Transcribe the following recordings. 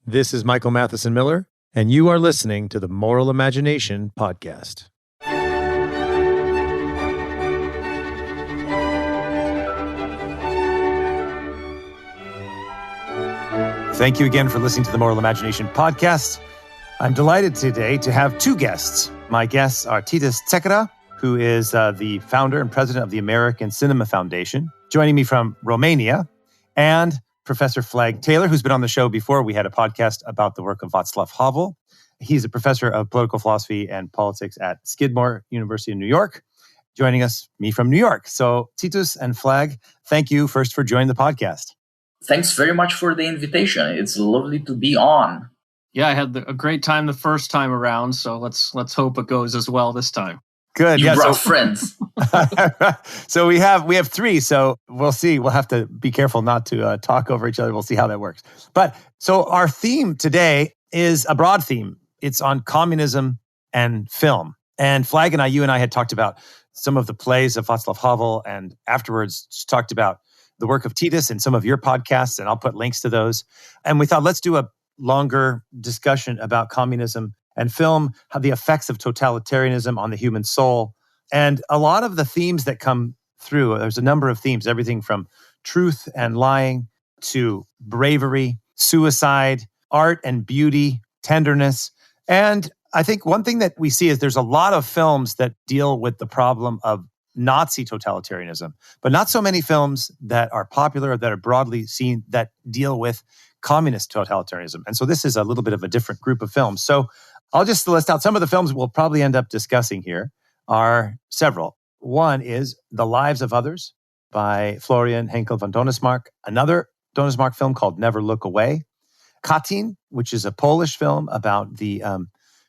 This is Michael Matheson Miller, and you are listening to the Moral Imagination Podcast. Thank you again for listening to the Moral Imagination Podcast. I'm delighted today to have two guests. My guests are Titus Techera, who is the founder and president of the American Cinema Foundation, joining me from Romania, and Professor Flagg Taylor, who's been on the show before. We had a podcast about the work of Václav Havel. He's a professor of political philosophy and politics at Skidmore University in New York, joining me from New York. So Titus and Flagg, thank you first for joining the podcast. Thanks very much for the invitation. It's lovely to be on. Yeah, I had a great time the first time around, so let's hope it goes as well this time. Good. You brought friends. So we have three, so we'll see. We'll have to be careful not to talk over each other. We'll see how that works. But so our theme today is a broad theme. It's on communism and film. And Flagg and you and I had talked about some of the plays of Václav Havel, and afterwards just talked about the work of Titus and some of your podcasts, and I'll put links to those. And we thought, let's do a longer discussion about communism and film, how the effects of totalitarianism on the human soul. And a lot of the themes that come through, there's a number of themes, everything from truth and lying to bravery, suicide, art and beauty, tenderness. And I think one thing that we see is there's a lot of films that deal with the problem of Nazi totalitarianism, but not so many films that are popular, that are broadly seen, that deal with communist totalitarianism. And so this is a little bit of a different group of films. So I'll just list out some of the films we'll probably end up discussing here are several. One is The Lives of Others by Florian Henckel von Donnersmarck, another Donnersmarck film called Never Look Away. Katyn, which is a Polish film about the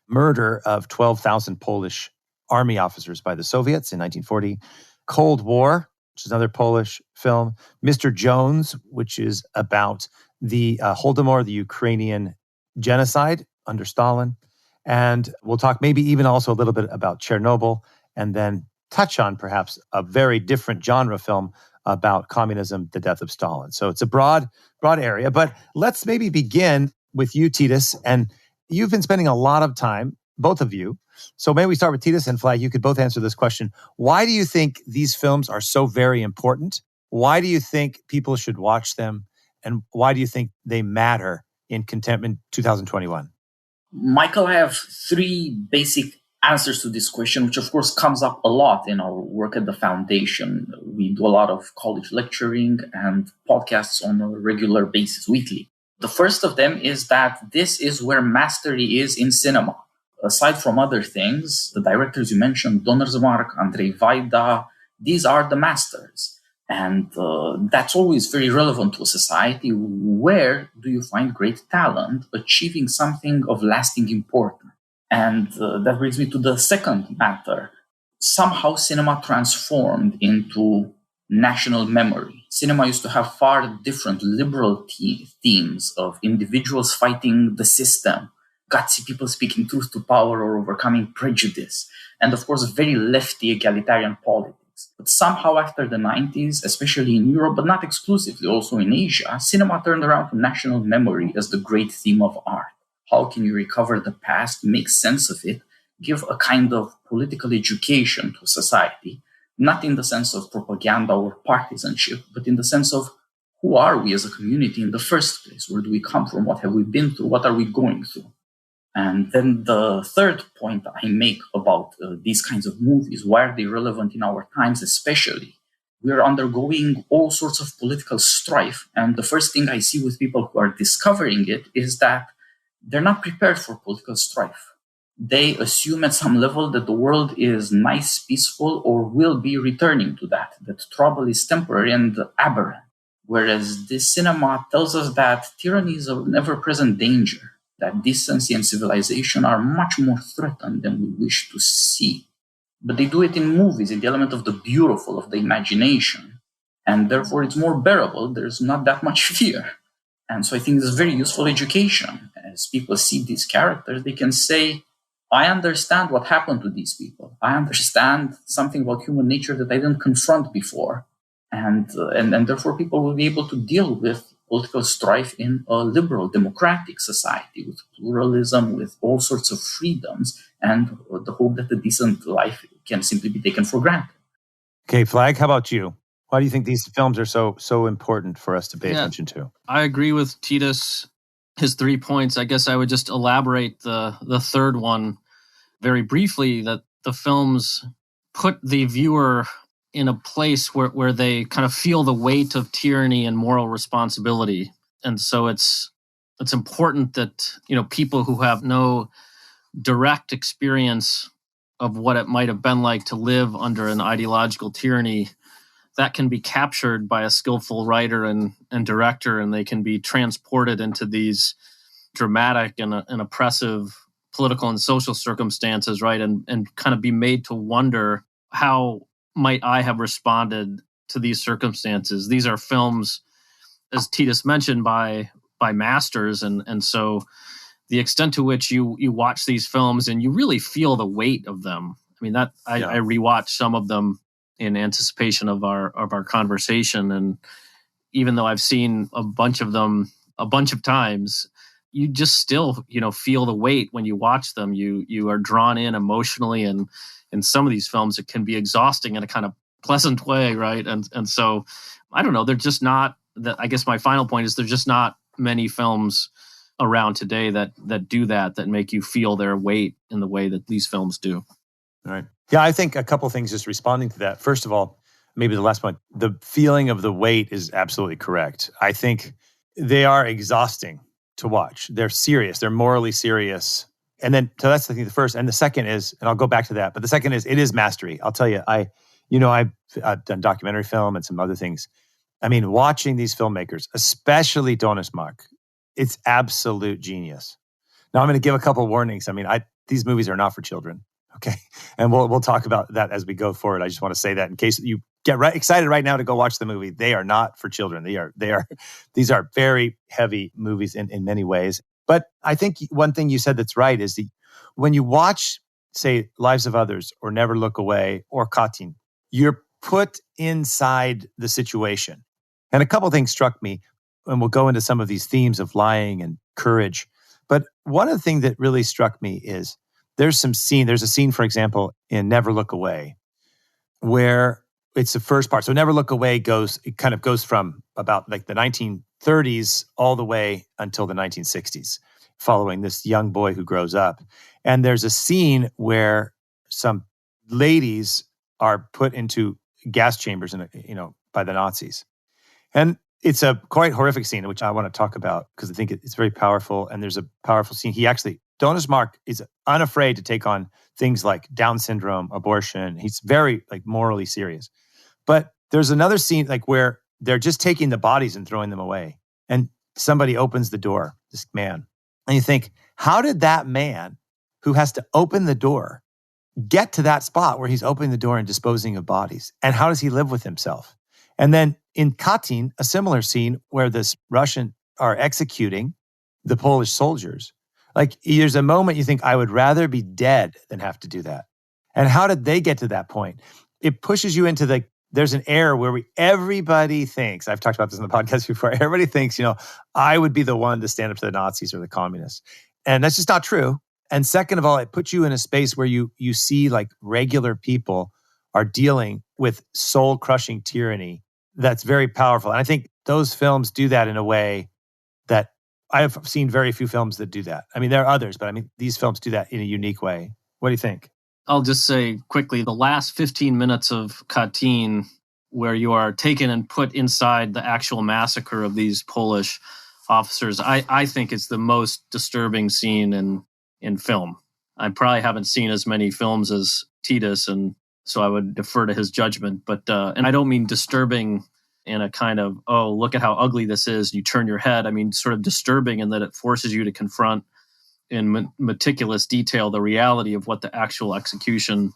murder of 12,000 Polish army officers by the Soviets in 1940. Cold War, which is another Polish film. Mr. Jones, which is about the Holodomor, the Ukrainian genocide under Stalin. And we'll talk maybe even also a little bit about Chernobyl, and then touch on perhaps a very different genre film about communism, the death of Stalin. So it's a broad area. But let's maybe begin with you, Titus. And you've been spending a lot of time, both of you. So maybe we start with Titus and Flagg. You could both answer this question. Why do you think these films are so very important? Why do you think people should watch them? And why do you think they matter in 2021? Michael, I have three basic answers to this question, which of course comes up a lot in our work at the foundation. We do a lot of college lecturing and podcasts on a regular basis, weekly. The first of them is that this is where mastery is in cinema. Aside from other things, the directors you mentioned, Donnersmarck, Andrzej Wajda, these are the masters. And that's always very relevant to a society. Where do you find great talent achieving something of lasting importance? And that brings me to the second matter. Somehow cinema transformed into national memory. Cinema used to have far different liberal themes of individuals fighting the system, gutsy people speaking truth to power or overcoming prejudice, and of course very lefty egalitarian politics. But somehow after the 90s, especially in Europe, but not exclusively, also in Asia, cinema turned around to national memory as the great theme of art. How can you recover the past, make sense of it, give a kind of political education to society, not in the sense of propaganda or partisanship, but in the sense of who are we as a community in the first place? Where do we come from? What have we been through? What are we going through? And then the third point I make about these kinds of movies, why are they relevant in our times especially? We're undergoing all sorts of political strife. And the first thing I see with people who are discovering it is that they're not prepared for political strife. They assume at some level that the world is nice, peaceful, or will be returning to that trouble is temporary and aberrant. Whereas this cinema tells us that tyranny is an ever-present danger, that decency and civilization are much more threatened than we wish to see. But they do it in movies, in the element of the beautiful, of the imagination. And therefore it's more bearable. There's not that much fear. And so I think it's very useful education. As people see these characters, they can say, I understand what happened to these people. I understand something about human nature that I didn't confront before. And therefore people will be able to deal with political strife in a liberal democratic society with pluralism, with all sorts of freedoms, and the hope that a decent life can simply be taken for granted. Okay, Flagg, how about you? Why do you think these films are so important for us to pay attention to? I agree with Titus, his 3 points. I guess I would just elaborate the third one very briefly, that the films put the viewer in a place where they kind of feel the weight of tyranny and moral responsibility. And so it's important that, people who have no direct experience of what it might have been like to live under an ideological tyranny, that can be captured by a skillful writer and director, and they can be transported into these dramatic and oppressive political and social circumstances, right? And kind of be made to wonder, how might I have responded to these circumstances? These are films, as Titus mentioned, by masters, and so the extent to which you watch these films and you really feel the weight of them. I mean, I rewatched some of them in anticipation of our conversation, and even though I've seen a bunch of them a bunch of times, you just still feel the weight when you watch them. You are drawn in emotionally, and in some of these films it can be exhausting in a kind of pleasant way, right? And so I don't know, they're just not that. I guess my final point is there's just not many films around today that do that make you feel their weight in the way that these films do. All right. Yeah, I think a couple things just responding to that. First of all, maybe the last point, the feeling of the weight is absolutely correct. I think they are exhausting to watch. They're serious. They're morally serious. And then, so that's, I think, the first. And the second is, and I'll go back to that, but the second is, it is mastery. I'll tell you, I've done documentary film and some other things. I mean, watching these filmmakers, especially Donnersmarck, it's absolute genius. Now, I'm going to give a couple warnings. I mean, these movies are not for children. Okay. And we'll talk about that as we go forward. I just want to say that in case you get excited right now to go watch the movie. They are not for children. These are very heavy movies in many ways. But I think one thing you said that's right is when you watch, say, Lives of Others or Never Look Away or Katyn, you're put inside the situation. And a couple things struck me, and we'll go into some of these themes of lying and courage. But one of the things that really struck me is there's a scene, for example, in Never Look Away, where it's the first part. So Never Look Away goes from about like the 1930s all the way until the 1960s, following this young boy who grows up. And there's a scene where some ladies are put into gas chambers by the Nazis. And it's a quite horrific scene, which I want to talk about because I think it's very powerful. And there's a powerful scene. Donnersmarck is unafraid to take on things like Down syndrome, abortion. He's very morally serious. But there's another scene where they're just taking the bodies and throwing them away. And somebody opens the door, this man. And you think, how did that man who has to open the door get to that spot where he's opening the door and disposing of bodies? And how does he live with himself? And then in Katyn, a similar scene where this Russian are executing the Polish soldiers. There's a moment you think, I would rather be dead than have to do that. And how did they get to that point? It pushes you into there's an era where everybody thinks, I've talked about this in the podcast before, everybody thinks, I would be the one to stand up to the Nazis or the communists. And that's just not true. And second of all, it puts you in a space where you see regular people are dealing with soul-crushing tyranny that's very powerful. And I think those films do that in a way that I've seen very few films that do that. I mean, there are others, but these films do that in a unique way. What do you think? I'll just say quickly, the last 15 minutes of Katyn, where you are taken and put inside the actual massacre of these Polish officers, I think it's the most disturbing scene in film. I probably haven't seen as many films as Titus, and so I would defer to his judgment. But and I don't mean disturbing in a kind of, oh, look at how ugly this is, you turn your head. I mean, sort of disturbing in that it forces you to confront in meticulous detail the reality of what the actual execution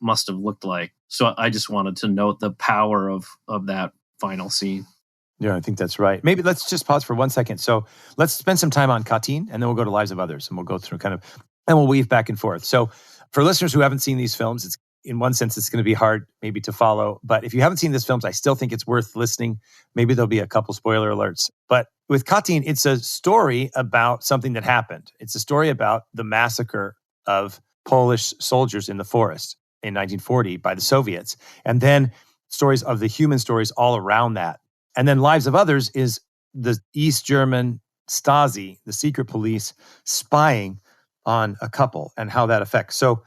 must have looked like. So I just wanted to note the power of that final scene. Yeah, I think that's right. Maybe let's just pause for 1 second. So let's spend some time on Katyn, and then we'll go to Lives of Others, and we'll go through and we'll weave back and forth. So for listeners who haven't seen these films, it's in one sense, it's going to be hard maybe to follow. But if you haven't seen this film, I still think it's worth listening. Maybe there'll be a couple spoiler alerts. But with Katyn, it's a story about something that happened. It's a story about the massacre of Polish soldiers in the forest in 1940 by the Soviets. And then stories of the human stories all around that. And then Lives of Others is the East German Stasi, the secret police, spying on a couple and how that affects. So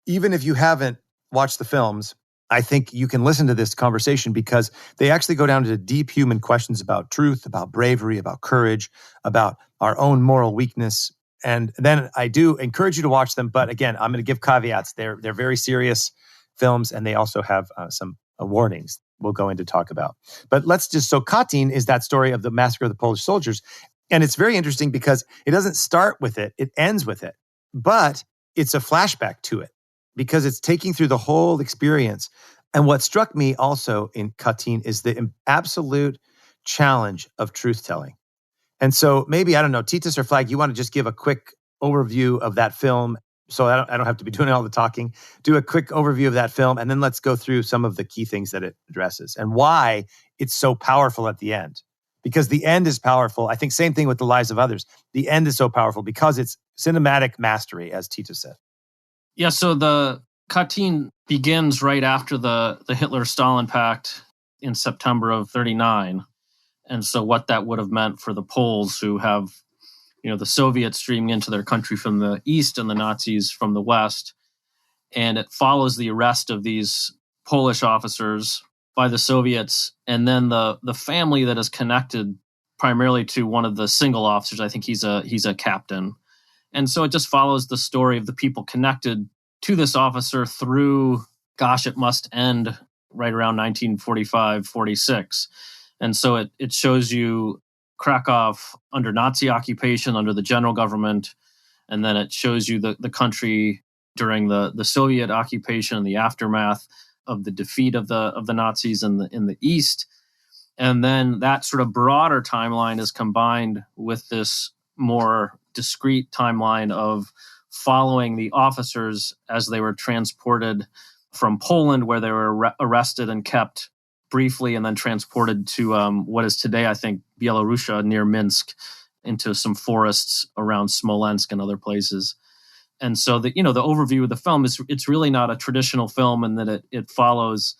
even if you haven't watched the films, I think you can listen to this conversation because they actually go down to deep human questions about truth, about bravery, about courage, about our own moral weakness. And then I do encourage you to watch them. But again, I'm going to give caveats. They're very serious films, and they also have some warnings we'll go into talk about. But so Katyn is that story of the massacre of the Polish soldiers. And it's very interesting because it doesn't start with it, it ends with it. But it's a flashback to it because it's taking through the whole experience. And what struck me also in Katyn is the absolute challenge of truth-telling. And so maybe, I don't know, Titus or Flagg, you want to just give a quick overview of that film so I don't have to be doing all the talking. Do a quick overview of that film, and then let's go through some of the key things that it addresses and why it's so powerful at the end. Because the end is powerful. I think same thing with The Lives of Others. The end is so powerful because it's cinematic mastery, as Titus said. Yeah, so the Katyn begins right after the Hitler-Stalin Pact in September of 1939. And so what that would have meant for the Poles who have, the Soviets streaming into their country from the east and the Nazis from the west. And it follows the arrest of these Polish officers by the Soviets, and then the family that is connected primarily to one of the single officers. I think he's a captain. And so it just follows the story of the people connected to this officer through, it must end right around 1945, 46. And so it shows you Krakow under Nazi occupation, under the general government, and then it shows you the country during the Soviet occupation and the aftermath of the defeat of the Nazis in the East. And then that sort of broader timeline is combined with this more discrete timeline of following the officers as they were transported from Poland, where they were arrested and kept briefly and then transported to what is today, I think, Bielorussia near Minsk, into some forests around Smolensk and other places. And so the overview of the film is it's really not a traditional film in that it follows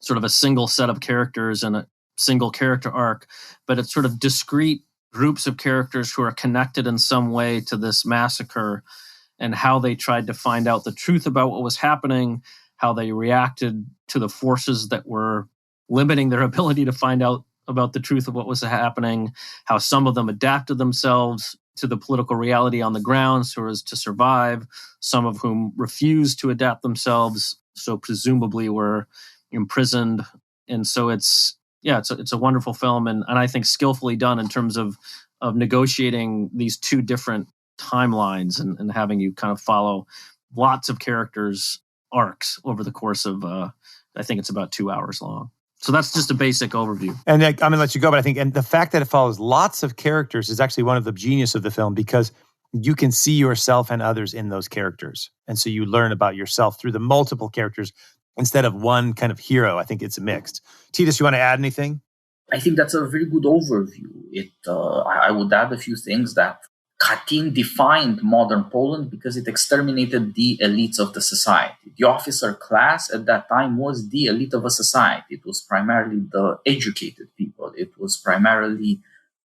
sort of a single set of characters and a single character arc, but it's sort of discrete groups of characters who are connected in some way to this massacre and how they tried to find out the truth about what was happening, how they reacted to the forces that were limiting their ability to find out about the truth of what was happening, how some of them adapted themselves to the political reality on the ground so as to survive, some of whom refused to adapt themselves, so presumably were imprisoned. And so it's a wonderful film, and I think skillfully done in terms of negotiating these two different timelines and having you kind of follow lots of characters' arcs over the course of, I think it's about 2 hours long. So that's just a basic overview. And I'm going to let you go, but I think, and the fact that it follows lots of characters is actually one of the genius of the film because you can see yourself and others in those characters. And so you learn about yourself through the multiple characters instead of one kind of hero. I think it's mixed. Titus, you want to add anything? I think that's a very good overview. I would add a few things that Katyn defined modern Poland because it exterminated the elites of the society. The officer class at that time was the elite of a society. It was primarily the educated people. It was primarily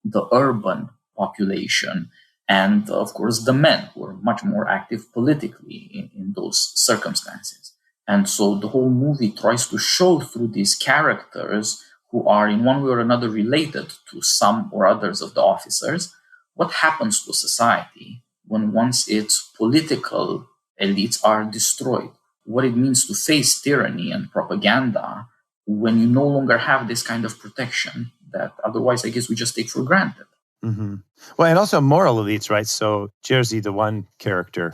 the urban population. And of course, the men were much more active politically in those circumstances. And so the whole movie tries to show through these characters who are in one way or another related to some or others of the officers, what happens to society when once its political elites are destroyed? What it means to face tyranny and propaganda when you no longer have this kind of protection that otherwise, I guess, we just take for granted. Mm-hmm. Well, and also moral elites, right? So Jerzy, the one character,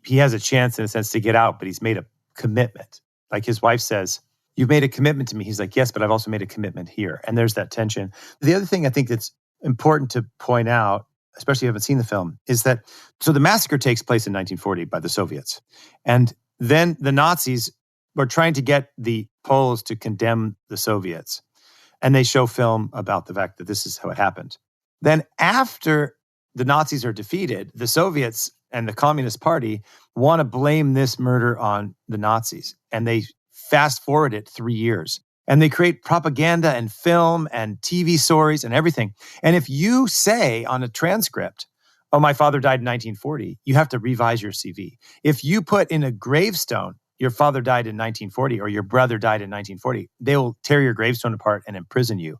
he has a chance in a sense to get out, but he's made a commitment. Like his wife says, "You've made a commitment to me." He's like, "Yes, but I've also made a commitment here." And there's that tension. The other thing I think that's important to point out, especially if you haven't seen the film, is that, so the massacre takes place in 1940 by the Soviets. And then the Nazis were trying to get the Poles to condemn the Soviets. And they show film about the fact that this is how it happened. Then after the Nazis are defeated, the Soviets and the Communist Party want to blame this murder on the Nazis. And they fast forward it 3 years. And they create propaganda and film and TV stories and everything. And if you say on a transcript, oh, my father died in 1940, you have to revise your CV. If you put in a gravestone, your father died in 1940 or your brother died in 1940, they will tear your gravestone apart and imprison you.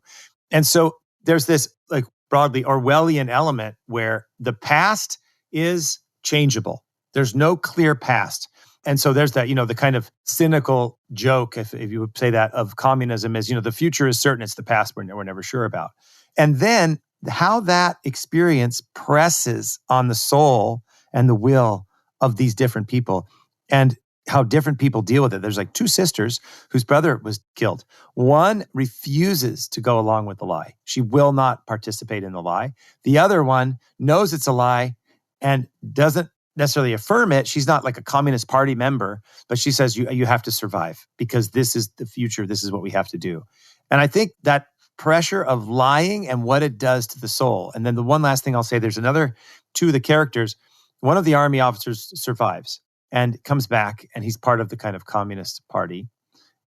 And so there's this like broadly Orwellian element where the past is changeable. There's no clear past. And so there's that, the kind of cynical joke, if you would say that, of communism is, the future is certain, it's the past we're never sure about. And then how that experience presses on the soul and the will of these different people and how different people deal with it. There's like 2 sisters whose brother was killed. One refuses to go along with the lie. She will not participate in the lie. The other one knows it's a lie and doesn't necessarily affirm it. She's not like a Communist Party member, but she says you have to survive because this is the future. This is what we have to do. And I think that pressure of lying and what it does to the soul. And then the one last thing I'll say, there's another 2 of the characters. One of the army officers survives and comes back, and he's part of the kind of Communist Party.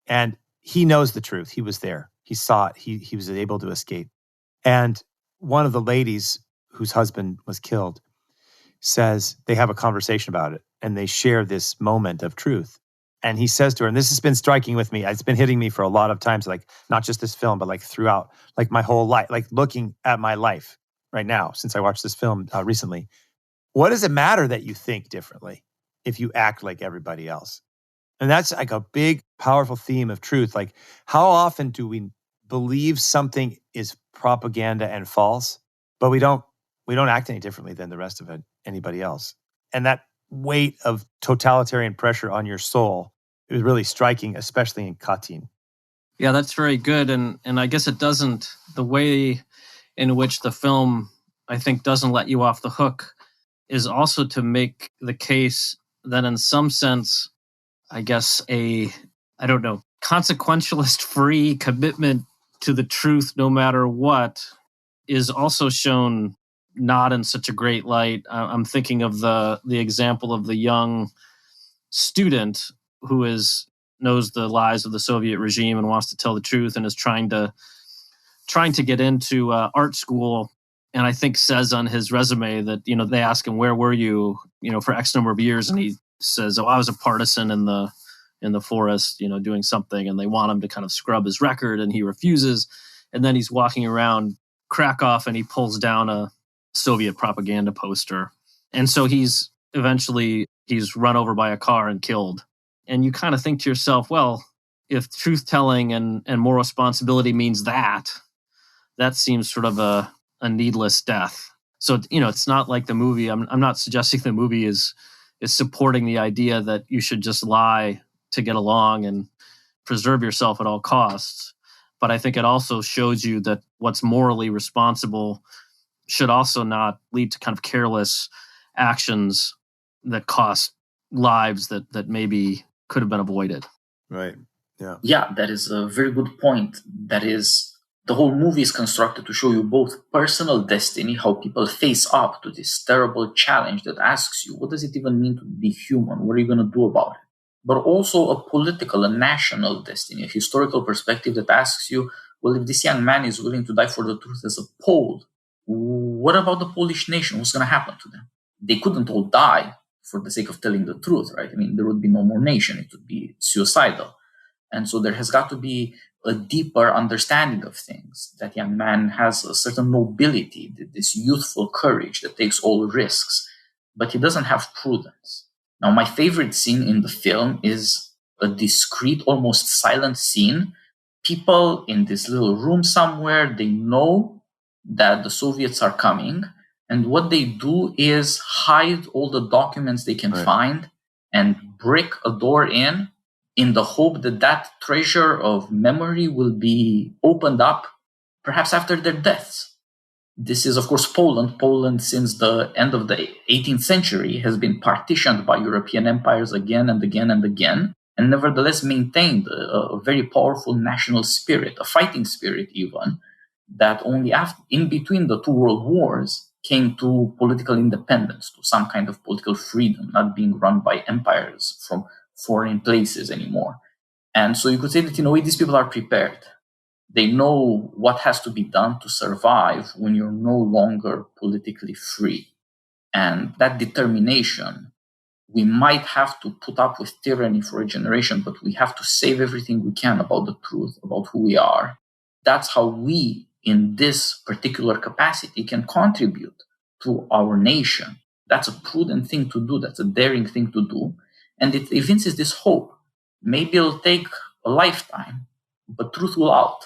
And he knows the truth. He was there. He saw it. He was able to escape. And one of the ladies whose husband was killed says they have a conversation about it, and they share this moment of truth. And he says to her, and this has been striking with me, it's been hitting me for a lot of times, like not just this film, but like throughout, like my whole life, like looking at my life right now, since I watched this film recently. What does it matter that you think differently if you act like everybody else? And that's like a big, powerful theme of truth. Like, how often do we believe something is propaganda and false, but we don't act any differently than the rest of anybody else? And that weight of totalitarian pressure on your soul is really striking, especially in Katyn. Yeah, that's very good. And I guess it doesn't, the way in which the film, I think, doesn't let you off the hook is also to make the case that in some sense, I guess consequentialist-free commitment to the truth no matter what is also shown not in such a great light. I'm thinking of the example of the young student who knows the lies of the Soviet regime and wants to tell the truth and is trying to get into art school. And I think says on his resume that, they ask him, where were you, for X number of years? And he says, I was a partisan in the forest, doing something. And they want him to kind of scrub his record, and he refuses. And then he's walking around Krakow and he pulls down a Soviet propaganda poster. And so he's run over by a car and killed. And you kind of think to yourself, well, if truth-telling and moral responsibility means that seems sort of a needless death. So, it's not like the movie, I'm not suggesting the movie is supporting the idea that you should just lie to get along and preserve yourself at all costs. But I think it also shows you that what's morally responsible should also not lead to kind of careless actions that cost lives that maybe could have been avoided. Right. Yeah. Yeah, that is a very good point. That is, the whole movie is constructed to show you both personal destiny, how people face up to this terrible challenge that asks you, what does it even mean to be human? What are you going to do about it? But also a political, a national destiny, a historical perspective that asks you, well, if this young man is willing to die for the truth as a Pole, what about the Polish nation? What's going to happen to them? They couldn't all die for the sake of telling the truth, right? I mean, there would be no more nation. It would be suicidal. And so there has got to be a deeper understanding of things. That young man has a certain nobility, this youthful courage that takes all risks, but he doesn't have prudence. Now, my favorite scene in the film is a discreet, almost silent scene. People in this little room somewhere, they know that the Soviets are coming. And what they do is hide all the documents they can find and brick a door in the hope that that treasure of memory will be opened up, perhaps after their deaths. This is, of course, Poland. Poland, since the end of the 18th century, has been partitioned by European empires again and again and again. and nevertheless maintained a very powerful national spirit, a fighting spirit even, that only after, in between the two world wars, came to political independence, to some kind of political freedom, not being run by empires from foreign places anymore. And so you could say that in a way these people are prepared. They know what has to be done to survive when you're no longer politically free. And that determination, we might have to put up with tyranny for a generation, but we have to save everything we can about the truth, about who we are. That's how we, in this particular capacity, can contribute to our nation. That's a prudent thing to do. That's a daring thing to do. And it evinces this hope. Maybe it'll take a lifetime, but truth will out.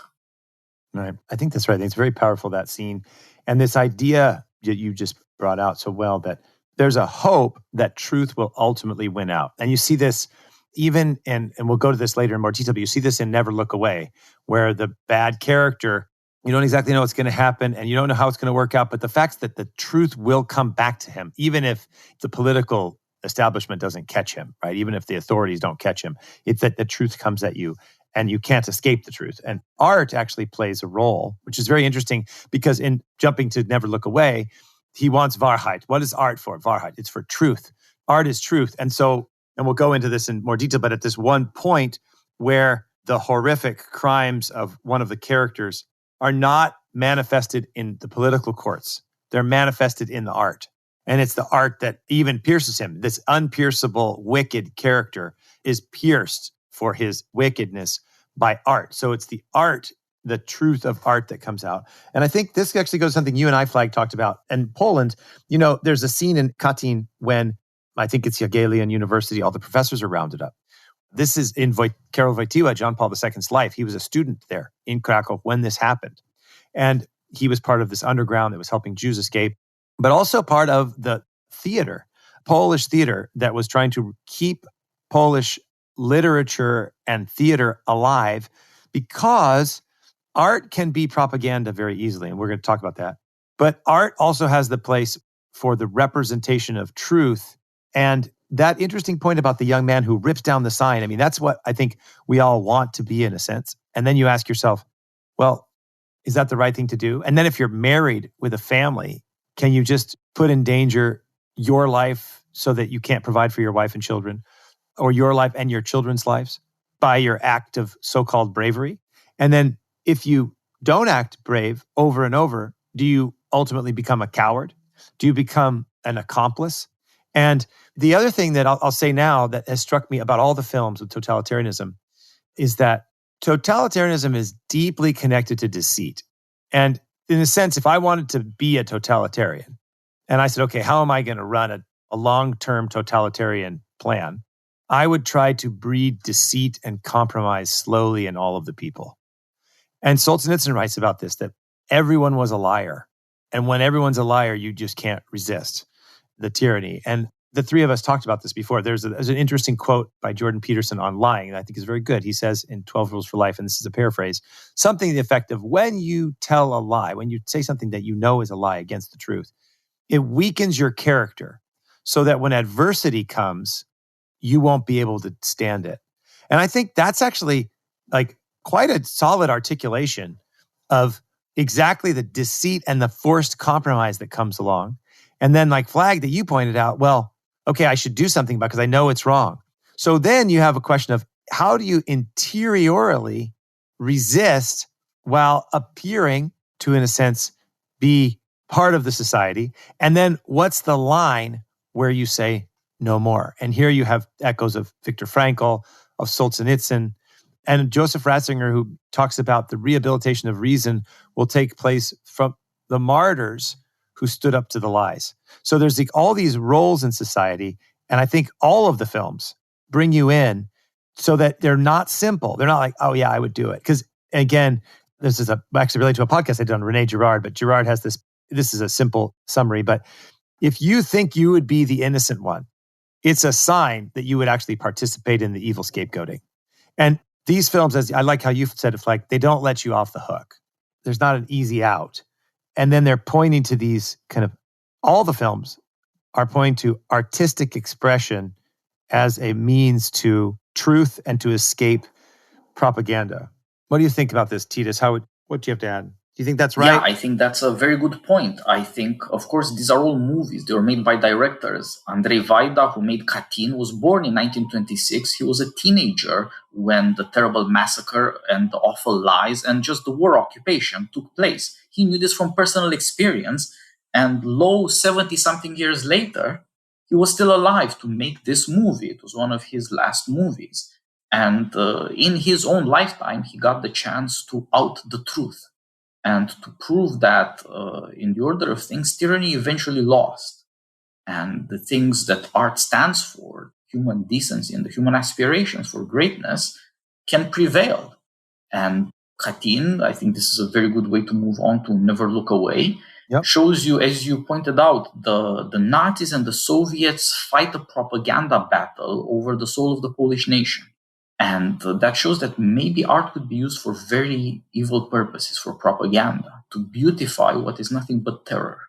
Right. I think that's right. I think it's very powerful, that scene. And this idea that you just brought out so well, that there's a hope that truth will ultimately win out. And you see this even in, and we'll go to this later in more detail, but you see this in Never Look Away, where the bad character, you don't exactly know what's going to happen and you don't know how it's going to work out, but the fact that the truth will come back to him, even if the political establishment doesn't catch him, right? Even if the authorities don't catch him, it's that the truth comes at you and you can't escape the truth. And art actually plays a role, which is very interesting because in jumping to Never Look Away, he wants Wahrheit. What is art for? Wahrheit. It's for truth. Art is truth. And so, and we'll go into this in more detail, but at this one point where the horrific crimes of one of the characters are not manifested in the political courts, they're manifested in the art. And it's the art that even pierces him. This unpierceable, wicked character is pierced for his wickedness by art. So it's the art, the truth of art that comes out. And I think this actually goes to something you and I, Flagg, talked about. In Poland, you know, there's a scene in Katyn when I think it's Jagiellonian University, all the professors are rounded up. This is in Karol Wojtyła, John Paul II's life. He was a student there in Krakow when this happened. And he was part of this underground that was helping Jews escape, but also part of the theater, Polish theater, that was trying to keep Polish literature and theater alive, because art can be propaganda very easily. And we're going to talk about that. But art also has the place for the representation of truth. And that interesting point about the young man who rips down the sign, I mean, that's what I think we all want to be in a sense. And then you ask yourself, well, is that the right thing to do? And then if you're married with a family, can you just put in danger your life so that you can't provide for your wife and children, or your life and your children's lives by your act of so-called bravery? And then if you don't act brave over and over, do you ultimately become a coward? Do you become an accomplice? And the other thing that I'll say now that has struck me about all the films with totalitarianism is that totalitarianism is deeply connected to deceit. And in a sense, if I wanted to be a totalitarian and I said, okay, how am I going to run a long-term totalitarian plan? I would try to breed deceit and compromise slowly in all of the people. And Solzhenitsyn writes about this, that everyone was a liar. And when everyone's a liar, you just can't resist the tyranny. And the three of us talked about this before. There's an interesting quote by Jordan Peterson on lying that I think is very good. He says in 12 Rules for Life, and this is a paraphrase, something to the effect of, when you tell a lie, when you say something that you know is a lie against the truth, it weakens your character so that when adversity comes, you won't be able to stand it. And I think that's actually like quite a solid articulation of exactly the deceit and the forced compromise that comes along. And then like Flagg that you pointed out, well, okay, I should do something because I know it's wrong. So then you have a question of how do you interiorly resist while appearing to, in a sense, be part of the society? And then what's the line where you say no more? And here you have echoes of Viktor Frankl, of Solzhenitsyn, and Joseph Ratzinger, who talks about the rehabilitation of reason will take place from the martyrs who stood up to the lies. So there's all these roles in society, and I think all of the films bring you in so that they're not simple. They're not like, oh yeah, I would do it. Because again, this is actually related to a podcast I did on René Girard, but Girard has this is a simple summary, but if you think you would be the innocent one, it's a sign that you would actually participate in the evil scapegoating. And these films, as I like how you've said it, like they don't let you off the hook. There's not an easy out. And then they're pointing to these kind of, all the films are pointing to artistic expression as a means to truth and to escape propaganda. What do you think about this, Titus? What do you have to add? Do you think that's right? Yeah, I think that's a very good point. I think, of course, these are all movies. They were made by directors. Andrzej Wajda, who made Katyn, was born in 1926. He was a teenager when the terrible massacre and the awful lies and just the war occupation took place. He knew this from personal experience. And 70-something years later, he was still alive to make this movie. It was one of his last movies. And in his own lifetime, he got the chance to out the truth and to prove that in the order of things, tyranny eventually lost. And the things that art stands for, human decency and the human aspirations for greatness, can prevail. And Katyn, I think this is a very good way to move on to Never Look Away, shows you, as you pointed out, the Nazis and the Soviets fight a propaganda battle over the soul of the Polish nation. And that shows that maybe art could be used for very evil purposes, for propaganda, to beautify what is nothing but terror.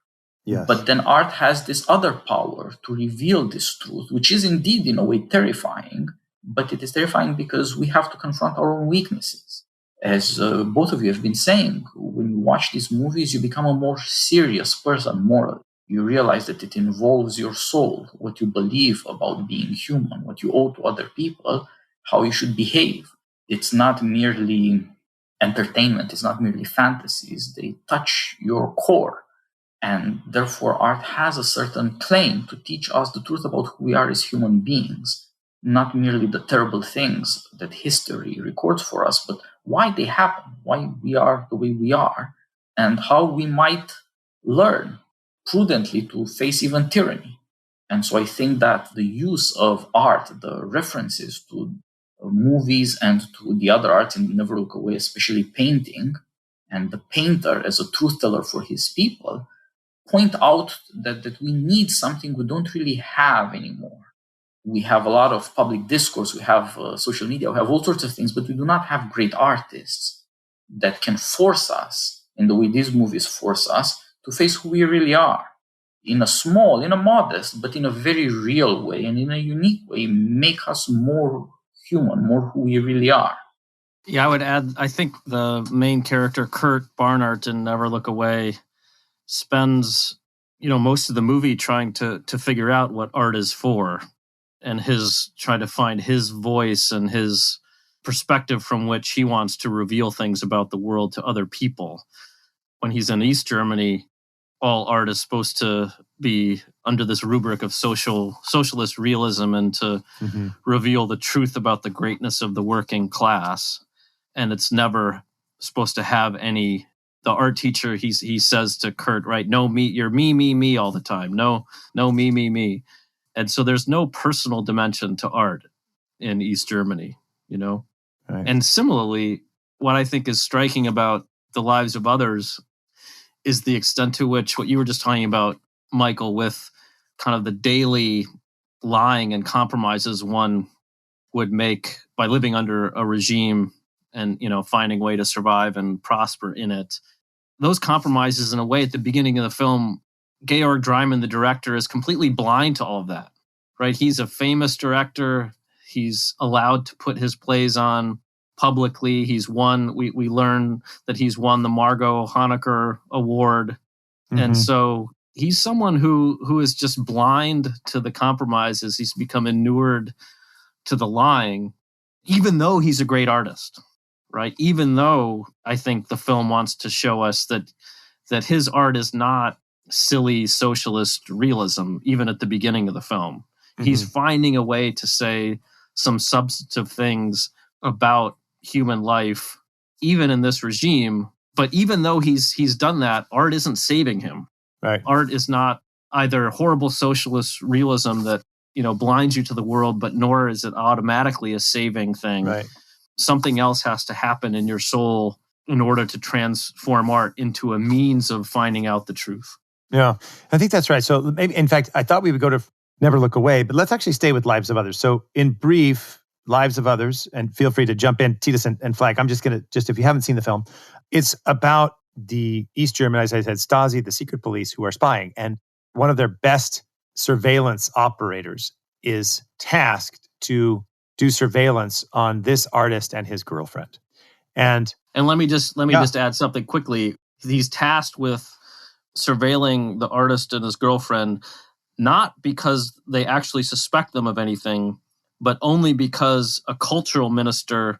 Yes. But then art has this other power to reveal this truth, which is indeed, in a way, terrifying. But it is terrifying because we have to confront our own weaknesses. As both of you have been saying, when you watch these movies, you become a more serious person morally. You realize that it involves your soul, what you believe about being human, what you owe to other people, how you should behave. It's not merely entertainment. It's not merely fantasies. They touch your core. And therefore, art has a certain claim to teach us the truth about who we are as human beings, not merely the terrible things that history records for us, but why they happen, why we are the way we are, and how we might learn prudently to face even tyranny. And so I think that the use of art, the references to movies and to the other arts in Never Look Away, especially painting, and the painter as a truth teller for his people, point out that we need something we don't really have anymore. We have a lot of public discourse, we have social media, we have all sorts of things, but we do not have great artists that can force us, in the way these movies force us, to face who we really are. In a modest, but in a very real way and in a unique way, make us more human, more who we really are. Yeah, I would add, I think the main character, Kurt Barnard in Never Look Away, spends, most of the movie trying to figure out what art is for, and trying to find his voice and his perspective from which he wants to reveal things about the world to other people. When he's in East Germany, all art is supposed to be under this rubric of socialist realism and to reveal the truth about the greatness of the working class. And it's never supposed to have any. The art teacher, he says to Kurt, right, no, me, you're me all the time. No, me. And so there's no personal dimension to art in East Germany, Right. And similarly, what I think is striking about The Lives of Others is the extent to which what you were just talking about, Michael, with kind of the daily lying and compromises one would make by living under a regime and, finding a way to survive and prosper in it. Those compromises, in a way, at the beginning of the film, Georg Dreimann, the director, is completely blind to all of that, right? He's a famous director. He's allowed to put his plays on publicly. He's won, we learn that he's won the Margot Honecker Award. And so he's someone who is just blind to the compromises. He's become inured to the lying, even though he's a great artist, right? Even though I think the film wants to show us that his art is not silly socialist realism, even at the beginning of the film. He's finding a way to say some substantive things about human life, even in this regime. But even though he's done that, art isn't saving him. Right. Art is not either horrible socialist realism that blinds you to the world, but nor is it automatically a saving thing. Right. Something else has to happen in your soul in order to transform art into a means of finding out the truth. Yeah, I think that's right. So maybe, in fact, I thought we would go to Never Look Away, but let's actually stay with Lives of Others. So in brief, Lives of Others, and feel free to jump in, Titus and Flagg. I'm just going to, if you haven't seen the film, it's about the East German, as I said, Stasi, the secret police who are spying. And one of their best surveillance operators is tasked to do surveillance on this artist and his girlfriend. And let me just add something quickly. He's tasked with surveilling the artist and his girlfriend, not because they actually suspect them of anything, but only because a cultural minister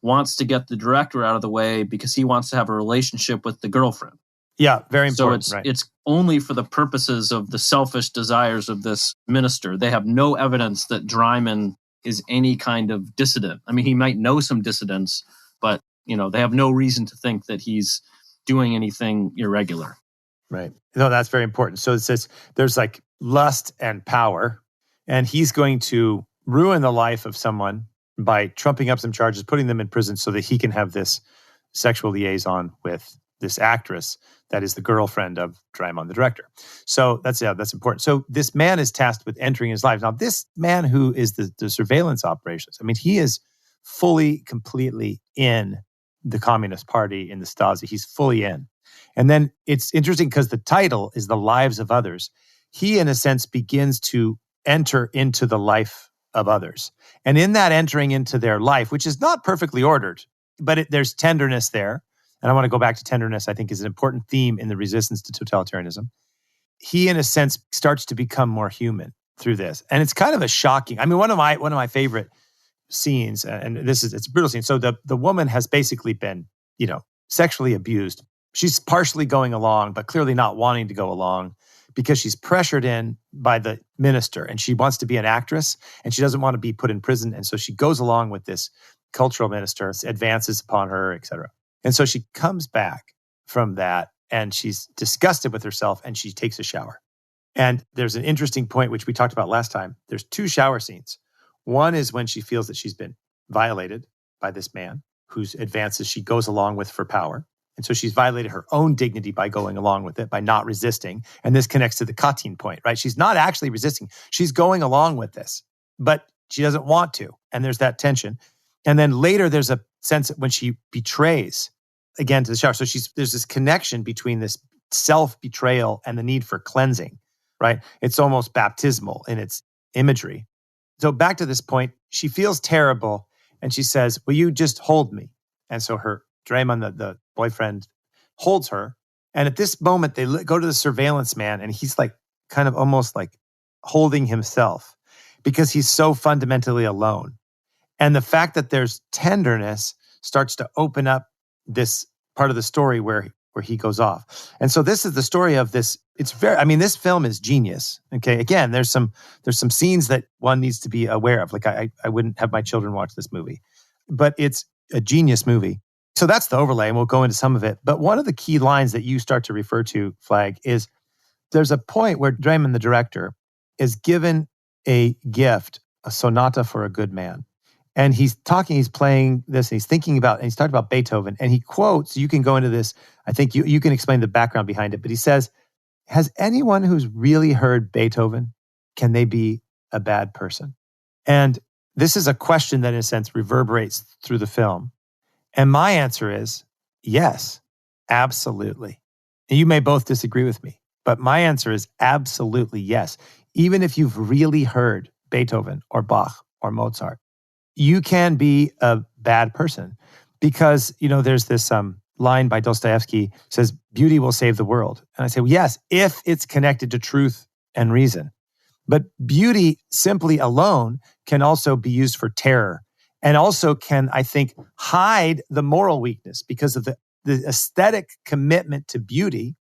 wants to get the director out of the way because he wants to have a relationship with the girlfriend. Yeah, very important. So it's only for the purposes of the selfish desires of this minister. They have no evidence that Dreiman is any kind of dissident. I mean, he might know some dissidents, but they have no reason to think that he's doing anything irregular. Right. No, that's very important. So it says there's like lust and power, and he's going to ruin the life of someone by trumping up some charges, putting them in prison so that he can have this sexual liaison with this actress that is the girlfriend of Dreiman, the director. So that's important. So this man is tasked with entering his life. Now, this man who is the surveillance operations, I mean, he is fully, completely in the Communist Party, in the Stasi. He's fully in. And then it's interesting because the title is The Lives of Others. He, in a sense, begins to enter into the life of others. And in that entering into their life, which is not perfectly ordered, but there's tenderness there. And I want to go back to tenderness, I think is an important theme in the resistance to totalitarianism. He, in a sense, starts to become more human through this. And it's kind of a shocking, I mean, one of my favorite scenes, and it's a brutal scene. So the woman has basically been, sexually abused. She's partially going along, but clearly not wanting to go along because she's pressured in by the minister and she wants to be an actress and she doesn't want to be put in prison. And so she goes along with this cultural minister, advances upon her, etc. And so she comes back from that and she's disgusted with herself and she takes a shower. And there's an interesting point, which we talked about last time. There's two shower scenes. One is when she feels that she's been violated by this man whose advances she goes along with for power. And so she's violated her own dignity by going along with it, by not resisting. And this connects to the Katyn point, right? She's not actually resisting. She's going along with this, but she doesn't want to. And there's that tension. And then later there's a sense when she betrays again to the shower. So there's this connection between this self-betrayal and the need for cleansing, right? It's almost baptismal in its imagery. So back to this point, she feels terrible and she says, will you just hold me? And so her Dreiman, the boyfriend, holds her. And at this moment, they go to the surveillance man and he's like kind of almost like holding himself because he's so fundamentally alone. And the fact that there's tenderness starts to open up this part of the story where he goes off. And so this is the story of this. This film is genius. Okay. Again, there's some scenes that one needs to be aware of. Like I wouldn't have my children watch this movie, but it's a genius movie. So that's the overlay and we'll go into some of it. But one of the key lines that you start to refer to, Flagg, is there's a point where Dreiman, the director, is given a gift, a sonata for a good man. And he's playing this, and he's thinking about, and he's talking about Beethoven, and he quotes, you can go into this, I think you can explain the background behind it, but he says, has anyone who's really heard Beethoven, can they be a bad person? And this is a question that in a sense reverberates through the film. And my answer is yes, absolutely. And you may both disagree with me, but my answer is absolutely yes. Even if you've really heard Beethoven or Bach or Mozart, you can be a bad person because, there's this line by Dostoevsky says, beauty will save the world. And I say, well, yes, if it's connected to truth and reason. But beauty simply alone can also be used for terror and also can, I think, hide the moral weakness because of the aesthetic commitment to beauty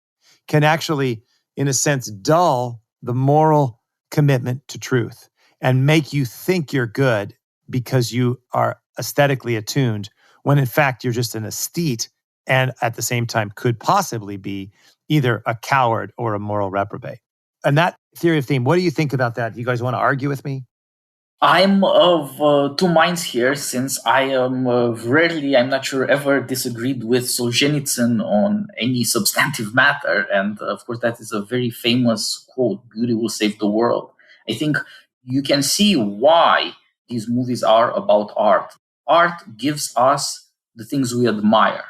can actually, in a sense, dull the moral commitment to truth and make you think you're good because you are aesthetically attuned, when in fact you're just an aesthete and at the same time could possibly be either a coward or a moral reprobate. And that theory of theme, what do you think about that? Do you guys want to argue with me? I'm of two minds here, since I am I'm not sure, ever disagreed with Solzhenitsyn on any substantive matter. And of course, that is a very famous quote, beauty will save the world. I think you can see why these movies are about art. Art gives us the things we admire,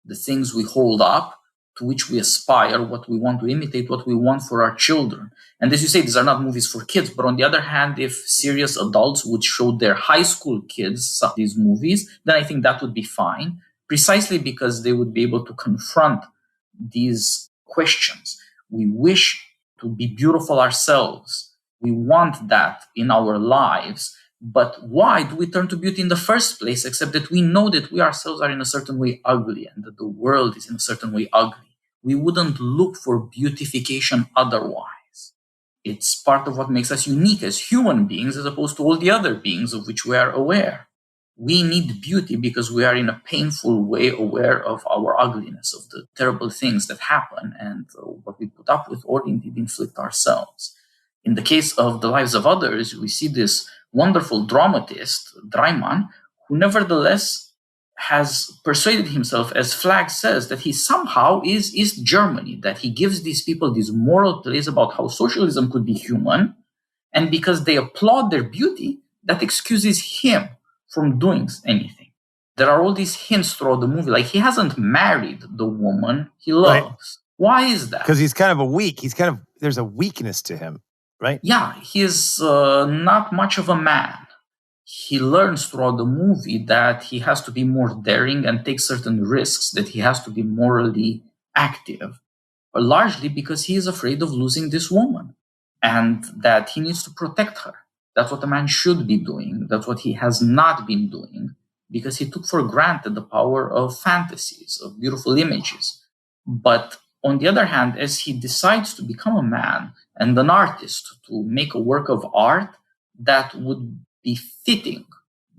the things we hold up to which we aspire, what we want to imitate, what we want for our children. And as you say, these are not movies for kids. But on the other hand, if serious adults would show their high school kids these movies, then I think that would be fine, precisely because they would be able to confront these questions. We wish to be beautiful ourselves. We want that in our lives. But why do we turn to beauty in the first place, except that we know that we ourselves are in a certain way ugly and that the world is in a certain way ugly? We wouldn't look for beautification otherwise. It's part of what makes us unique as human beings as opposed to all the other beings of which we are aware. We need beauty because we are in a painful way aware of our ugliness, of the terrible things that happen and what we put up with or indeed inflict ourselves. In the case of the lives of others, we see this wonderful dramatist, Dreimann, who nevertheless has persuaded himself, as Flagg says, that he somehow is East Germany, that he gives these people these moral plays about how socialism could be human, and because they applaud their beauty, that excuses him from doing anything. There are all these hints throughout the movie, like he hasn't married the woman he loves. Right. Why is that? Because he's kind of a weak. There's a weakness to him, right? Yeah, he's not much of a man. He learns throughout the movie that he has to be more daring and take certain risks, that he has to be morally active, largely because he is afraid of losing this woman and that he needs to protect her. That's what a man should be doing. That's what he has not been doing because he took for granted the power of fantasies, of beautiful images. But on the other hand, as he decides to become a man and an artist, to make a work of art that would be fitting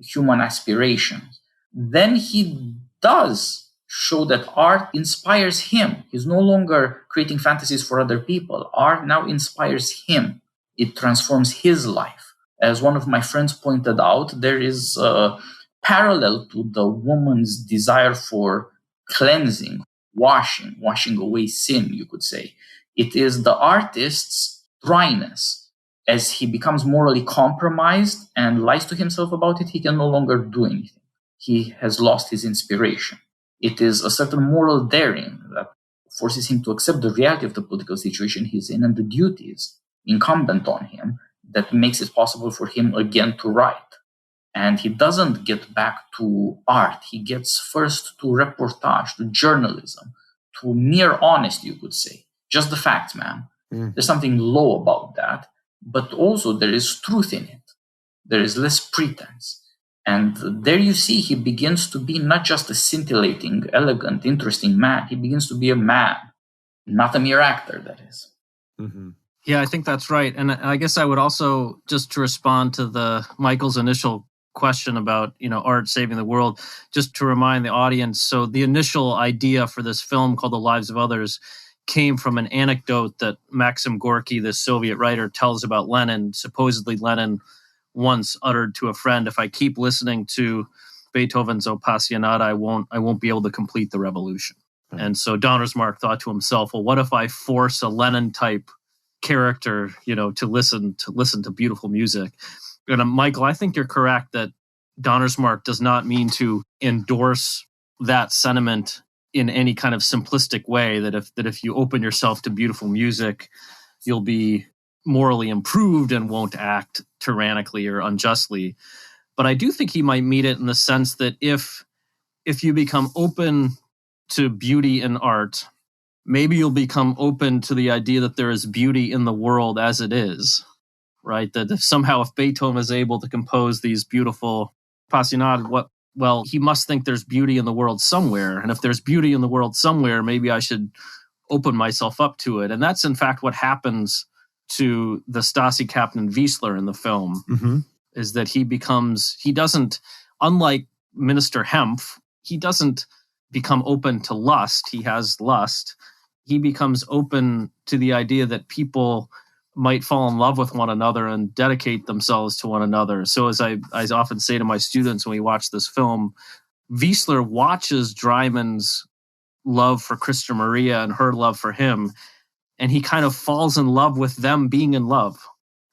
human aspirations, then he does show that art inspires him. He's no longer creating fantasies for other people. Art now inspires him. It transforms his life. As one of my friends pointed out, there is a parallel to the woman's desire for cleansing, washing away sin, you could say. It is the artist's dryness. As he becomes morally compromised and lies to himself about it, he can no longer do anything. He has lost his inspiration. It is a certain moral daring that forces him to accept the reality of the political situation he's in and the duties incumbent on him that makes it possible for him again to write. And he doesn't get back to art. He gets first to reportage, to journalism, to mere honesty, you could say. Just the facts, man. There's something low about that. But also there is truth in it. There is less pretense. And there you see he begins to be not just a scintillating, elegant, interesting man. He begins to be a man, not a mere actor, that is. Mm-hmm. Yeah, I think that's right. And I guess I would also, just to respond to Michael's initial question about, art saving the world, just to remind the audience. So the initial idea for this film called The Lives of Others came from an anecdote that Maxim Gorky, the Soviet writer, tells about Lenin. Supposedly Lenin once uttered to a friend, if I keep listening to Beethoven's O Passionata, I won't be able to complete the revolution. Mm-hmm. And so Donnersmarck thought to himself, well, what if I force a Lenin type character, to listen to beautiful music? And Michael, I think you're correct that Donnersmarck does not mean to endorse that sentiment in any kind of simplistic way, that if you open yourself to beautiful music, you'll be morally improved and won't act tyrannically or unjustly. But I do think he might mean it in the sense that if you become open to beauty in art, maybe you'll become open to the idea that there is beauty in the world as it is, right? That if Beethoven is able to compose these beautiful Passionata, well, he must think there's beauty in the world somewhere. And if there's beauty in the world somewhere, maybe I should open myself up to it. And that's, in fact, what happens to the Stasi captain Wiesler in the film, mm-hmm. is that he doesn't, unlike Minister Hempf, he doesn't become open to lust. He has lust. He becomes open to the idea that people might fall in love with one another and dedicate themselves to one another. So as I often say to my students when we watch this film, Wiesler watches Dreimann's love for Christa Maria and her love for him, and he kind of falls in love with them being in love.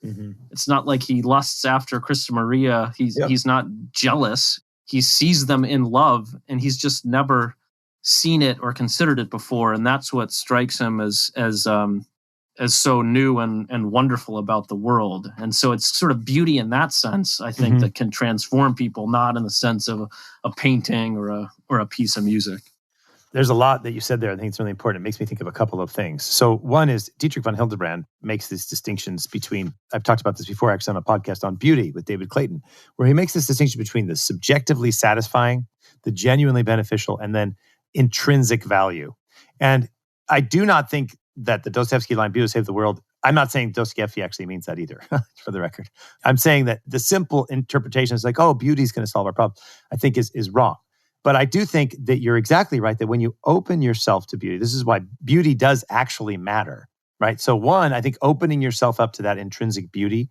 Mm-hmm. It's not like he lusts after Christa Maria. He's not jealous. He sees them in love, and he's just never seen it or considered it before, and that's what strikes him as so new and wonderful about the world. And so it's sort of beauty in that sense, I think, that can transform people, not in the sense of a painting or a piece of music. There's a lot that you said there. I think it's really important. It makes me think of a couple of things. So one is Dietrich von Hildebrand makes these distinctions between, I've talked about this before actually on a podcast on beauty with David Clayton, where he makes this distinction between the subjectively satisfying, the genuinely beneficial, and then intrinsic value. And I do not think that the Dostoevsky line, beauty will save the world, I'm not saying Dostoevsky actually means that either, for the record. I'm saying that the simple interpretation is like, oh, beauty is going to solve our problem, I think is wrong. But I do think that you're exactly right, that when you open yourself to beauty, this is why beauty does actually matter, right? So one, I think opening yourself up to that intrinsic beauty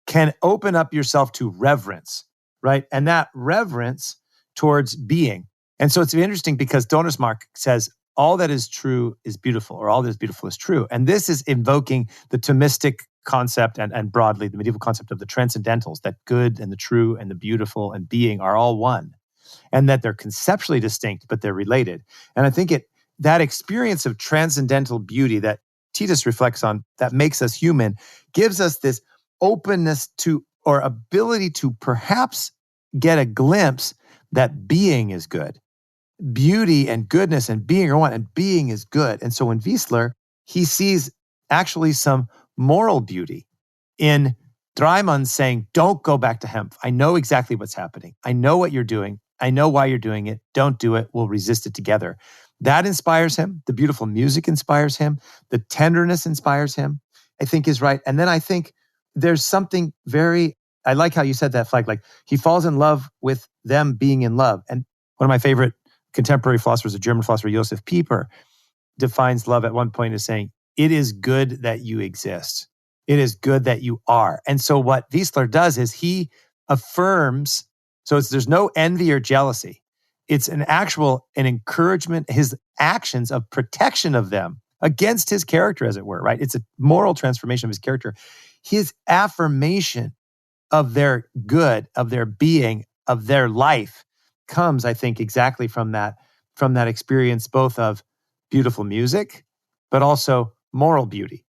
can open up yourself to reverence, right? And that reverence towards being. And so it's interesting because Donnersmarck says, all that is true is beautiful, or all that is beautiful is true. And this is invoking the Thomistic concept and broadly the medieval concept of the transcendentals, that good and the true and the beautiful and being are all one. And that they're conceptually distinct, but they're related. And I think that experience of transcendental beauty that Titus reflects on, that makes us human, gives us this openness to, or ability to perhaps get a glimpse that being is good. Beauty and goodness and being are one, and being is good. And so in Wiesler, he sees actually some moral beauty in Dreimann saying, don't go back to Hempf. I know exactly what's happening. I know what you're doing. I know why you're doing it. Don't do it. We'll resist it together. That inspires him. The beautiful music inspires him. The tenderness inspires him, I think is right. And then I think there's something I like how you said that, Flagg, like he falls in love with them being in love. And one of my favorite contemporary philosophers, a German philosopher, Josef Pieper, defines love at one point as saying, it is good that you exist. It is good that you are. And so what Wiesler does is he affirms, so there's no envy or jealousy. It's an encouragement, his actions of protection of them against his character, as it were, right? It's a moral transformation of his character. His affirmation of their good, of their being, of their life comes, I think, exactly from that experience, both of beautiful music, but also moral beauty.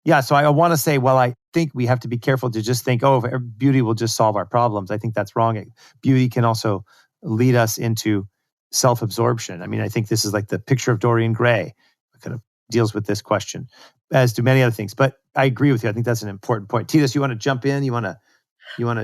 Yeah, so I want to say, well, I think we have to be careful to just think, oh, beauty will just solve our problems. I think that's wrong. Beauty can also lead us into self-absorption. I mean, I think this is like the picture of Dorian Gray, kind of deals with this question, as do many other things. But I agree with you. I think that's an important point. Titus, you want to jump in? You want to?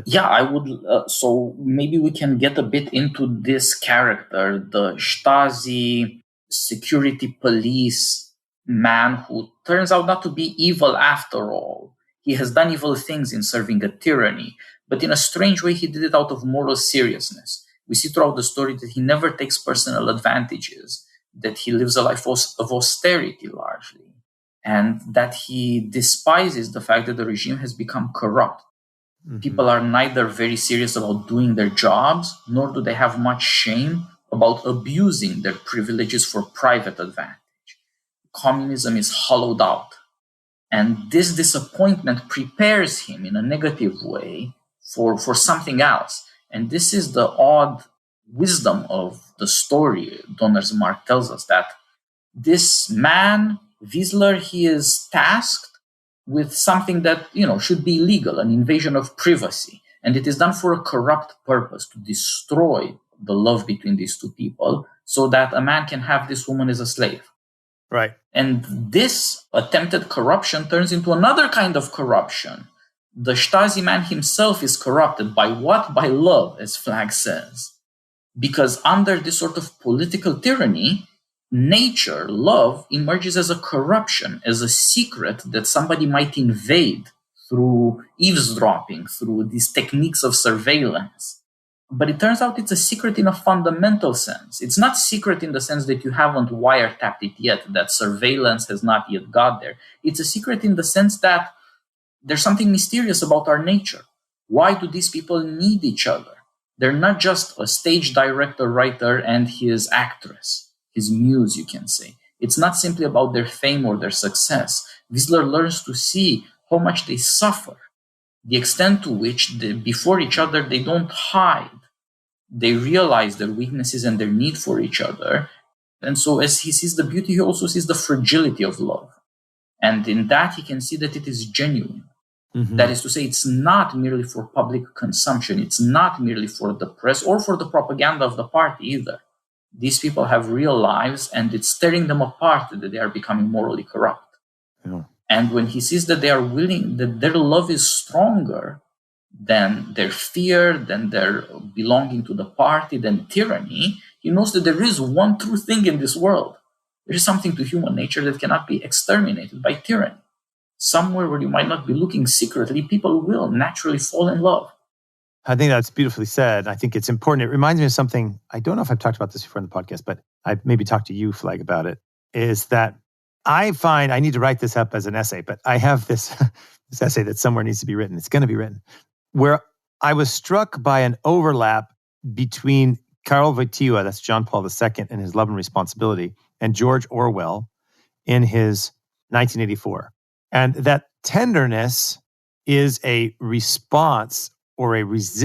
Yeah, I would. So maybe we can get a bit into this character, the Stasi security police man who turns out not to be evil after all. He has done evil things in serving a tyranny, but in a strange way, he did it out of moral seriousness. We see throughout the story that he never takes personal advantages, that he lives a life of austerity largely, and that he despises the fact that the regime has become corrupt. Mm-hmm. People are neither very serious about doing their jobs, nor do they have much shame about abusing their privileges for private advantage. Communism is hollowed out. And this disappointment prepares him in a negative way for something else. And this is the odd wisdom of the story. Donnersmarck tells us that this man, Wiesler, he is tasked with something that, should be illegal, an invasion of privacy. And it is done for a corrupt purpose, to destroy the love between these two people so that a man can have this woman as a slave. Right. And this attempted corruption turns into another kind of corruption. The Stasi man himself is corrupted by what? By love, as Flagg says. Because under this sort of political tyranny, nature, love, emerges as a corruption, as a secret that somebody might invade through eavesdropping, through these techniques of surveillance. But it turns out it's a secret in a fundamental sense. It's not secret in the sense that you haven't wiretapped it yet, that surveillance has not yet got there. It's a secret in the sense that there's something mysterious about our nature. Why do these people need each other? They're not just a stage director, writer, and his actress, his muse, you can say. It's not simply about their fame or their success. Wiesler learns to see how much they suffer, the extent to which before each other they don't hide. They realize their weaknesses and their need for each other. And so as he sees the beauty, he also sees the fragility of love. And in that, he can see that it is genuine. Mm-hmm. That is to say, it's not merely for public consumption. It's not merely for the press or for the propaganda of the party either. These people have real lives, and it's tearing them apart that they are becoming morally corrupt. Yeah. And when he sees that they are willing, that their love is stronger than their fear, than their belonging to the party, than tyranny, he knows that there is one true thing in this world. There is something to human nature that cannot be exterminated by tyranny. Somewhere where you might not be looking secretly, people will naturally fall in love. I think that's beautifully said. I think it's important. It reminds me of something, I don't know if I've talked about this before in the podcast, but I've maybe talked to you, Flagg, about it, is that I find, I need to write this up as an essay, but I have this, this essay that somewhere needs to be written. It's going to be written, where I was struck by an overlap between Karol Wojtyła, that's John Paul II, in his Love and Responsibility, and George Orwell in his 1984. And that tenderness is a response or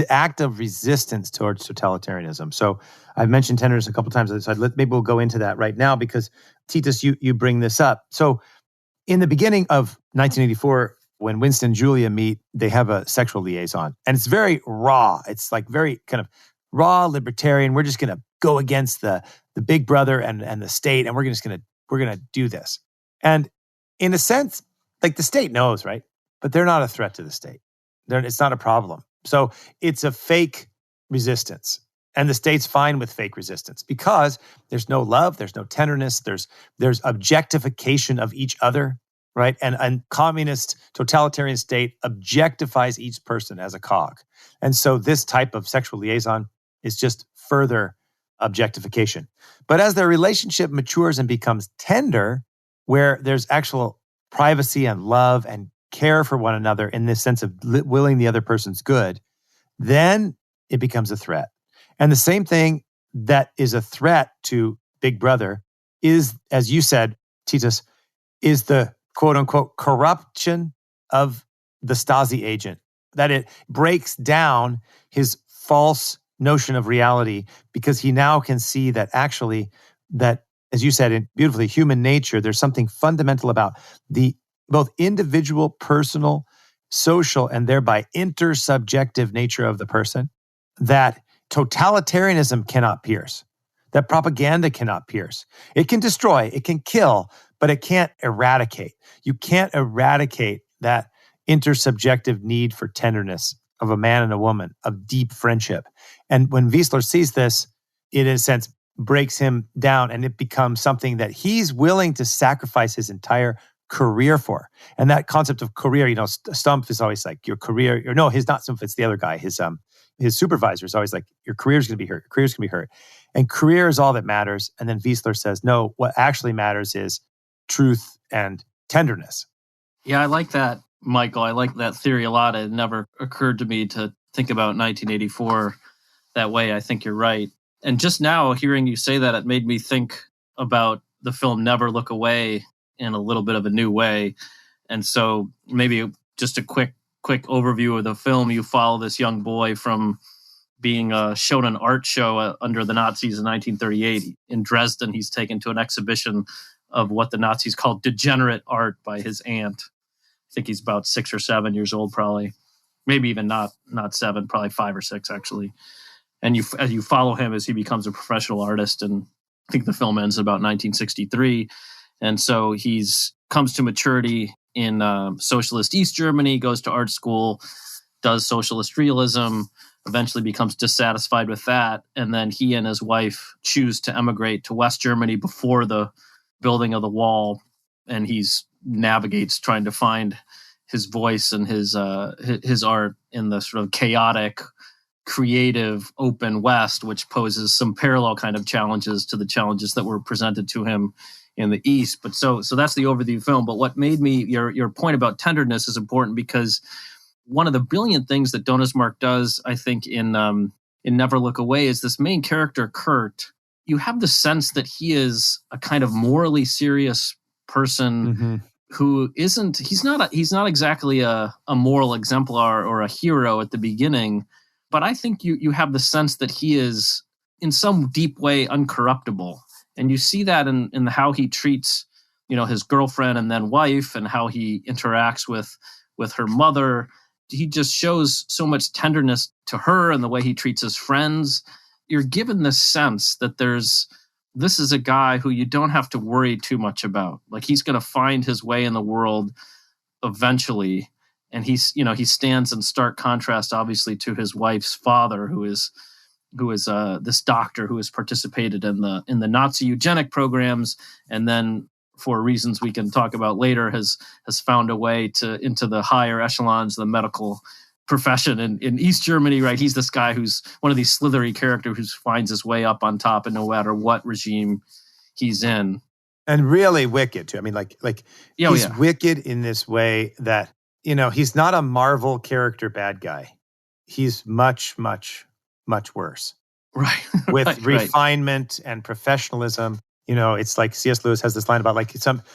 act of resistance towards totalitarianism. So I've mentioned tenderness a couple of times. So maybe we'll go into that right now because, Titus, you bring this up. So in the beginning of 1984, when Winston and Julia meet, they have a sexual liaison. And it's very raw. It's like very kind of raw libertarian. We're just going to go against the big brother and the state, and we're going to do this. And in a sense, like the state knows, right? But they're not a threat to the state. It's not a problem. So it's a fake resistance. And the state's fine with fake resistance because there's no love, there's no tenderness, there's objectification of each other, right? And communist totalitarian state objectifies each person as a cog. And so this type of sexual liaison is just further objectification. But as their relationship matures and becomes tender, where there's actual privacy and love and care for one another in this sense of willing the other person's good, then it becomes a threat. And the same thing that is a threat to Big Brother is, as you said, Titus, is the quote unquote corruption of the Stasi agent, that it breaks down his false notion of reality because he now can see that actually that, as you said, beautifully, human nature, there's something fundamental about the both individual, personal, social, and thereby intersubjective nature of the person that totalitarianism cannot pierce, that propaganda cannot pierce. It can destroy, it can kill, but it can't eradicate. You can't eradicate that intersubjective need for tenderness of a man and a woman, of deep friendship. And when Wiesler sees this, it in a sense breaks him down and it becomes something that he's willing to sacrifice his entire career for. And that concept of career, Stumpf is always like your career, or no, he's not Stumpf, it's the other guy. His supervisor is always like, your career's going to be hurt. Your career's going to be hurt. And career is all that matters. And then Wiesler says, no, what actually matters is truth and tenderness. Yeah, I like that, Michael. I like that theory a lot. It never occurred to me to think about 1984 that way. I think you're right. And just now, hearing you say that, it made me think about the film Never Look Away in a little bit of a new way. And so maybe just a quick overview of the film. You follow this young boy from being shown an art show under the Nazis in 1938 in Dresden. He's taken to an exhibition of what the Nazis called degenerate art by his aunt. I think he's about 6 or 7 years old, probably. Maybe even not 7, probably 5 or 6, actually. And as you follow him as he becomes a professional artist, and I think the film ends about 1963. And so he's comes to maturity in socialist East Germany, goes to art school, does socialist realism, eventually becomes dissatisfied with that. And then he and his wife choose to emigrate to West Germany before the building of the wall. And he's navigates trying to find his voice and his art in the sort of chaotic, creative, open West, which poses some parallel kind of challenges to the challenges that were presented to him in the East. But so that's the overview film. But what made me, your point about tenderness is important because one of the brilliant things that Donnersmarck does, I think, in Never Look Away is this main character, Kurt. You have the sense that he is a kind of morally serious person who isn't, he's not exactly a moral exemplar or a hero at the beginning, but I think you have the sense that he is in some deep way uncorruptible. And you see that in how he treats, his girlfriend and then wife, and how he interacts with her mother. He just shows so much tenderness to her, and the way he treats his friends. You're given this sense that this is a guy who you don't have to worry too much about. Like, he's going to find his way in the world eventually. And he stands in stark contrast, obviously, to his wife's father, who is this doctor who has participated in the Nazi eugenic programs, and then, for reasons we can talk about later, has found a way into the higher echelons of the medical profession in East Germany, right? He's this guy who's one of these slithery characters who finds his way up on top, and no matter what regime he's in. And really wicked too. I mean, he's wicked in this way that, he's not a Marvel character bad guy. He's much, much, much worse. Right. With refinement and professionalism. It's like C.S. Lewis has this line about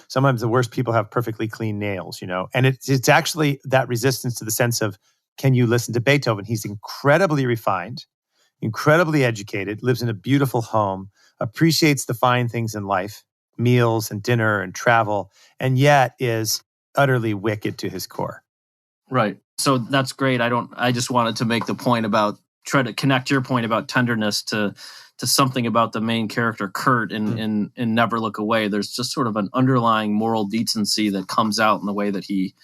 sometimes the worst people have perfectly clean nails, and it's actually that resistance to the sense of, can you listen to Beethoven? He's incredibly refined, incredibly educated, lives in a beautiful home, appreciates the fine things in life, meals and dinner and travel, and yet is utterly wicked to his core. Right. So that's great. I just wanted to make the point about, try to connect your point about tenderness to something about the main character, Kurt, in Never Look Away. There's just sort of an underlying moral decency that comes out in the way that he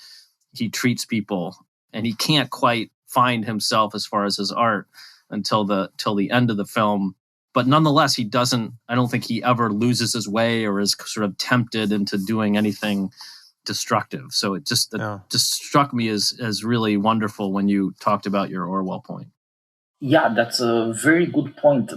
treats people. And he can't quite find himself as far as his art until the end of the film. But nonetheless, I don't think he ever loses his way or is sort of tempted into doing anything destructive. So it just struck me as really wonderful when you talked about your Orwell point. Yeah, that's a very good point.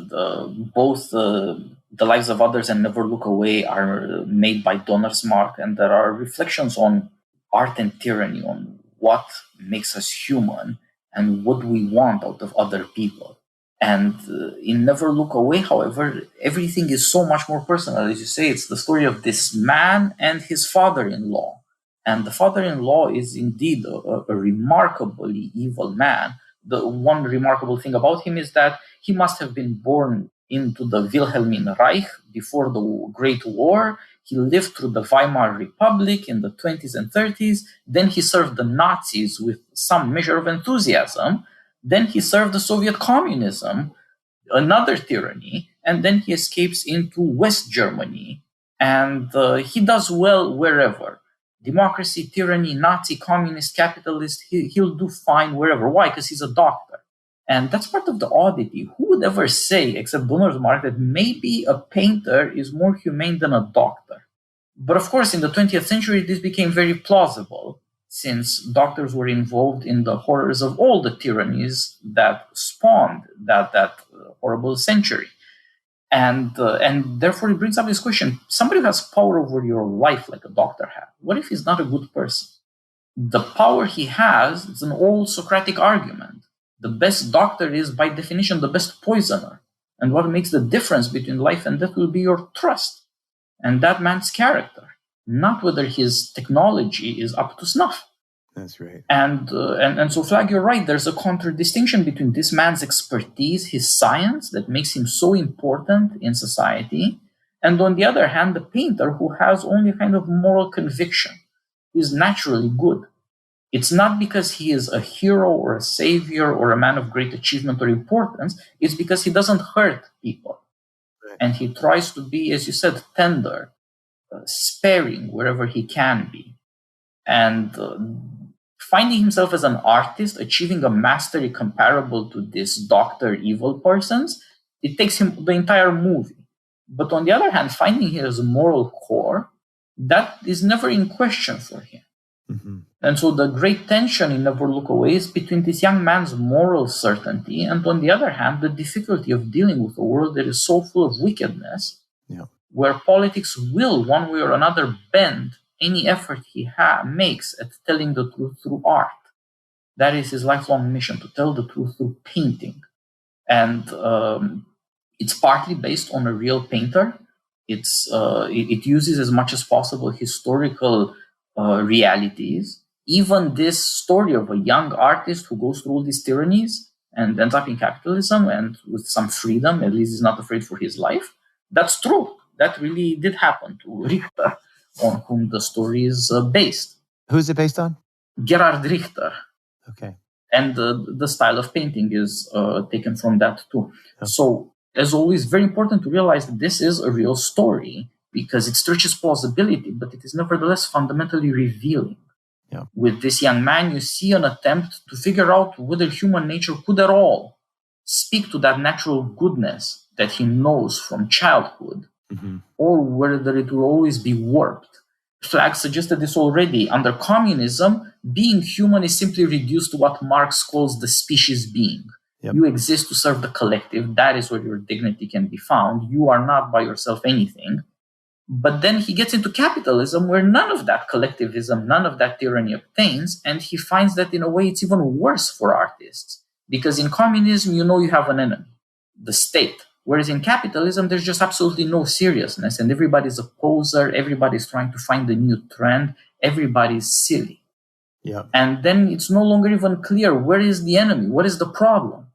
Both The Lives of Others and Never Look Away are made by Donnersmarck, and there are reflections on art and tyranny, on what makes us human and what we want out of other people. And in Never Look Away, however, everything is so much more personal. As you say, it's the story of this man and his father-in-law. And the father-in-law is indeed a remarkably evil man. The one remarkable thing about him is that he must have been born into the Wilhelmine Reich before the Great War. He lived through the Weimar Republic in the 20s and 30s. Then he served the Nazis with some measure of enthusiasm. Then he served the Soviet communism, another tyranny. And then he escapes into West Germany. And he does well wherever. Democracy, tyranny, Nazi, communist, capitalist, he'll do fine wherever. Why? Because he's a doctor. And that's part of the oddity. Who would ever say, except Donnersmarck, that maybe a painter is more humane than a doctor? But of course, in the 20th century, this became very plausible, since doctors were involved in the horrors of all the tyrannies that spawned that horrible century. And therefore, it brings up this question. Somebody who has power over your life like a doctor has, what if he's not a good person? The power he has is an old Socratic argument. The best doctor is, by definition, the best poisoner. And what makes the difference between life and death will be your trust and that man's character, not whether his technology is up to snuff. That's right. And so, Flagg, you're right. There's a contradistinction between this man's expertise, his science, that makes him so important in society, and on the other hand, the painter who has only a kind of moral conviction, who is naturally good. It's not because he is a hero or a savior or a man of great achievement or importance. It's because he doesn't hurt people. Right. And he tries to be, as you said, tender, sparing wherever he can be. And finding himself as an artist, achieving a mastery comparable to this Dr. Evil person's, it takes him the entire movie. But on the other hand, finding his moral core, that is never in question for him. Mm-hmm. And so the great tension in Never Look Away is between this young man's moral certainty and, on the other hand, the difficulty of dealing with a world that is so full of wickedness, where politics will, one way or another, bend any effort he makes at telling the truth through art. That is his lifelong mission, to tell the truth through painting. And it's partly based on a real painter. It uses as much as possible historical realities. Even this story of a young artist who goes through all these tyrannies and ends up in capitalism and with some freedom, at least he's not afraid for his life, that's true. that really did happen to Richter, on whom the story is based. Who's it based on? Gerhard Richter. Okay. And the style of painting is taken from that too. Okay. So, as always, very important to realize that this is a real story because it stretches plausibility, but it is nevertheless fundamentally revealing. Yeah. With this young man, you see an attempt to figure out whether human nature could at all speak to that natural goodness that he knows from childhood, or whether it will always be warped. Flagg suggested this already. Under communism, being human is simply reduced to what Marx calls the species being. Yep. You exist to serve the collective. That is where your dignity can be found. You are not by yourself anything. But then he gets into capitalism where none of that collectivism, none of that tyranny obtains. And he finds that in a way it's even worse for artists. Because in communism, you know you have an enemy, the state. Whereas in capitalism, there's just absolutely no seriousness. And everybody's a poser. Everybody's trying to find a new trend. Everybody's silly. Yeah. And then it's no longer even clear where is the enemy? What is the problem?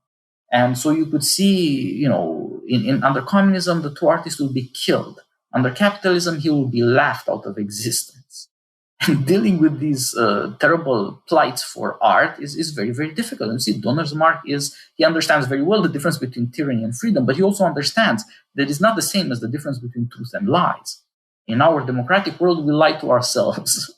And so you could see, in under communism, the true artist will be killed. Under capitalism, he will be laughed out of existence. And dealing with these terrible plights for art is very, very difficult. And you see, Donnersmarck he understands very well the difference between tyranny and freedom, but he also understands that it's not the same as the difference between truth and lies. In our democratic world, we lie to ourselves.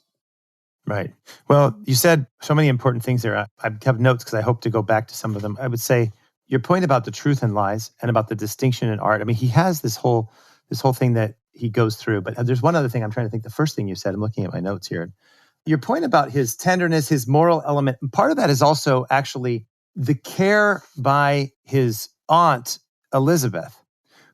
Right. Well, you said so many important things there. I have notes because I hope to go back to some of them. I would say your point about the truth and lies and about the distinction in art. I mean, he has this whole thing that he goes through. But there's one other thing I'm trying to think. The first thing you said, I'm looking at my notes here. Your point about his tenderness, his moral element, and part of that is also actually the care by his aunt, Elizabeth,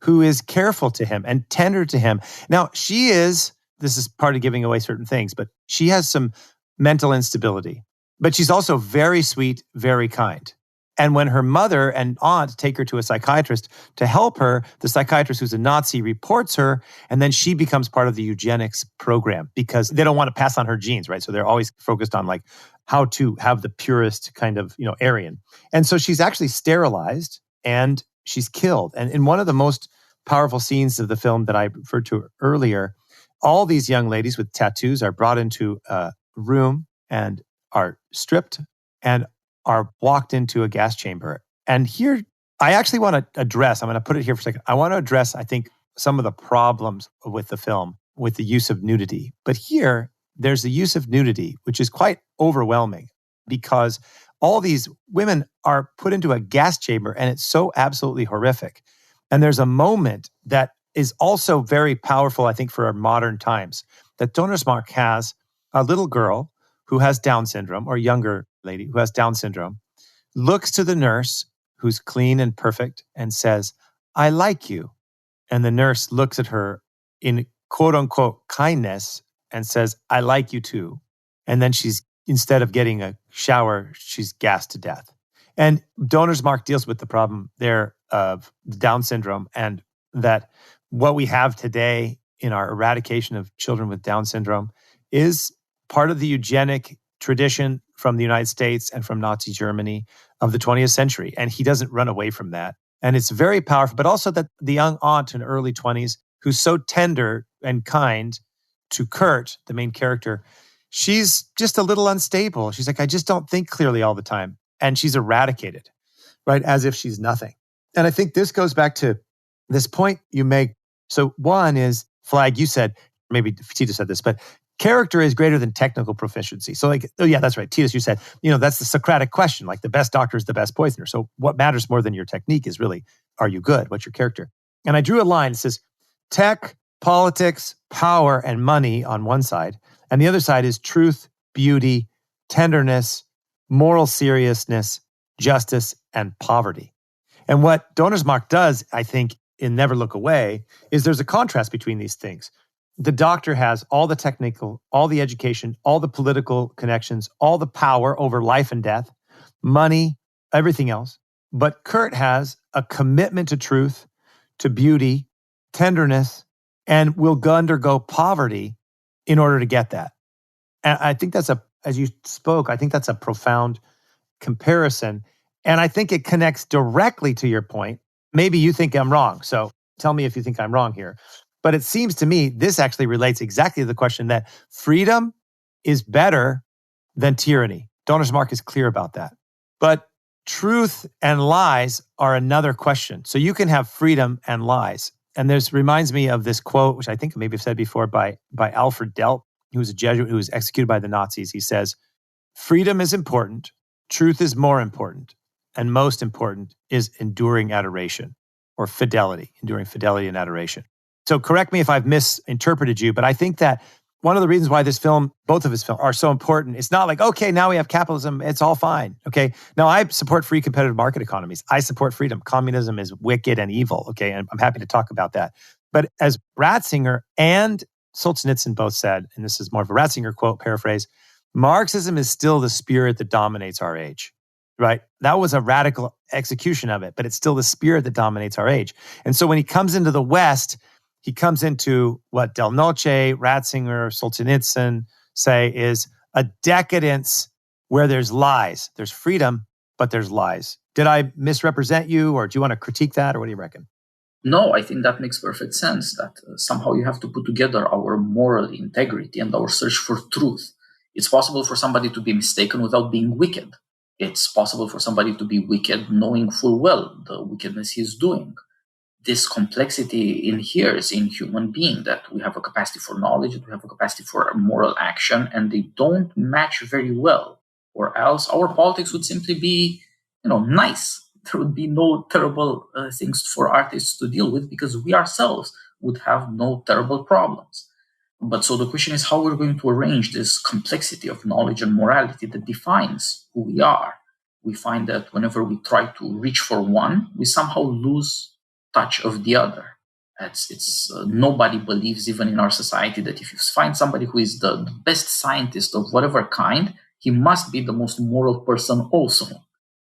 who is careful to him and tender to him. Now, this is part of giving away certain things, but she has some mental instability. But she's also very sweet, very kind. And when her mother and aunt take her to a psychiatrist to help her, the psychiatrist, who's a Nazi, reports her, and then she becomes part of the eugenics program because they don't want to pass on her genes, right? So they're always focused on like how to have the purest kind of, Aryan. And so she's actually sterilized and she's killed. And in one of the most powerful scenes of the film that I referred to earlier, all these young ladies with tattoos are brought into a room and are stripped and are walked into a gas chamber. And here, I actually want to address, I'm going to put it here for a second. I want to address, I think, some of the problems with the film, with the use of nudity. But here, there's the use of nudity, which is quite overwhelming because all these women are put into a gas chamber and it's so absolutely horrific. And there's a moment that is also very powerful, I think, for our modern times, that Donnersmarck has a little girl who has Down syndrome, or younger lady who has Down syndrome, looks to the nurse who's clean and perfect and says, "I like you." And the nurse looks at her in quote unquote kindness and says, "I like you too." And then instead of getting a shower, she's gassed to death. And Donnersmarck deals with the problem there of Down syndrome, and that what we have today in our eradication of children with Down syndrome is part of the eugenic tradition from the United States and from Nazi Germany of the 20th century. And he doesn't run away from that. And it's very powerful, but also that the young aunt in early 20s, who's so tender and kind to Kurt, the main character, she's just a little unstable. She's like, I just don't think clearly all the time. And she's eradicated, right? As if she's nothing. And I think this goes back to this point you make. So one is, Flagg, you said, maybe Titus said this, but character is greater than technical proficiency. So that's right. Titus, you said, that's the Socratic question. Like the best doctor is the best poisoner. So what matters more than your technique is really, are you good? What's your character? And I drew a line. It says tech, politics, power, and money on one side. And the other side is truth, beauty, tenderness, moral seriousness, justice, and poverty. And what Donnersmarck does, I think, in Never Look Away, is there's a contrast between these things. The doctor has all the technical, all the education, all the political connections, all the power over life and death, money, everything else. But Kurt has a commitment to truth, to beauty, tenderness, and will undergo poverty in order to get that. And I think as you spoke, I think that's a profound comparison. And I think it connects directly to your point. Maybe you think I'm wrong. So tell me if you think I'm wrong here. But it seems to me this actually relates exactly to the question that freedom is better than tyranny. Donnersmarck is clear about that. But truth and lies are another question. So you can have freedom and lies. And this reminds me of this quote, which I think maybe I've said before, by Alfred Delp, who was a Jesuit who was executed by the Nazis. He says, freedom is important, truth is more important, and most important is enduring adoration or fidelity, enduring fidelity and adoration. So correct me if I've misinterpreted you, but I think that one of the reasons why this film, both of his films, are so important, it's not like, okay, now we have capitalism, it's all fine, okay? Now, I support free competitive market economies. I support freedom. Communism is wicked and evil, okay? And I'm happy to talk about that. But as Ratzinger and Solzhenitsyn both said, and this is more of a Ratzinger quote, paraphrase, Marxism is still the spirit that dominates our age, right? That was a radical execution of it, but it's still the spirit that dominates our age. And so when he comes into the West, he comes into what Del Noce, Ratzinger, Solzhenitsyn say is a decadence where there's lies. There's freedom, but there's lies. Did I misrepresent you, or do you want to critique that, or what do you reckon? No, I think that makes perfect sense, that somehow you have to put together our moral integrity and our search for truth. It's possible for somebody to be mistaken without being wicked. It's possible for somebody to be wicked knowing full well the wickedness he is doing. This complexity inheres in human being, that we have a capacity for knowledge, that we have a capacity for moral action, and they don't match very well. Or else our politics would simply be, nice. There would be no terrible things for artists to deal with, because we ourselves would have no terrible problems. But so the question is how we're going to arrange this complexity of knowledge and morality that defines who we are. We find that whenever we try to reach for one, we somehow lose touch of the other. Nobody believes, even in our society, that if you find somebody who is the best scientist of whatever kind, he must be the most moral person also.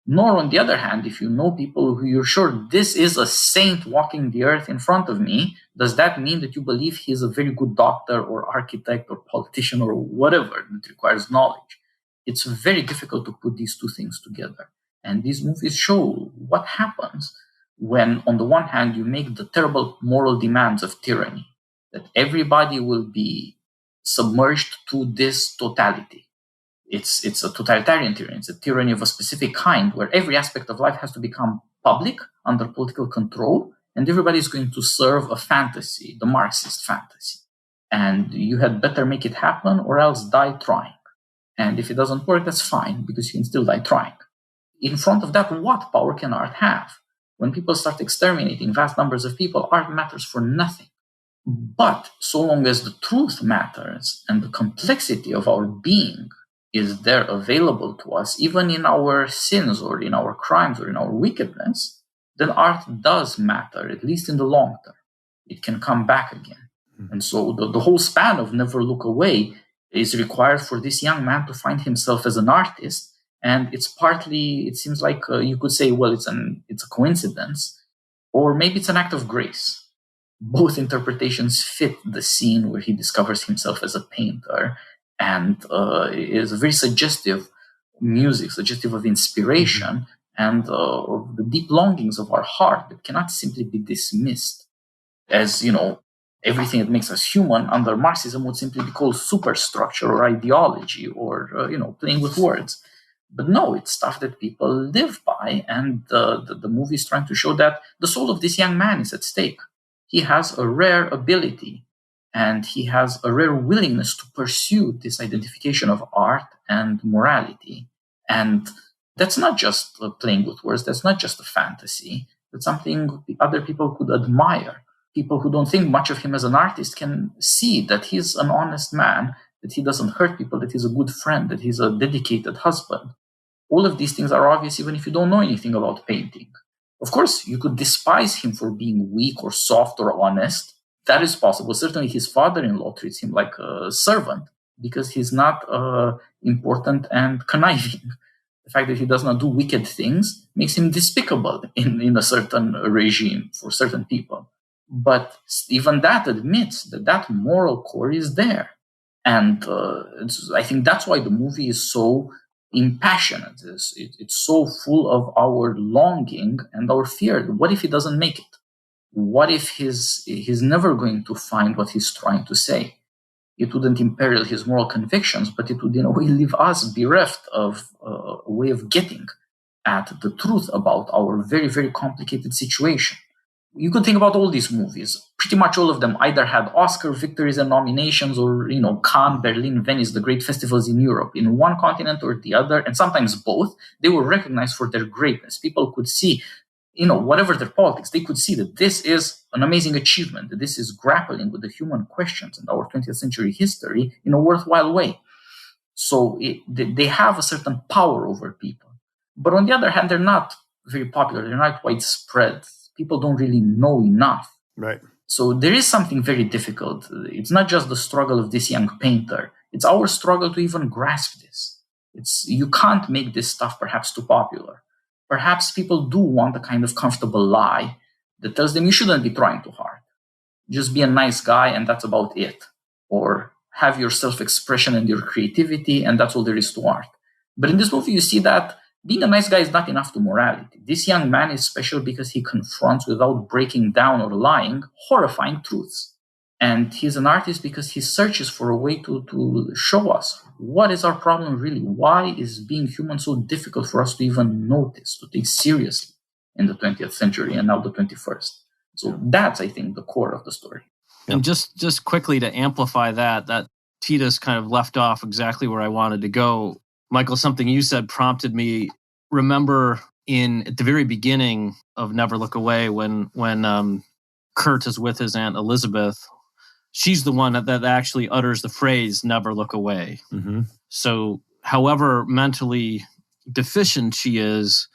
Nor, on the other hand, if you know people who you're sure this is a saint walking the earth in front of me, does that mean that you believe he is a very good doctor or architect or politician or whatever that requires knowledge? It's very difficult to put these two things together. And these movies show what happens when, on the one hand, you make the terrible moral demands of tyranny, that everybody will be submerged to this totality. It's a totalitarian tyranny. It's a tyranny of a specific kind where every aspect of life has to become public, under political control, and everybody is going to serve a fantasy, the Marxist fantasy. And you had better make it happen or else die trying. And if it doesn't work, that's fine, because you can still die trying. In front of that, what power can art have? When people start exterminating vast numbers of people, art matters for nothing. But so long as the truth matters and the complexity of our being is there available to us, even in our sins or in our crimes or in our wickedness, then art does matter, at least in the long term. It can come back again. And so the whole span of Never Look Away is required for this young man to find himself as an artist. And it's partly, it seems like you could say, well, it's a coincidence, or maybe it's an act of grace. Both interpretations fit the scene where he discovers himself as a painter, and is very suggestive music, suggestive of inspiration and of the deep longings of our heart that cannot simply be dismissed as, everything that makes us human under Marxism would simply be called superstructure or ideology or, playing with words. But no, it's stuff that people live by, and the movie is trying to show that the soul of this young man is at stake. He has a rare ability, and he has a rare willingness to pursue this identification of art and morality. And that's not just playing with words, that's not just a fantasy, that's something other people could admire. People who don't think much of him as an artist can see that he's an honest man, that he doesn't hurt people, that he's a good friend, that he's a dedicated husband. All of these things are obvious even if you don't know anything about painting. Of course, you could despise him for being weak or soft or honest. That is possible. Certainly his father-in-law treats him like a servant because he's not important and conniving. The fact that he does not do wicked things makes him despicable in a certain regime for certain people. But even that admits that moral core is there. And I think that's why the movie is so impassioned. It's so full of our longing and our fear. What if he doesn't make it? What if he's never going to find what he's trying to say? It wouldn't imperil his moral convictions, but it would in a way leave us bereft of a way of getting at the truth about our very, very complicated situation. You could think about all these movies. Pretty much all of them either had Oscar victories and nominations, or, Cannes, Berlin, Venice, the great festivals in Europe, in one continent or the other, and sometimes both. They were recognized for their greatness. People could see, whatever their politics, they could see that this is an amazing achievement, that this is grappling with the human questions and our 20th century history in a worthwhile way. So they have a certain power over people. But on the other hand, they're not very popular. They're not widespread. People don't really know enough. Right. So there is something very difficult. It's not just the struggle of this young painter. It's our struggle to even grasp this. You can't make this stuff perhaps too popular. Perhaps people do want a kind of comfortable lie that tells them you shouldn't be trying too hard. Just be a nice guy and that's about it. Or have your self-expression and your creativity and that's all there is to art. But in this movie, you see that being a nice guy is not enough to morality. This young man is special because he confronts, without breaking down or lying, horrifying truths. And he's an artist because he searches for a way to show us what is our problem really. Why is being human so difficult for us to even notice, to take seriously in the 20th century and now the 21st? So that's, I think, the core of the story. And just quickly to amplify that Titus kind of left off exactly where I wanted to go. Michael, something you said prompted me. Remember at the very beginning of Never Look Away, when Kurt is with his Aunt Elizabeth, she's the one that actually utters the phrase "never look away." Mm-hmm. So, however mentally deficient she is,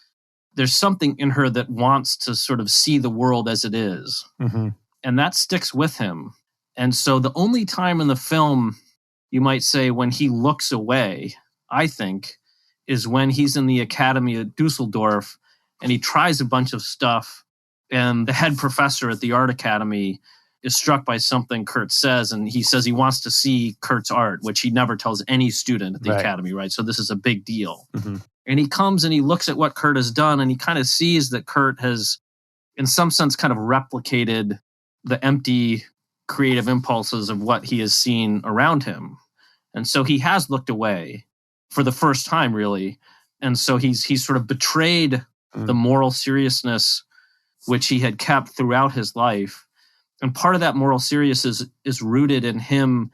there's something in her that wants to sort of see the world as it is, mm-hmm. and that sticks with him. And so, the only time in the film, you might say, when he looks away, I think, is when he's in the academy at Dusseldorf and he tries a bunch of stuff, and the head professor at the art academy is struck by something Kurt says, and he says he wants to see Kurt's art, which he never tells any student at the academy, right? So this is a big deal. Mm-hmm. And he comes and he looks at what Kurt has done, and he kind of sees that Kurt has, in some sense, kind of replicated the empty creative impulses of what he has seen around him. And so he has looked away for the first time, really. And so he's sort of betrayed the moral seriousness which he had kept throughout his life. And part of that moral seriousness is rooted in him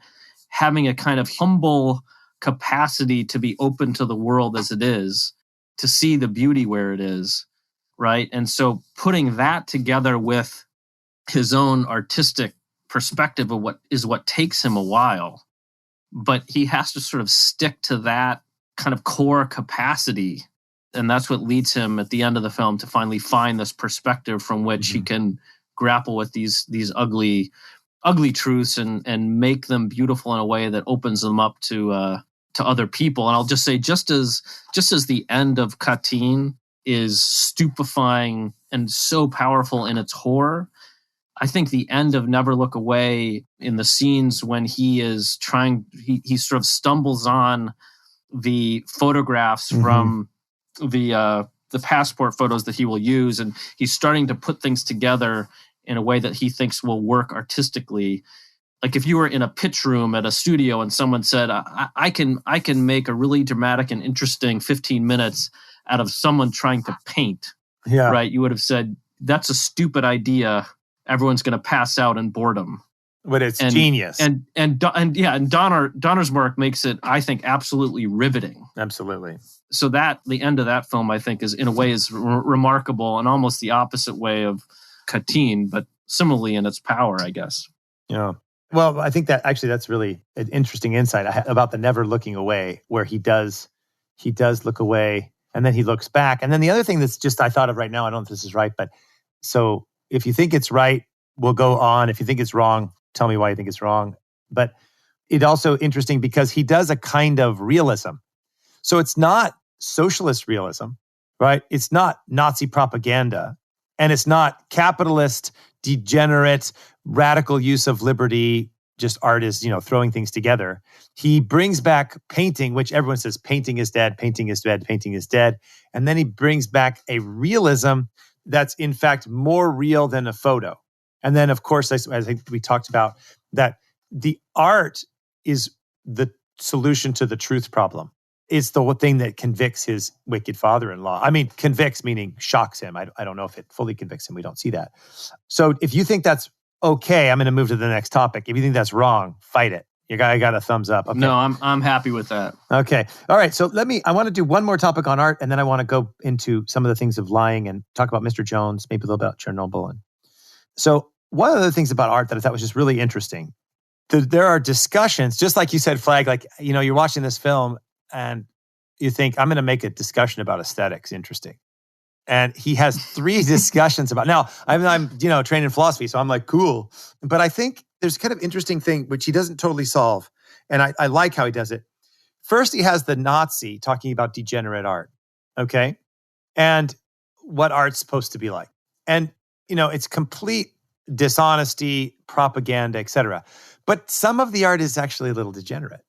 having a kind of humble capacity to be open to the world as it is, to see the beauty where it is, right? And so putting that together with his own artistic perspective of what takes him a while, but he has to sort of stick to that kind of core capacity. And that's what leads him at the end of the film to finally find this perspective from which he can grapple with these ugly truths and make them beautiful in a way that opens them up to other people. And I'll just say, just as the end of Katyn is stupefying and so powerful in its horror, I think the end of Never Look Away, in the scenes when he is he sort of stumbles on the photographs from the passport photos that he will use, and he's starting to put things together in a way that he thinks will work artistically. Like if you were in a pitch room at a studio and someone said, I can make a really dramatic and interesting 15 minutes out of someone trying to paint, right? You would have said, that's a stupid idea. Everyone's going to pass out in boredom. But it's genius. And Donnersmarck makes it, I think, absolutely riveting. Absolutely. So the end of that film, I think, is in a way is remarkable, and almost the opposite way of Katyn, but similarly in its power, I guess. Yeah. Well, I think that actually that's really an interesting insight about the never looking away, where he does look away and then he looks back. And then the other thing that's just I thought of right now, I don't know if this is right, but so if you think it's right, we'll go on. If you think it's wrong, tell me why you think it's wrong. But it's also interesting because he does a kind of realism. So it's not socialist realism, right? It's not Nazi propaganda. And it's not capitalist, degenerate, radical use of liberty, just artists, throwing things together. He brings back painting, which everyone says painting is dead, painting is dead, painting is dead. And then he brings back a realism that's in fact more real than a photo. And then, of course, I think we talked about that the art is the solution to the truth problem. It's the thing that convicts his wicked father-in-law. I mean, convicts meaning shocks him. I don't know if it fully convicts him. We don't see that. So if you think that's okay, I'm going to move to the next topic. If you think that's wrong, fight it. I got a thumbs up. Okay. No, I'm happy with that. Okay. All right. So I want to do one more topic on art, and then I want to go into some of the things of lying and talk about Mr. Jones, maybe a little about Chernobyl. And so one of the things about art that I thought was just really interesting, there are discussions, just like you said, Flagg, like, you're watching this film and you think, I'm going to make a discussion about aesthetics interesting. And he has 3 discussions about, now I'm trained in philosophy, so I'm like, cool. But I think there's kind of interesting thing, which he doesn't totally solve. And I like how he does it. First, he has the Nazi talking about degenerate art. Okay. And what art's supposed to be like. And, it's complete dishonesty, propaganda, etc. But some of the art is actually a little degenerate,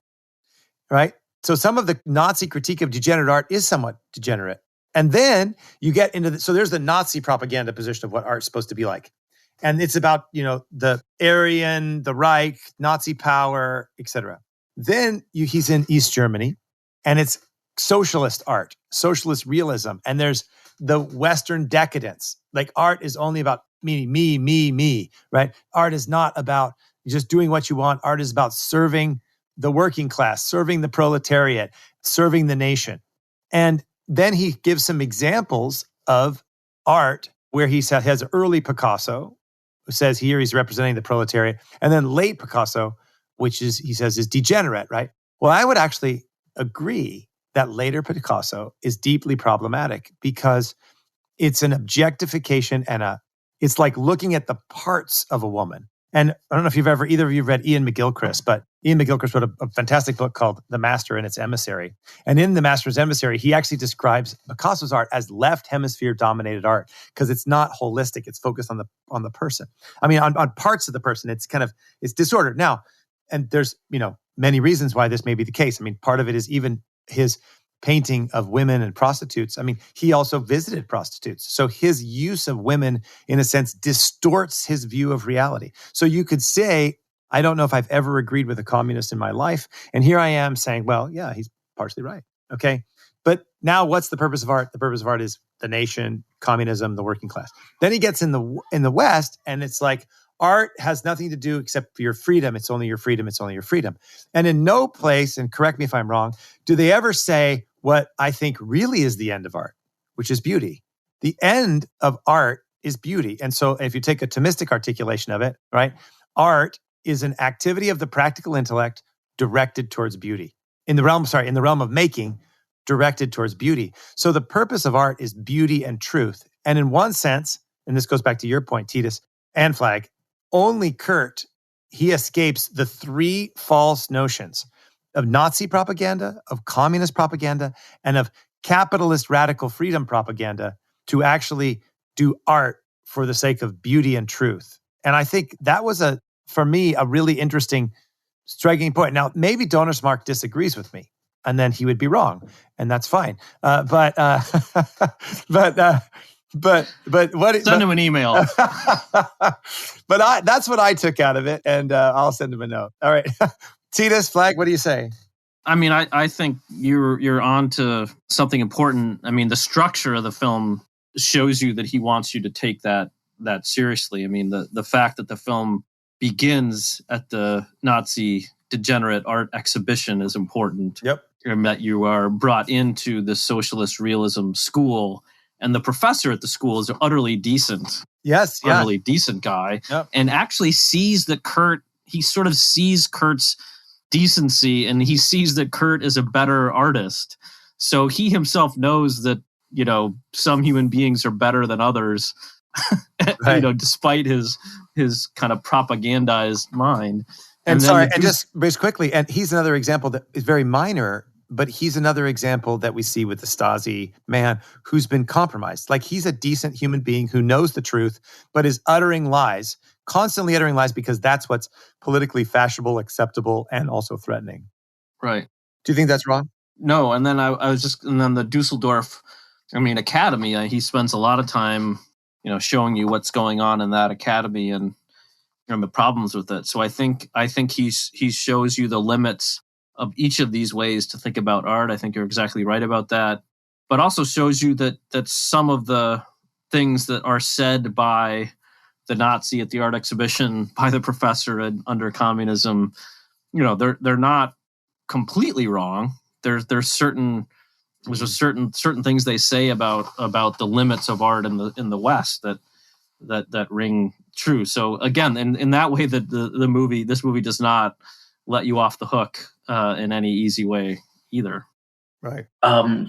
right? So some of the Nazi critique of degenerate art is somewhat degenerate. And then you get into so there's the Nazi propaganda position of what art's supposed to be like. And it's about, the Aryan, the Reich, Nazi power, etc. Then he's in East Germany, and it's socialist art, socialist realism. And there's the Western decadence. Like art is only about me, right? Art is not about just doing what you want. Art is about serving the working class, serving the proletariat, serving the nation. And then he gives some examples of art where he has early Picasso, who says here he's representing the proletariat, and then late Picasso, which is, he says, is degenerate, right? Well, I would actually agree that later Picasso is deeply problematic because it's an objectification and it's like looking at the parts of a woman. And I don't know if either of you read Ian McGilchrist, but Ian McGilchrist wrote a fantastic book called The Master and Its Emissary. And in The Master's Emissary, he actually describes Picasso's art as left hemisphere dominated art because it's not holistic. It's focused on the person. I mean, on parts of the person. It's disordered. Now, and there's, many reasons why this may be the case. I mean, part of it is even his painting of women and prostitutes. I mean, he also visited prostitutes. So his use of women, in a sense, distorts his view of reality. So you could say, I don't know if I've ever agreed with a communist in my life. And here I am saying, well, yeah, he's partially right. Okay. But now what's the purpose of art? The purpose of art is the nation, communism, the working class. Then he gets in the West, and it's like, art has nothing to do except for your freedom. It's only your freedom. It's only your freedom. And in no place, and correct me if I'm wrong, do they ever say what I think really is the end of art, which is beauty. The end of art is beauty. And so if you take a Thomistic articulation of it, right, art is an activity of the practical intellect directed towards beauty. In the realm of making, directed towards beauty. So the purpose of art is beauty and truth. And in one sense, and this goes back to your point, Titus and Flagg, only Kurt, he escapes the 3 false notions of Nazi propaganda, of communist propaganda, and of capitalist radical freedom propaganda to actually do art for the sake of beauty and truth. And I think that was, for me, a really interesting, striking point. Now, maybe Donnersmarck disagrees with me, and then he would be wrong, and that's fine. But what? Send him an email. But that's what I took out of it, and I'll send him a note. All right. Titus, Flagg, what do you say? I mean, I think you're on to something important. I mean, the structure of the film shows you that he wants you to take that seriously. I mean, the fact that the film begins at the Nazi degenerate art exhibition is important. Yep. And that you are brought into the socialist realism school, and the professor at the school is utterly decent. Yes, yeah. Utterly decent guy. Yep. And actually sees that he sort of sees Kurt's decency, and he sees that Kurt is a better artist. So he himself knows that, some human beings are better than others, right. Despite his kind of propagandized mind. And just very quickly, and he's another example that is very minor, but he's another example that we see with the Stasi man who's been compromised. Like, he's a decent human being who knows the truth, but is uttering lies, constantly uttering lies, because that's what's politically fashionable, acceptable, and also threatening. Right. Do you think that's wrong? No. And then and then the Dusseldorf, academy, he spends a lot of time, showing you what's going on in that academy. And and the problems with it. So I think he shows you the limits of each of these ways to think about art. I think you're exactly right about that, but also shows you that some of the things that are said by the Nazi at the art exhibition, by the professor under communism, they're not completely wrong. There's certain things they say about the limits of art in the West that ring true. So again, in that way, that this movie does not let you off the hook in any easy way either. Right.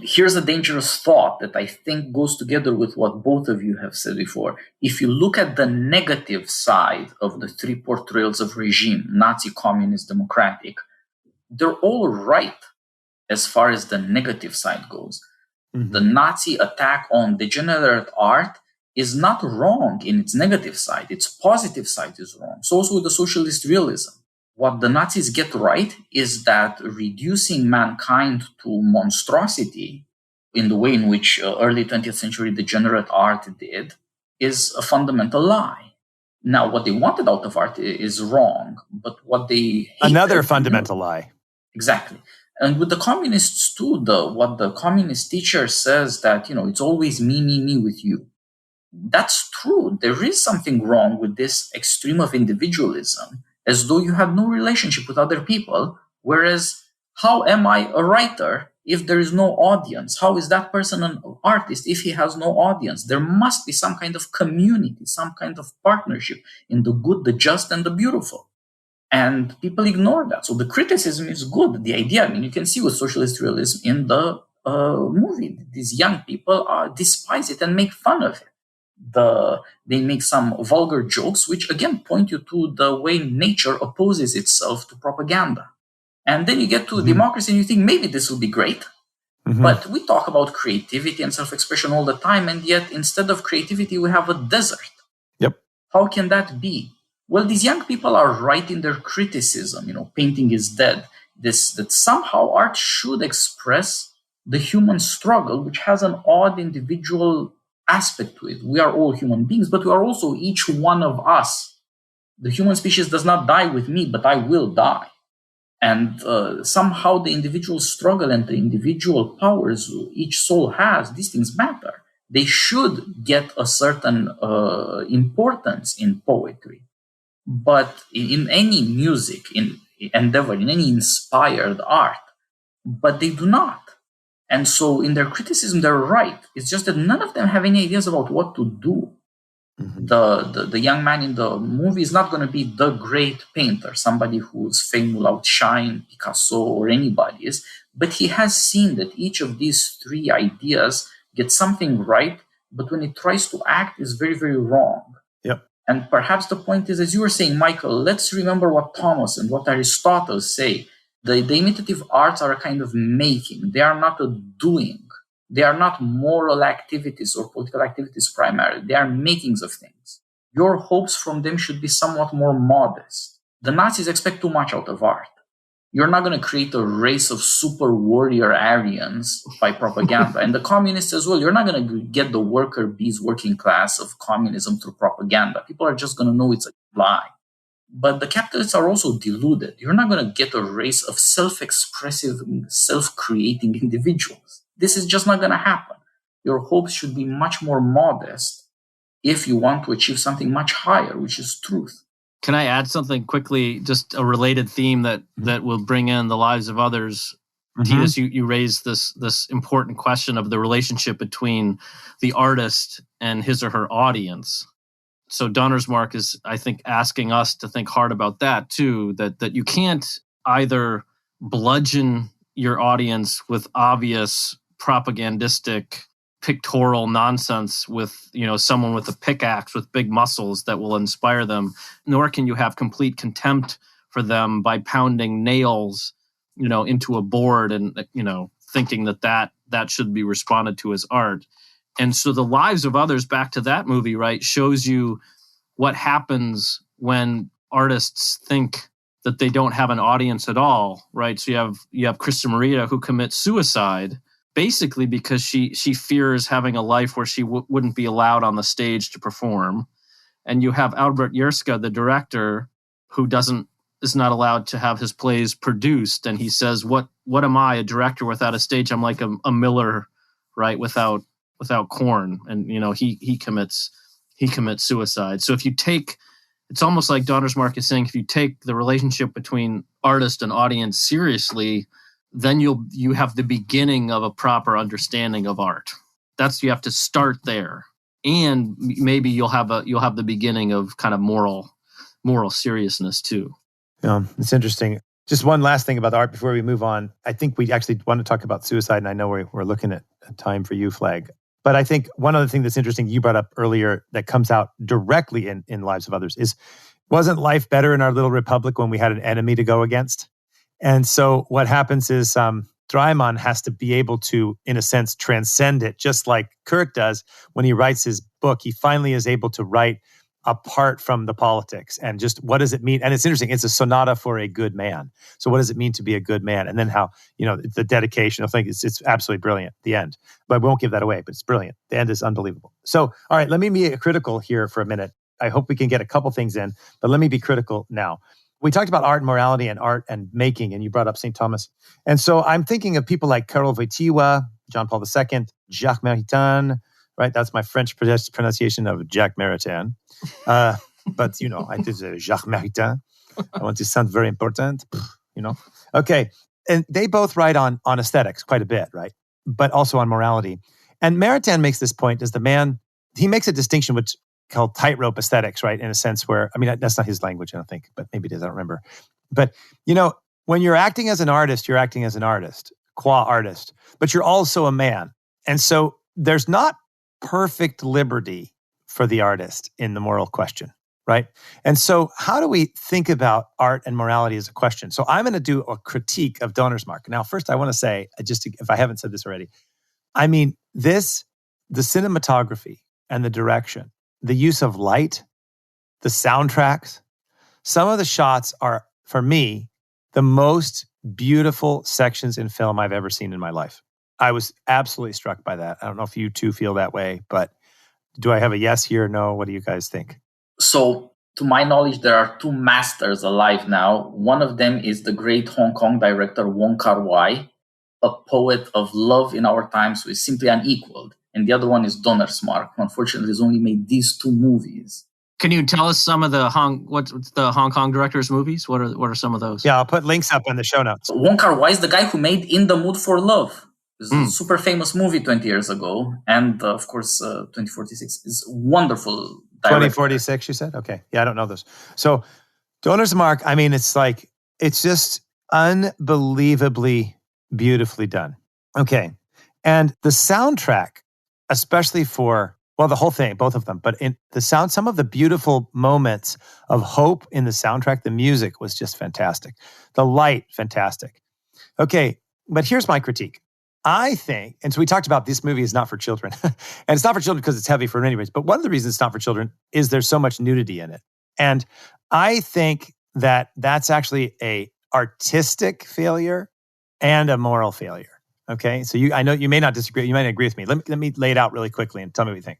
Here's a dangerous thought that I think goes together with what both of you have said before. If you look at the negative side of the three portrayals of regime, Nazi, communist, democratic, they're all right as far as the negative side goes. Mm-hmm. The Nazi attack on degenerate art is not wrong in its negative side. Its positive side is wrong. So also with the socialist realism. What the Nazis get right is that reducing mankind to monstrosity in the way in which early 20th century degenerate art did is a fundamental lie. Now, what they wanted out of art is wrong, but what they hated, another fundamental lie. Exactly. And with the communists too, what the communist teacher says that, it's always me with you. That's true. There is something wrong with this extreme of individualism, as though you have no relationship with other people. Whereas, how am I a writer if there is no audience? How is that person an artist if he has no audience? There must be some kind of community, some kind of partnership in the good, the just, and the beautiful. And people ignore that. So the criticism is good. The idea, you can see with socialist realism in the movie, these young people despise it and make fun of it. They make some vulgar jokes, which again point you to the way nature opposes itself to propaganda. And then you get to democracy and you think maybe this will be great. Mm-hmm. But we talk about creativity and self-expression all the time, and yet instead of creativity, we have a desert. Yep. How can that be? Well, these young people are right in their criticism. Painting is dead. That somehow art should express the human struggle, which has an odd individual aspect to it. We are all human beings, but we are also each one of us. The human species does not die with me, but I will die. And somehow the individual struggle and the individual powers each soul has, these things matter. They should get a certain importance in poetry. But in any music, in endeavor, in any inspired art, but they do not. And so in their criticism, they're right. It's just that none of them have any ideas about what to do. Mm-hmm. The young man in the movie is not going to be the great painter, somebody whose fame will outshine Picasso or anybody's, but he has seen that each of these three ideas gets something right, but when it tries to act is very, very wrong. Yep. And perhaps the point is, as you were saying, Michael, let's remember what Thomas and what Aristotle say. The imitative arts are a kind of making. They are not a doing. They are not moral activities or political activities primarily. They are makings of things. Your hopes from them should be somewhat more modest. The Nazis expect too much out of art. You're not going to create a race of super warrior Aryans by propaganda. And the communists as well, you're not going to get the worker bees, working class of communism through propaganda. People are just going to know it's a lie. But the capitalists are also deluded. You're not going to get a race of self-expressive, self-creating individuals. This is just not going to happen. Your hopes should be much more modest if you want to achieve something much higher, which is truth. Can I add something quickly, just a related theme that will bring in the lives of others? Mm-hmm. Titus, you raised this important question of the relationship between the artist and his or her audience. So Donnersmarck is, I think, asking us to think hard about that too, that you can't either bludgeon your audience with obvious propagandistic pictorial nonsense with, someone with a pickaxe with big muscles that will inspire them, nor can you have complete contempt for them by pounding nails, into a board and, thinking that should be responded to as art. And so the lives of others, back to that movie, right, shows you what happens when artists think that they don't have an audience at all, right? So you have Krista Maria who commits suicide basically because she fears having a life where she wouldn't be allowed on the stage to perform. And you have Albert Yerska, the director, who is not allowed to have his plays produced. And he says, what am I, a director without a stage? I'm like a miller, right? Without corn. And, he commits suicide. So if you take, it's almost like Donnersmarck is saying, if you take the relationship between artist and audience seriously, then you have the beginning of a proper understanding of art. You have to start there. And maybe you'll have the beginning of kind of moral seriousness too. Yeah, it's interesting. Just one last thing about the art before we move on. I think we actually want to talk about suicide, and I know we're looking at time for you, Flagg. But I think one other thing that's interesting you brought up earlier that comes out directly in Lives of Others is, wasn't life better in our little republic when we had an enemy to go against? And so what happens is Draiman has to be able to, in a sense, transcend it, just like Kurt does when he writes his book. He finally is able to write apart from the politics and just what does it mean? And it's interesting. It's a sonata for a good man. So what does it mean to be a good man? And then how, the dedication of things, it's absolutely brilliant, the end. But I won't give that away, but it's brilliant. The end is unbelievable. So, all right, let me be critical here for a minute. I hope we can get a couple things in, but let me be critical now. We talked about art and morality and art and making, and you brought up St. Thomas. And so I'm thinking of people like Karol Wojtyła, John Paul II, Jacques Maritain, right? That's my French pronunciation of Jacques Maritain. But, I did say Jacques Maritain. I want to sound very important, Okay. And they both write on aesthetics quite a bit, right? But also on morality. And Maritain makes this point as he makes a distinction which called tightrope aesthetics, right? In a sense where, that's not his language, I don't think, but maybe it is, I don't remember. But, when you're acting as an artist, you're acting as an artist, qua artist, but you're also a man. And so there's not perfect liberty for the artist in the moral question, right? And so how do we think about art and morality as a question? So I'm going to do a critique of Donnersmarck. Now, first I want to say, if I haven't said this already, the cinematography and the direction, the use of light, the soundtracks, some of the shots are, for me, the most beautiful sections in film I've ever seen in my life. I was absolutely struck by that. I don't know if you two feel that way, but do I have a yes here or no? What do you guys think? So, to my knowledge, there are two masters alive now. One of them is the great Hong Kong director Wong Kar-wai, a poet of love in our times who is simply unequaled. And the other one is Donnersmarck, who unfortunately has only made these two movies. Can you tell us some of the what's the Hong Kong director's movies? What are some of those? Yeah, I'll put links up in the show notes. Wong Kar-wai is the guy who made In the Mood for Love. It's a super famous movie 20 years ago. And of course, 2046 is wonderful. 2046, you said? Okay. Yeah, I don't know those. So Donnersmarck, it's just unbelievably beautifully done. Okay. And the soundtrack, especially for, the whole thing, both of them, but in the sound, some of the beautiful moments of hope in the soundtrack, the music was just fantastic. The light, fantastic. Okay, but here's my critique. I think, and so we talked about this movie is not for children. And it's not for children because it's heavy for many reasons. But one of the reasons it's not for children is there's so much nudity in it. And I think that that's actually a artistic failure and a moral failure. Okay, so I know you may not disagree. You might agree with me. Let me lay it out really quickly and tell me what you think.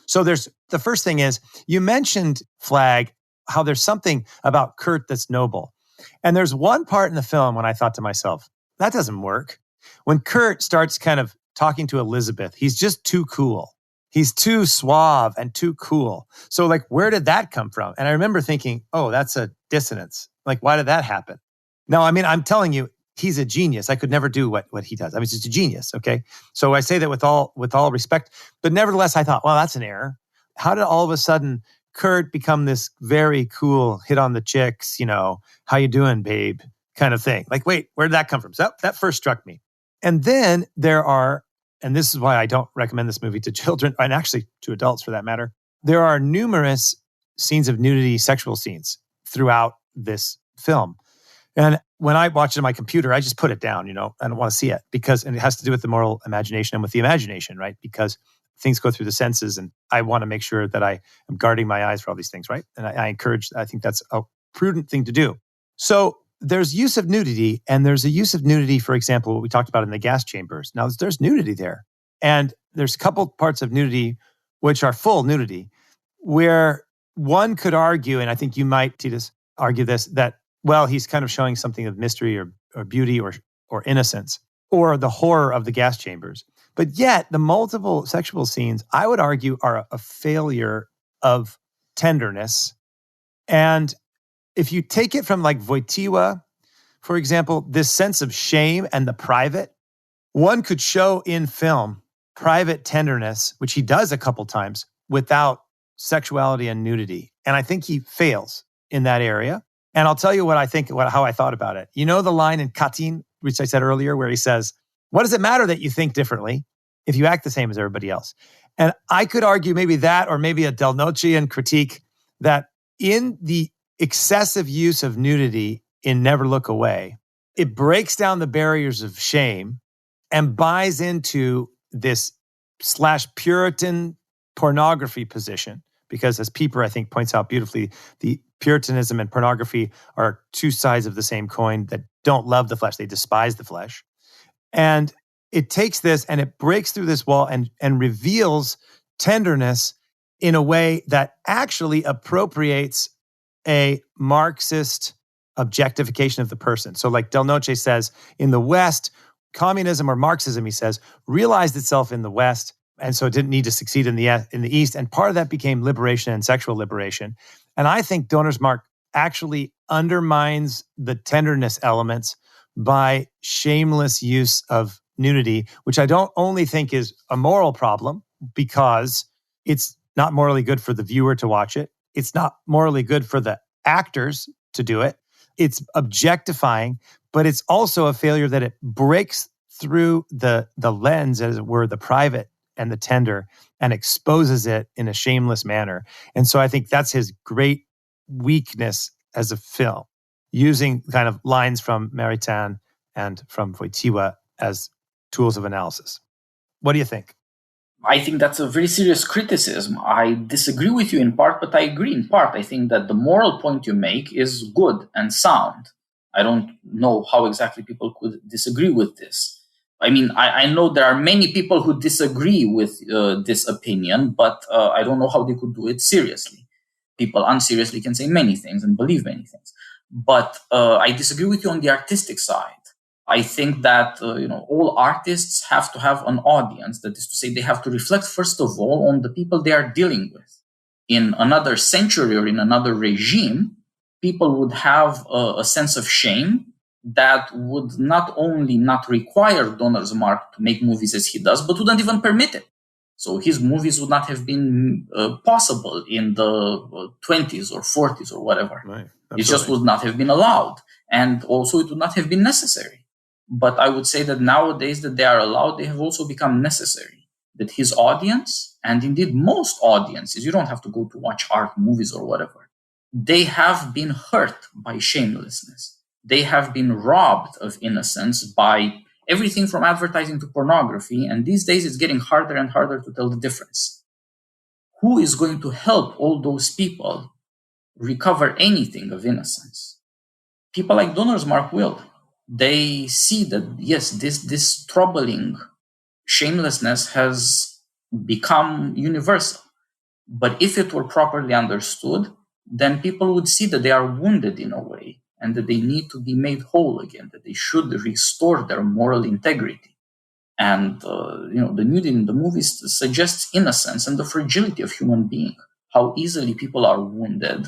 So the first thing is, you mentioned, Flagg, how there's something about Kurt that's noble. And there's one part in the film when I thought to myself, that doesn't work. When Kurt starts kind of talking to Elizabeth, he's just too cool. He's too suave and too cool. So where did that come from? And I remember thinking, oh, that's a dissonance. Why did that happen? No, I'm telling you, he's a genius. I could never do what he does. He's just a genius, okay? So I say that with all respect. But nevertheless, I thought, well, that's an error. How did all of a sudden Kurt become this very cool, hit on the chicks, how you doing, babe, kind of thing? Wait, where did that come from? So that first struck me. And then and this is why I don't recommend this movie to children, and actually to adults for that matter, there are numerous scenes of nudity, sexual scenes throughout this film. And when I watch it on my computer, I just put it down, I don't want to see it and it has to do with the moral imagination and with the imagination, right? Because things go through the senses and I want to make sure that I am guarding my eyes for all these things, right? And I think that's a prudent thing to do. So there's use of nudity, and there's a use of nudity, for example, what we talked about in the gas chambers. Now, there's nudity there. And there's a couple parts of nudity which are full nudity, where one could argue, and I think you might, Titus, argue this, that, well, he's kind of showing something of mystery or beauty or innocence or the horror of the gas chambers. But yet the multiple sexual scenes, I would argue, are a failure of tenderness. And if you take it from like Wojtyła, for example, this sense of shame and the private, one could show in film private tenderness, which he does a couple times, without sexuality and nudity. And I think he fails in that area. And I'll tell you what I think, how I thought about it. You know the line in Katyn, which I said earlier, where he says, what does it matter that you think differently if you act the same as everybody else? And I could argue maybe that, or maybe a Delnocian critique, that in the excessive use of nudity in Never Look Away, it breaks down the barriers of shame and buys into this /Puritan pornography position. Because as Pieper, I think, points out beautifully, the Puritanism and pornography are two sides of the same coin that don't love the flesh. They despise the flesh. And it takes this and it breaks through this wall and reveals tenderness in a way that actually appropriates a Marxist objectification of the person. So like Del Noce says, in the West, communism or Marxism, he says, realized itself in the West, and so it didn't need to succeed in the East. And part of that became liberation and sexual liberation. And I think Donnersmarck actually undermines the tenderness elements by shameless use of nudity, which I don't only think is a moral problem because it's not morally good for the viewer to watch it. It's not morally good for the actors to do it. It's objectifying, but it's also a failure that it breaks through the lens, as it were, the private and the tender, and exposes it in a shameless manner. And so I think that's his great weakness as a film, using kind of lines from Maritain and from Wojtyła as tools of analysis. What do you think? I think that's a very serious criticism. I disagree with you in part, but I agree in part. I think that the moral point you make is good and sound. I don't know how exactly people could disagree with this. I mean, I know there are many people who disagree with this opinion, but I don't know how they could do it seriously. People unseriously can say many things and believe many things. But I disagree with you on the artistic side. I think that all artists have to have an audience. That is to say, they have to reflect, first of all, on the people they are dealing with. In another century or in another regime, people would have a sense of shame that would not only not require Donnersmarck to make movies as he does, but wouldn't even permit it. So his movies would not have been possible in the 20s or 40s or whatever. Right. It just would not have been allowed. And also it would not have been necessary. But I would say that nowadays that they are allowed, they have also become necessary. That his audience, and indeed most audiences, you don't have to go to watch art movies or whatever, they have been hurt by shamelessness. They have been robbed of innocence by everything from advertising to pornography. And these days it's getting harder and harder to tell the difference. Who is going to help all those people recover anything of innocence? People like Donnersmarck will. They see that, yes, this troubling shamelessness has become universal. But if it were properly understood, then people would see that they are wounded in a way and that they need to be made whole again, that they should restore their moral integrity. And, the nudity in the movies suggests innocence and the fragility of human being, how easily people are wounded.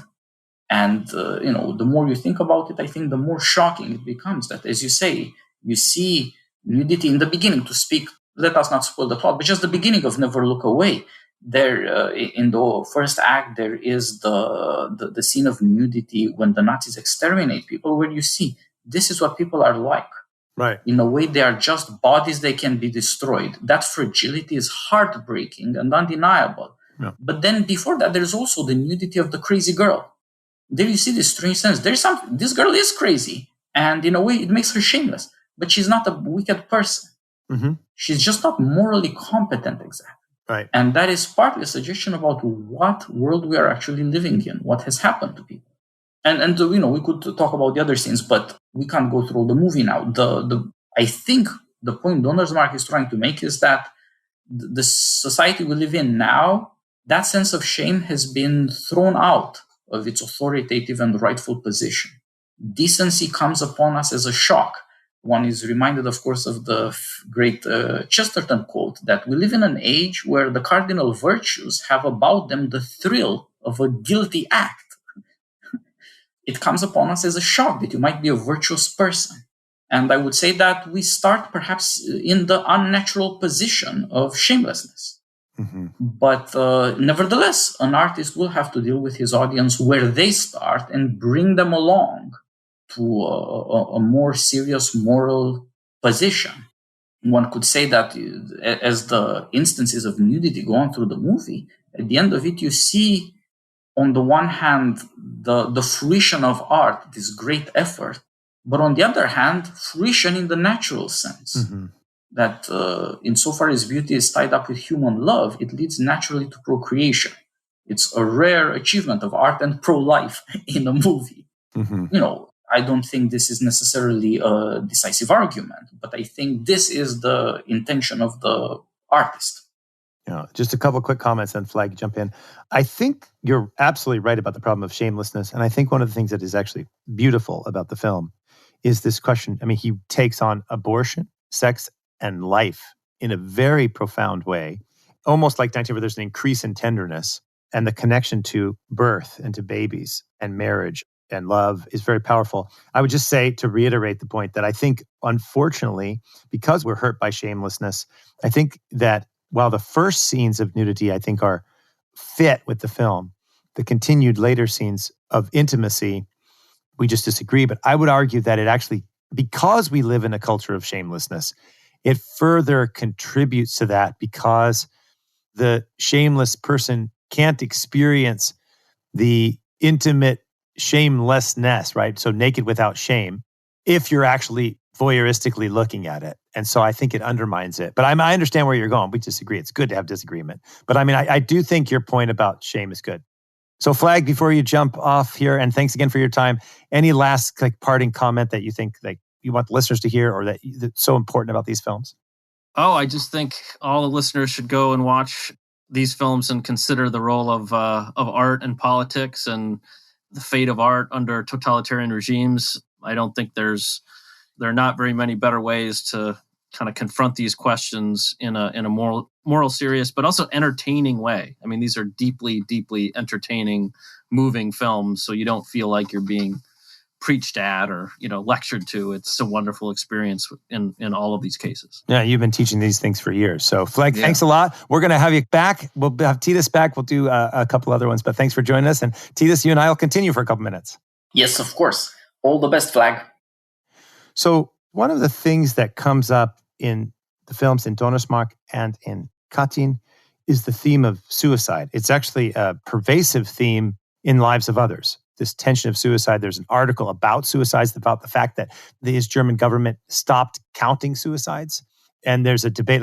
And, the more you think about it, I think the more shocking it becomes that, as you say, you see nudity in the beginning, to speak, let us not spoil the plot, but just the beginning of Never Look Away. There, in the first act, there is the scene of nudity when the Nazis exterminate people, where you see this is what people are like. Right. In a way, they are just bodies, they can be destroyed. That fragility is heartbreaking and undeniable. Yeah. But then before that, there's also the nudity of the crazy girl. There you see this strange sense. This girl is crazy. And in a way, it makes her shameless. But she's not a wicked person. Mm-hmm. She's just not morally competent, exactly. Right. And that is partly a suggestion about what world we are actually living in, what has happened to people. And we could talk about the other scenes, but we can't go through the movie now. I think the point Donnersmarck is trying to make is that the society we live in now that sense of shame has been thrown out of its authoritative and rightful position. Decency comes upon us as a shock. One is reminded, of course, of the great Chesterton quote that we live in an age where the cardinal virtues have about them the thrill of a guilty act. It comes upon us as a shock that you might be a virtuous person. And I would say that we start perhaps in the unnatural position of shamelessness. Mm-hmm. But nevertheless, an artist will have to deal with his audience where they start and bring them along to a more serious moral position. One could say that as the instances of nudity go on through the movie, at the end of it, you see, on the one hand, the fruition of art, this great effort, but on the other hand, fruition in the natural sense. Mm-hmm. That insofar as beauty is tied up with human love, it leads naturally to procreation. It's a rare achievement of art and pro-life in a movie. Mm-hmm. I don't think this is necessarily a decisive argument, but I think this is the intention of the artist. Just a couple of quick comments and Flagg, jump in. I think you're absolutely right about the problem of shamelessness. And I think one of the things that is actually beautiful about the film is this question. I mean, he takes on abortion, sex, and life in a very profound way, almost like 19, where there's an increase in tenderness, and the connection to birth and to babies and marriage and love is very powerful. I would just say, to reiterate the point, that I think, unfortunately, because we're hurt by shamelessness, I think that while the first scenes of nudity, I think, are fit with the film, the continued later scenes of intimacy, we just disagree. But I would argue that it actually, because we live in a culture of shamelessness, it further contributes to that, because the shameless person can't experience the intimate shamelessness, right? So naked without shame, if you're actually voyeuristically looking at it. And so I think it undermines it. But I understand where you're going. We disagree. It's good to have disagreement. But I mean, I do think your point about shame is good. So Flagg, before you jump off here, and thanks again for your time, any last parting comment that you think you want the listeners to hear, or that's so important about these films? Oh, I just think all the listeners should go and watch these films and consider the role of art and politics and the fate of art under totalitarian regimes. I don't think there are not very many better ways to kind of confront these questions in a moral, serious, but also entertaining way. I mean, these are deeply, deeply entertaining, moving films, so you don't feel like you're being preached at or lectured to. It's a wonderful experience in all of these cases. Yeah, you've been teaching these things for years. So Flagg, Thanks a lot. We're going to have you back. We'll have Titus back. We'll do a couple other ones, but thanks for joining us. And Titus, you and I will continue for a couple minutes. Yes, of course. All the best, Flagg. So one of the things that comes up in the films in Donnersmarck and in Katyn is the theme of suicide. It's actually a pervasive theme in Lives of Others, this tension of suicide. There's an article about suicides, about the fact that the East German government stopped counting suicides. And there's a debate,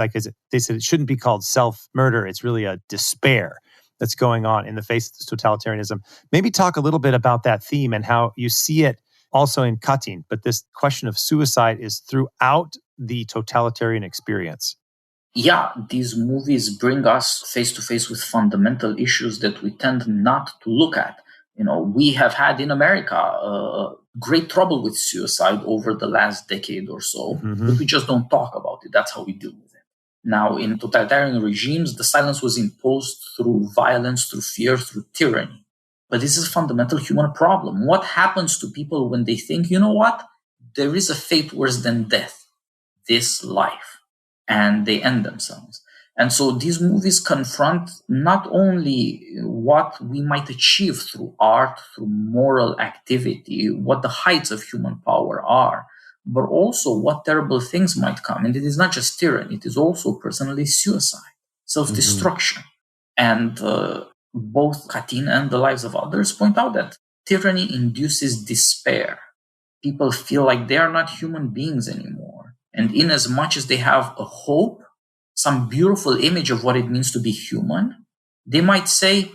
they said it shouldn't be called self-murder. It's really a despair that's going on in the face of this totalitarianism. Maybe talk a little bit about that theme and how you see it also in Katyn. But this question of suicide is throughout the totalitarian experience. Yeah, these movies bring us face to face with fundamental issues that we tend not to look at. We have had in America great trouble with suicide over the last decade or so, but we just don't talk about it. That's how we deal with it. Now, in totalitarian regimes, the silence was imposed through violence, through fear, through tyranny. But this is a fundamental human problem. What happens to people when they think, you know what? There is a fate worse than death, this life, and they end themselves. And so these movies confront not only what we might achieve through art, through moral activity, what the heights of human power are, but also what terrible things might come. And it is not just tyranny, it is also personally suicide, self-destruction. And both Katyn and the Lives of Others point out that tyranny induces despair. People feel like they are not human beings anymore. And in as much as they have a hope, some beautiful image of what it means to be human, they might say,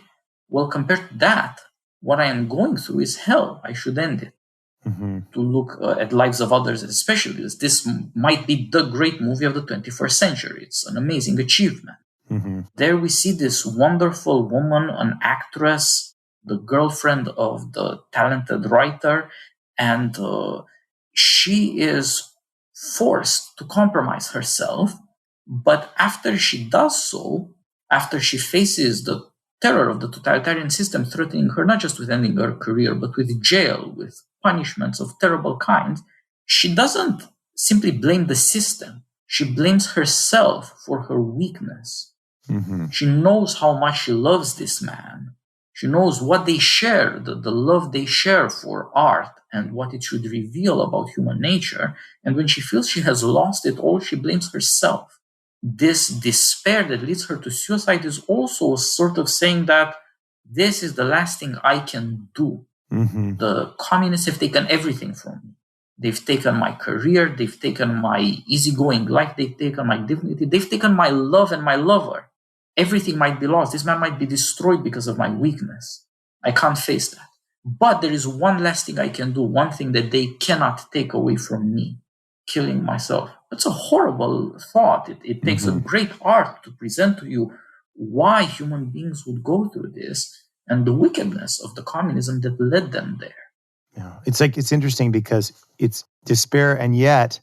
well, compared to that, what I am going through is hell. I should end it. To look at Lives of Others, especially, as this might be the great movie of the 21st century. It's an amazing achievement. There we see this wonderful woman, an actress, the girlfriend of the talented writer, and she is forced to compromise herself. But after she does so, after she faces the terror of the totalitarian system threatening her not just with ending her career, but with jail, with punishments of terrible kind, she doesn't simply blame the system. She blames herself for her weakness. She knows how much she loves this man. She knows what they share, the love they share for art and what it should reveal about human nature. And when she feels she has lost it all, she blames herself. This despair that leads her to suicide is also sort of saying that this is the last thing I can do. The communists have taken everything from me. They've taken my career. They've taken my easygoing life. They've taken my dignity. They've taken my love and my lover. Everything might be lost. This man might be destroyed because of my weakness. I can't face that. But there is one last thing I can do, one thing that they cannot take away from me, killing myself. That's a horrible thought. It takes a great art to present to you why human beings would go through this and the wickedness of the communism that led them there. Yeah, it's interesting because it's despair and yet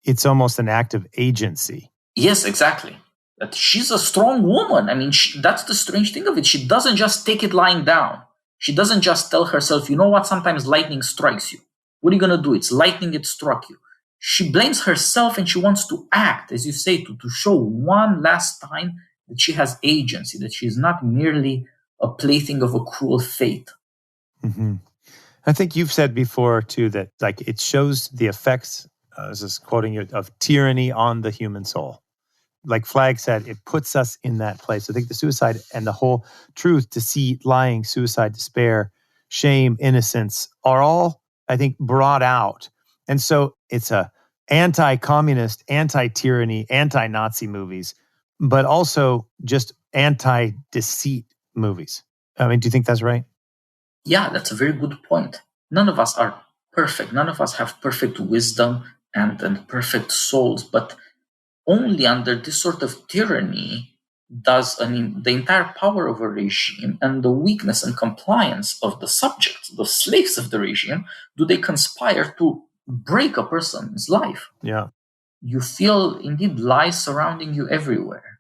it's almost an act of agency. Yes, exactly. That she's a strong woman. I mean, that's the strange thing of it. She doesn't just take it lying down. She doesn't just tell herself, you know what, sometimes lightning strikes you. What are you going to do? It's lightning, it struck you. She blames herself and she wants to act, as you say, to show one last time that she has agency, that she's not merely a plaything of a cruel fate. I think you've said before, too, that like it shows the effects, this is quoting you, of tyranny on the human soul. Like Flagg said, it puts us in that place. I think the suicide and the whole truth, deceit, lying, suicide, despair, shame, innocence are all, I think, brought out. And so it's a anti-communist, anti-tyranny, anti-Nazi movies, but also just anti-deceit movies. I mean, do you think that's right? Yeah, that's a very good point. None of us are perfect. None of us have perfect wisdom and perfect souls, but only under this sort of tyranny does the entire power of a regime and the weakness and compliance of the subjects, the slaves of the regime, do they conspire to break a person's life. Yeah. You feel indeed lies surrounding you everywhere,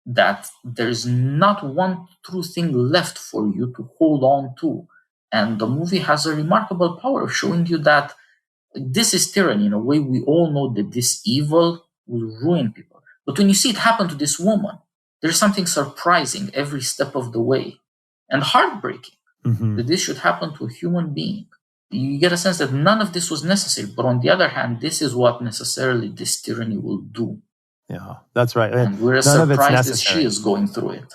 that there's not one true thing left for you to hold on to. And the movie has a remarkable power of showing you that this is tyranny. In a way, we all know that this evil will ruin people. But when you see it happen to this woman, there's something surprising every step of the way and heartbreaking that this should happen to a human being. You get a sense that none of this was necessary. But on the other hand, this is what necessarily this tyranny will do. Yeah, that's right. And we're as surprised as she is going through it.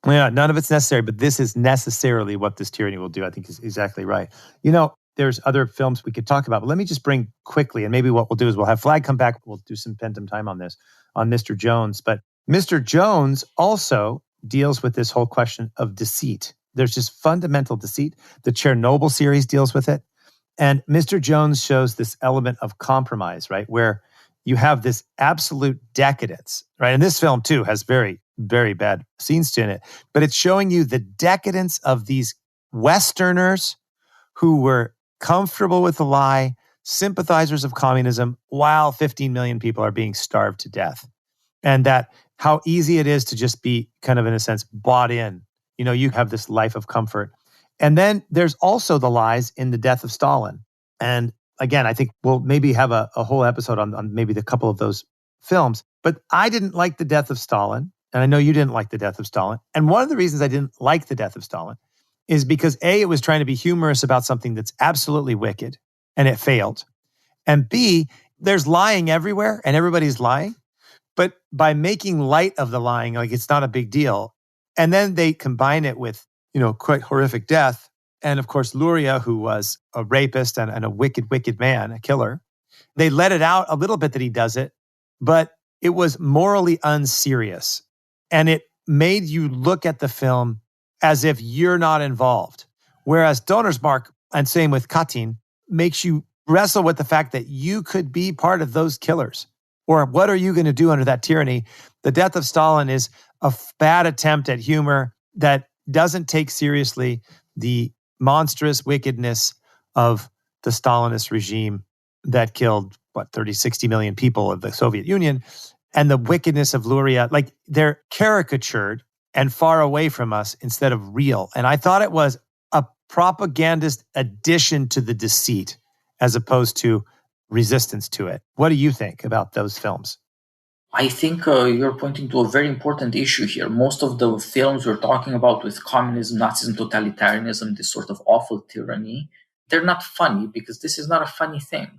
Yeah, none of it's necessary, but this is necessarily what this tyranny will do. I think is exactly right. You know, there's other films we could talk about, but let me just bring quickly, and maybe what we'll do is we'll have Flagg come back. We'll do some spend some time on this, on Mr. Jones. But Mr. Jones also deals with this whole question of deceit. There's just fundamental deceit. The Chernobyl series deals with it. And Mr. Jones shows this element of compromise, right? Where you have this absolute decadence, right? And this film, too, has very, very bad scenes in it. But it's showing you the decadence of these Westerners who were comfortable with the lie, sympathizers of communism, while 15 million people are being starved to death. And that how easy it is to just be kind of, in a sense, bought in. You know, you have this life of comfort. And then there's also the lies in the death of Stalin. And again, I think we'll maybe have a whole episode on maybe the couple of those films. But I didn't like the death of Stalin. And I know you didn't like the death of Stalin. And one of the reasons I didn't like the death of Stalin is because A, it was trying to be humorous about something that's absolutely wicked, and it failed. And B, there's lying everywhere, and everybody's lying. But by making light of the lying, like it's not a big deal. And then they combine it with, you know, quite horrific death. And of course, Luria, who was a rapist and a wicked, wicked man, a killer, they let it out a little bit that he does it, but it was morally unserious. And it made you look at the film as if you're not involved. Whereas Donnersmarck, and same with Katyn, makes you wrestle with the fact that you could be part of those killers. Or what are you going to do under that tyranny? The death of Stalin is bad attempt at humor that doesn't take seriously the monstrous wickedness of the Stalinist regime that killed, 30, 60 million people of the Soviet Union, and the wickedness of Luria. Like, they're caricatured and far away from us instead of real. And I thought it was a propagandist addition to the Deceit as opposed to resistance to it. What do you think about those films? I think you're pointing to a very important issue here. Most of the films we're talking about with communism, Nazism, totalitarianism, this sort of awful tyranny, they're not funny because this is not a funny thing.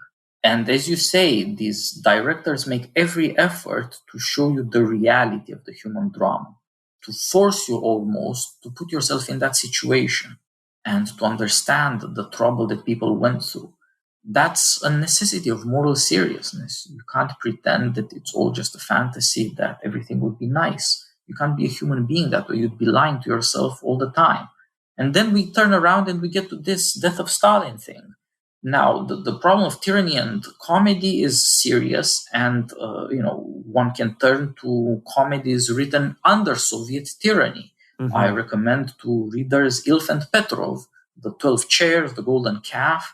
And as you say, these directors make every effort to show you the reality of the human drama, to force you almost to put yourself in that situation and to understand the trouble that people went through. That's a necessity of moral seriousness. You can't pretend that it's all just a fantasy, that everything would be nice. You can't be a human being that way. You'd be lying to yourself all the time. And then we turn around and we get to this death of Stalin thing. Now, the problem of tyranny and comedy is serious, and one can turn to comedies written under Soviet tyranny. Mm-hmm. I recommend to readers Ilf and Petrov, The 12 Chairs, The Golden Calf.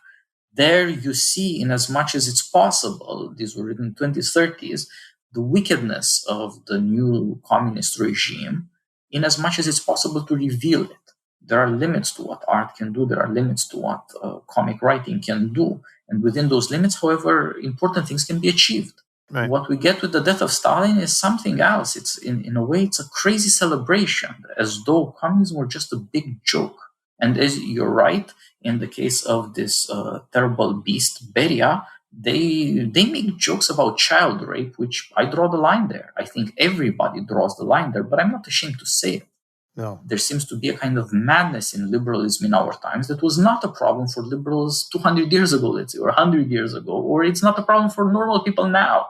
There you see, in as much as it's possible, these were written in the 20s, 30s, the wickedness of the new communist regime, in as much as it's possible to reveal it. There are limits to what art can do. There are limits to what comic writing can do. And within those limits, however, important things can be achieved. Right. What we get with the death of Stalin is something else. It's in a way, it's a crazy celebration, as though communism were just a big joke. And as you're right, in the case of this terrible beast, Beria, they make jokes about child rape, which I draw the line there. I think everybody draws the line there, but I'm not ashamed to say it. No. There seems to be a kind of madness in liberalism in our times that was not a problem for liberals 200 years ago, let's say, or 100 years ago, or it's not a problem for normal people now.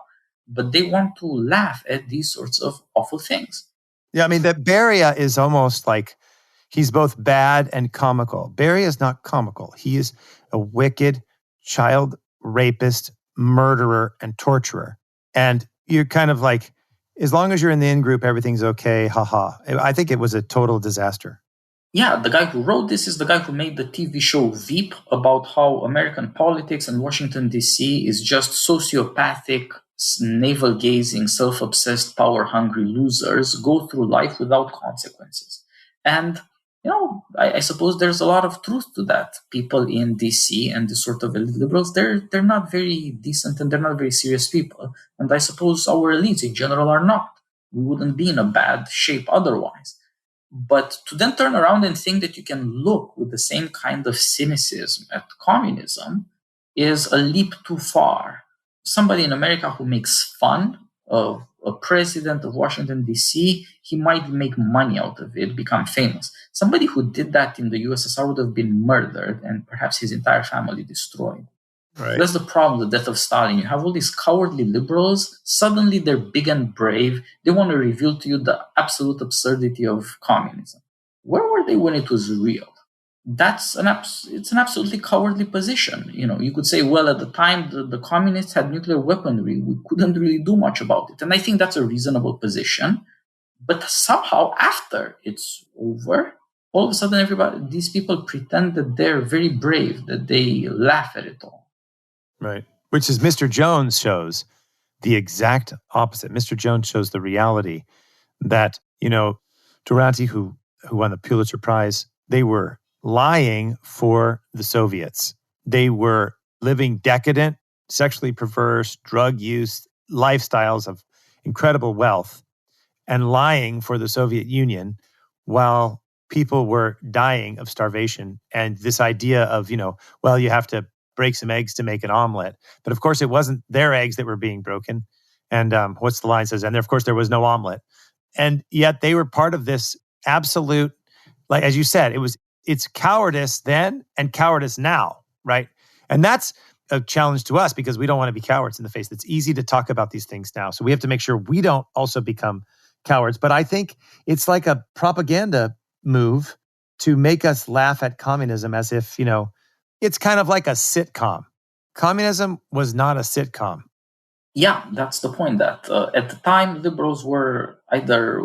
But they want to laugh at these sorts of awful things. Yeah, I mean, that Beria is almost like he's both bad and comical. Beria is not comical. He is a wicked child rapist, murderer, and torturer. And you're kind of like, as long as you're in the in-group, everything's okay, haha. I think it was a total disaster. Yeah, the guy who wrote this is the guy who made the TV show Veep about how American politics and Washington, D.C. is just sociopathic, navel-gazing, self-obsessed, power-hungry losers go through life without consequences. And I suppose there's a lot of truth to that. People in DC and the sort of elite liberals, they're not very decent and they're not very serious people. And I suppose our elites in general are not. We wouldn't be in a bad shape otherwise. But to then turn around and think that you can look with the same kind of cynicism at communism is a leap too far. Somebody in America who makes fun of a president of Washington, D.C., he might make money out of it, become famous. Somebody who did that in the USSR would have been murdered and perhaps his entire family destroyed. Right. That's the problem, the death of Stalin. You have all these cowardly liberals. Suddenly they're big and brave. They want to reveal to you the absolute absurdity of communism. Where were they when it was real? It's an absolutely cowardly position. You could say, well, at the time, the communists had nuclear weaponry. We couldn't really do much about it. And I think that's a reasonable position. But somehow after it's over, all of a sudden these people pretend that they're very brave, that they laugh at it all. Right. Which is Mr. Jones shows the exact opposite. Mr. Jones shows the reality that, Durante, who won the Pulitzer Prize, they were lying for the Soviets. They were living decadent, sexually perverse, drug use, lifestyles of incredible wealth, and lying for the Soviet Union while people were dying of starvation. And this idea of, you have to break some eggs to make an omelet. But of course, it wasn't their eggs that were being broken. And what's the line says? And of course, there was no omelet. And yet they were part of this absolute, like, as you said, it's cowardice then and cowardice now, right? And that's a challenge to us because we don't want to be cowards in the face. It's easy to talk about these things now. So we have to make sure we don't also become cowards. But I think it's like a propaganda move to make us laugh at communism as if, it's kind of like a sitcom. Communism was not a sitcom. Yeah, that's the point. That at the time, liberals were either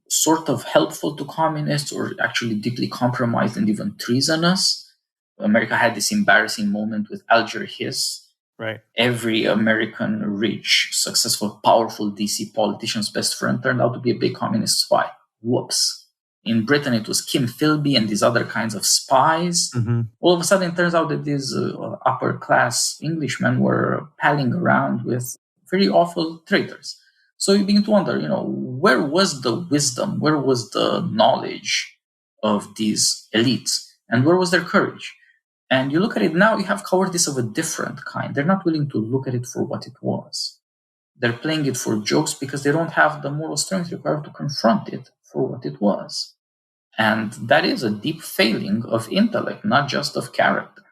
sort of helpful to communists or actually deeply compromised and even treasonous. America had this embarrassing moment with Alger Hiss. Right. Every American rich, successful, powerful DC politician's best friend turned out to be a big communist spy. Whoops. In Britain, it was Kim Philby and these other kinds of spies. Mm-hmm. All of a sudden, it turns out that these upper-class Englishmen were palling around with very awful traitors. So you begin to wonder, where was the wisdom? Where was the knowledge of these elites? And where was their courage? And you look at it now, you have cowardice of a different kind. They're not willing to look at it for what it was. They're playing it for jokes because they don't have the moral strength required to confront it for what it was. And that is a deep failing of intellect, not just of character.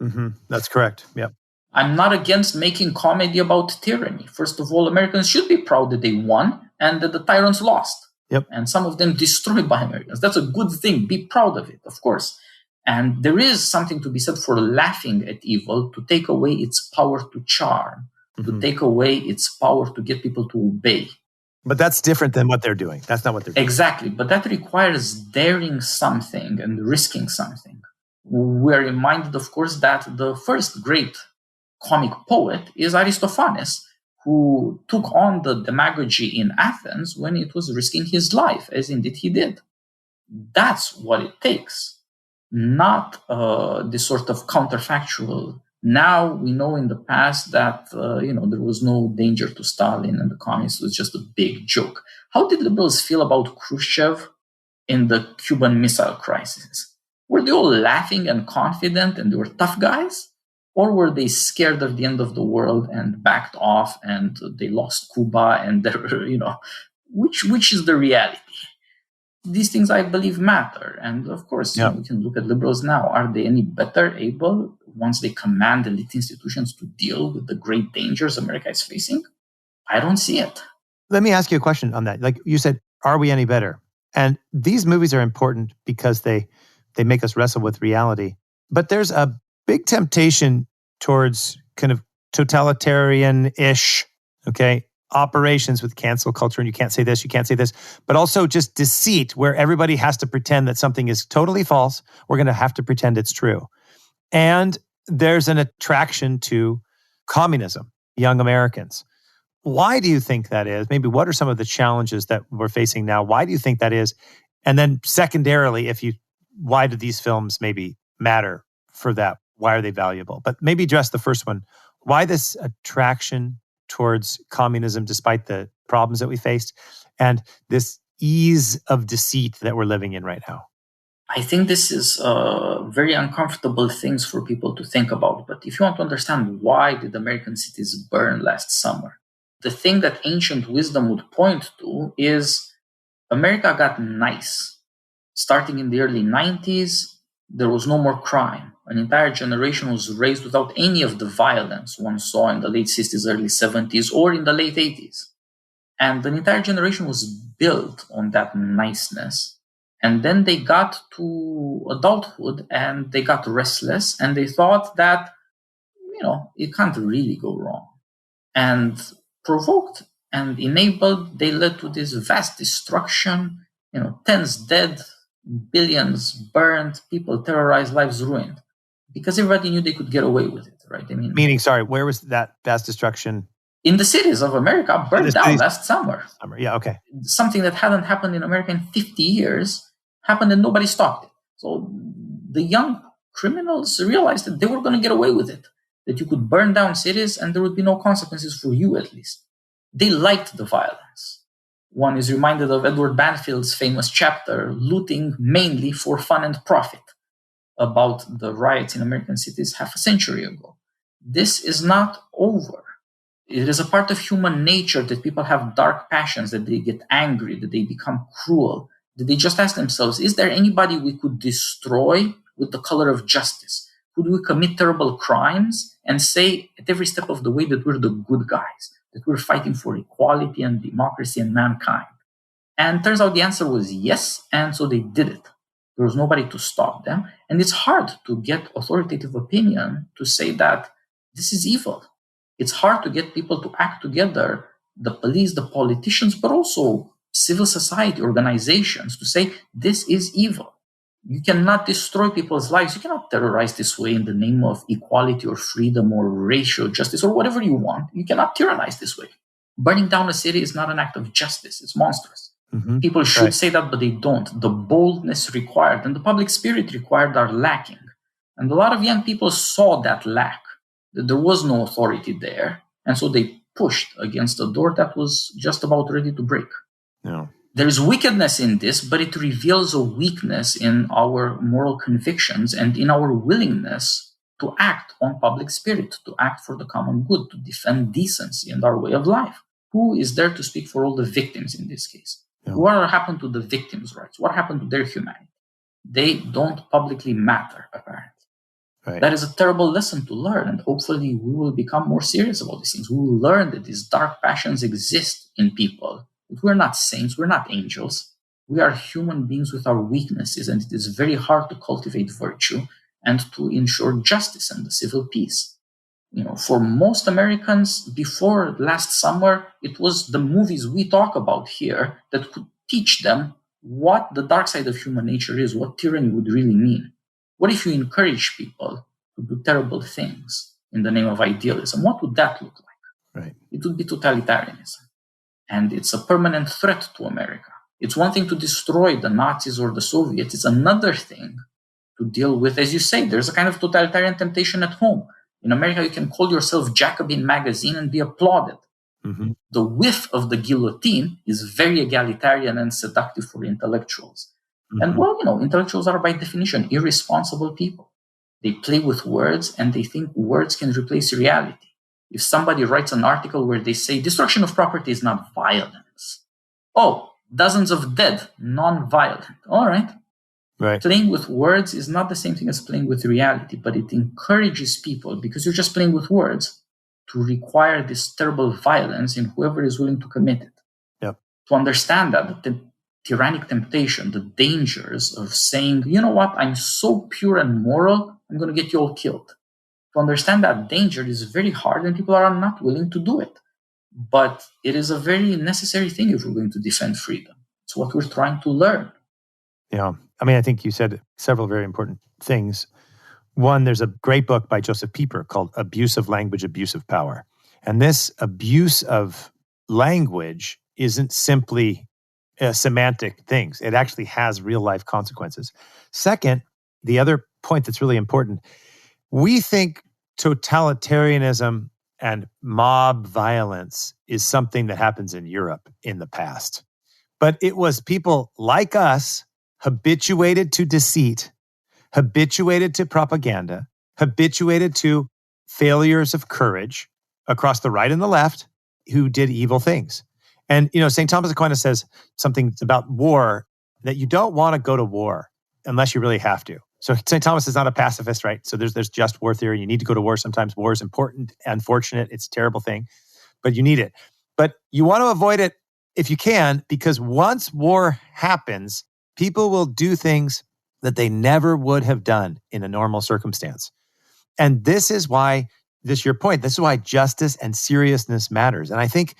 Mm-hmm. That's correct. Yeah. I'm not against making comedy about tyranny. First of all, Americans should be proud that they won and that the tyrants lost. Yep. And some of them destroyed by Americans. That's a good thing. Be proud of it, of course. And there is something to be said for laughing at evil, to take away its power to charm, to take away its power to get people to obey. But that's different than what they're doing. That's not what they're doing. Exactly. But that requires daring something and risking something. We're reminded, of course, that the first great comic poet is Aristophanes, who took on the demagogy in Athens when it was risking his life, as indeed he did. That's what it takes. Not this sort of counterfactual. Now we know in the past that there was no danger to Stalin and the communists. It was just a big joke. How did liberals feel about Khrushchev in the Cuban Missile Crisis? Were they all laughing and confident and they were tough guys? Or were they scared of the end of the world and backed off and they lost Cuba and which is the reality? These things, I believe, matter. And of course, we can look at liberals now. Are they any better able, once they command elite institutions, to deal with the great dangers America is facing? I don't see it. Let me ask you a question on that. Like you said, are we any better? And these movies are important because they make us wrestle with reality. But there's a big temptation towards kind of totalitarian-ish, operations with cancel culture, and you can't say this, but also just deceit, where everybody has to pretend that something is totally false. We're going to have to pretend it's true. And there's an attraction to communism, young Americans. Why do you think that is? Maybe what are some of the challenges that we're facing now? Why do you think that is? And then secondarily, why do these films maybe matter for that? Why are they valuable? But maybe address the first one. Why this attraction towards communism despite the problems that we faced and this ease of deceit that we're living in right now? I think this is very uncomfortable things for people to think about. But if you want to understand why did American cities burn last summer, the thing that ancient wisdom would point to is America got nice. Starting in the early 90s, there was no more crime. An entire generation was raised without any of the violence one saw in the late 60s, early 70s, or in the late 80s. And an entire generation was built on that niceness. And then they got to adulthood and they got restless and they thought that, it can't really go wrong. And provoked and enabled, they led to this vast destruction, tens dead, billions burned, people terrorized, lives ruined. Because everybody knew they could get away with it, right? Meaning, where was that vast destruction? In the cities of America, burned down last summer. Yeah, okay. Something that hadn't happened in America in 50 years happened and nobody stopped it. So the young criminals realized that they were going to get away with it, that you could burn down cities and there would be no consequences for you, at least. They liked the violence. One is reminded of Edward Banfield's famous chapter, Looting Mainly for Fun and Profit, about the riots in American cities half a century ago. This is not over. It is a part of human nature that people have dark passions, that they get angry, that they become cruel, that they just ask themselves, is there anybody we could destroy with the color of justice? Could we commit terrible crimes and say at every step of the way that we're the good guys, that we're fighting for equality and democracy and mankind? And turns out the answer was yes, and so they did it. There was nobody to stop them. And it's hard to get authoritative opinion to say that this is evil. It's hard to get people to act together, the police, the politicians, but also civil society organizations to say, this is evil. You cannot destroy people's lives. You cannot terrorize this way in the name of equality or freedom or racial justice or whatever you want. You cannot tyrannize this way. Burning down a city is not an act of justice. It's monstrous. Mm-hmm. People should say that, but they don't. The boldness required and the public spirit required are lacking. And a lot of young people saw that lack, that there was no authority there. And so they pushed against a door that was just about ready to break. Yeah. There is wickedness in this, but it reveals a weakness in our moral convictions and in our willingness to act on public spirit, to act for the common good, to defend decency and our way of life. Who is there to speak for all the victims in this case? Yeah. What happened to the victims' rights? What happened to their humanity? They don't publicly matter, apparently. Right. That is a terrible lesson to learn, and hopefully we will become more serious about these things. We will learn that these dark passions exist in people. But we're not saints, we're not angels. We are human beings with our weaknesses, and it is very hard to cultivate virtue and to ensure justice and the civil peace. For most Americans, before last summer, it was the movies we talk about here that could teach them what the dark side of human nature is, what tyranny would really mean. What if you encourage people to do terrible things in the name of idealism? What would that look like? Right. It would be totalitarianism. And it's a permanent threat to America. It's one thing to destroy the Nazis or the Soviets. It's another thing to deal with, as you say, there's a kind of totalitarian temptation at home. In America, you can call yourself Jacobin magazine and be applauded. Mm-hmm. The whiff of the guillotine is very egalitarian and seductive for intellectuals. Mm-hmm. And intellectuals are by definition irresponsible people. They play with words and they think words can replace reality. If somebody writes an article where they say destruction of property is not violence. Oh, dozens of dead, non-violent. All right. Right. Playing with words is not the same thing as playing with reality, but it encourages people, because you're just playing with words, to require this terrible violence in whoever is willing to commit it. Yep. To understand that the tyrannic temptation, the dangers of saying, you know what, I'm so pure and moral, I'm going to get you all killed. To understand that danger is very hard and people are not willing to do it. But it is a very necessary thing if we're going to defend freedom. It's what we're trying to learn. Yeah. I think you said several very important things. One, there's a great book by Joseph Pieper called Abuse of Language, Abuse of Power. And this abuse of language isn't simply semantic things. It actually has real life consequences. Second, the other point that's really important, we think totalitarianism and mob violence is something that happens in Europe in the past. But it was people like us, habituated to deceit, habituated to propaganda, habituated to failures of courage across the right and the left, who did evil things. And, St. Thomas Aquinas says something about war, that you don't want to go to war unless you really have to. So St. Thomas is not a pacifist, right? So there's just war theory. You need to go to war. Sometimes war is important, unfortunate. It's a terrible thing, but you need it. But you want to avoid it if you can, because once war happens, people will do things that they never would have done in a normal circumstance. And this is why, your point, this is why justice and seriousness matters. And I think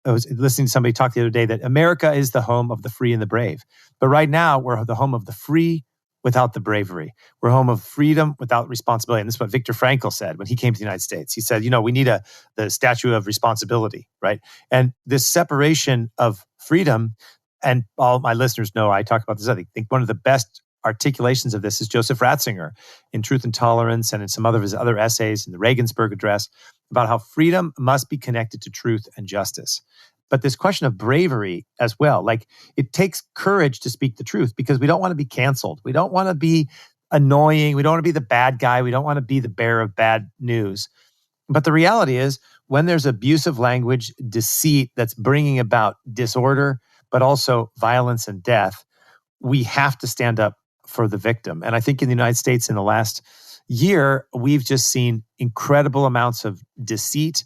I was listening to somebody talk the other day that America is the home of the free and the brave. But right now, we're the home of the free without the bravery. We're home of freedom without responsibility. And this is what Viktor Frankl said when he came to the United States. He said, we need the statue of responsibility, right? And this separation of freedom, and all my listeners know I talk about this. I think one of the best articulations of this is Joseph Ratzinger in Truth and Tolerance and in some of his other essays in the Regensburg Address about how freedom must be connected to truth and justice. But this question of bravery as well, like it takes courage to speak the truth because we don't want to be canceled. We don't want to be annoying. We don't want to be the bad guy. We don't want to be the bearer of bad news. But the reality is when there's abusive language, deceit that's bringing about disorder, but also violence and death, we have to stand up for the victim. And I think in the United States in the last year, we've just seen incredible amounts of deceit.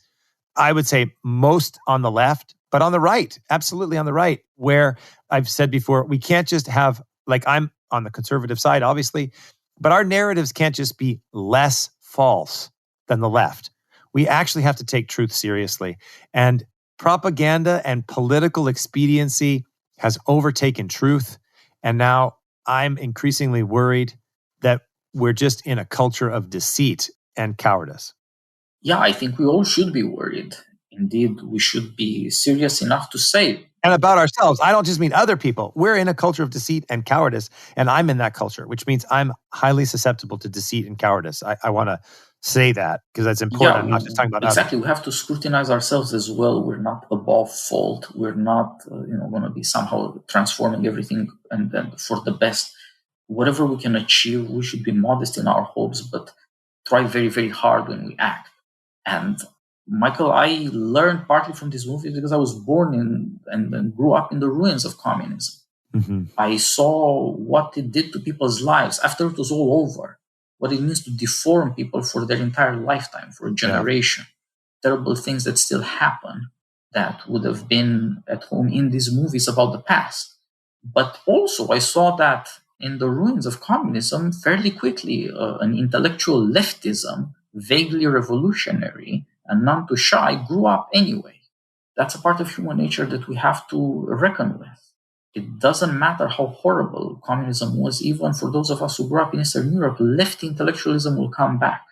I would say most on the left, but on the right, absolutely on the right, where I've said before, we can't just have, like I'm on the conservative side, obviously, but our narratives can't just be less false than the left. We actually have to take truth seriously. And propaganda and political expediency has overtaken truth. And now I'm increasingly worried that we're just in a culture of deceit and cowardice. Yeah, I think we all should be worried. Indeed, we should be serious enough to say. And about ourselves. I don't just mean other people. We're in a culture of deceit and cowardice, and I'm in that culture, which means I'm highly susceptible to deceit and cowardice. I want to say that because that's important. Yeah, I'm not just talking about exactly. others. We have to scrutinize ourselves as well. We're not above fault. We're not, going to be somehow transforming everything and then for the best. Whatever we can achieve, we should be modest in our hopes, but try very, very hard when we act. And Michael, I learned partly from this movie because I was born in and grew up in the ruins of communism. Mm-hmm. I saw what it did to people's lives after it was all over, what it means to deform people for their entire lifetime, for a generation. Yeah. Terrible things that still happen that would have been at home in these movies about the past. But also I saw that in the ruins of communism, fairly quickly, an intellectual leftism, vaguely revolutionary and none too shy, grew up anyway. That's a part of human nature that we have to reckon with. It doesn't matter how horrible communism was, even for those of us who grew up in Eastern Europe, left intellectualism will come back.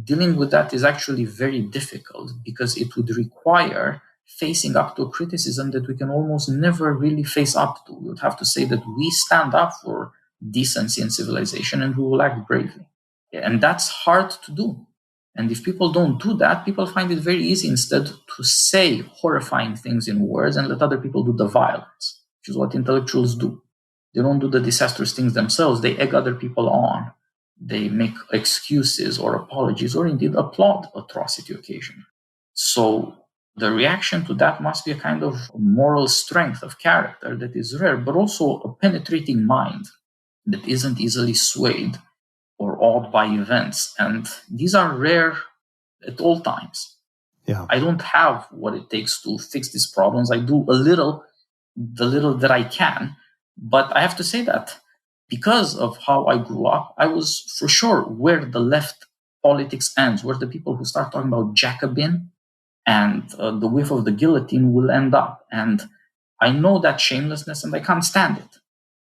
Dealing with that is actually very difficult because it would require facing up to a criticism that we can almost never really face up to. We would have to say that we stand up for decency and civilization and we will act bravely. And that's hard to do. And if people don't do that, people find it very easy instead to say horrifying things in words and let other people do the violence, which is what intellectuals do. They don't do the disastrous things themselves. They egg other people on. They make excuses or apologies or indeed applaud atrocity occasionally. So the reaction to that must be a kind of moral strength of character that is rare, but also a penetrating mind that isn't easily swayed or awed by events. And these are rare at all times. Yeah. I don't have what it takes to fix these problems. I do the little that I can. But I have to say that because of how I grew up, I was for sure where the left politics ends, where the people who start talking about Jacobin and the whiff of the guillotine will end up. And I know that shamelessness and I can't stand it.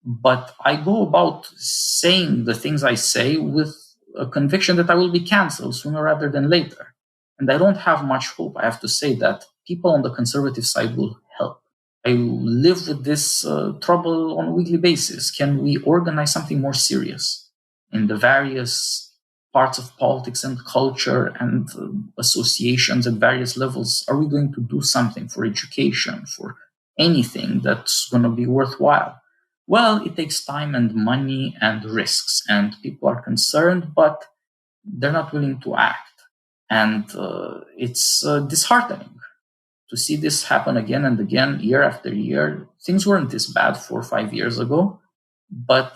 But I go about saying the things I say with a conviction that I will be cancelled sooner rather than later. And I don't have much hope, I have to say, that people on the conservative side will help. I live with this trouble on a weekly basis. Can we organize something more serious in the various parts of politics and culture and associations at various levels? Are we going to do something for education, for anything that's going to be worthwhile? Well, it takes time and money and risks, and people are concerned, but they're not willing to act. And it's disheartening to see this happen again and again, year after year. Things weren't this bad 4 or 5 years ago, but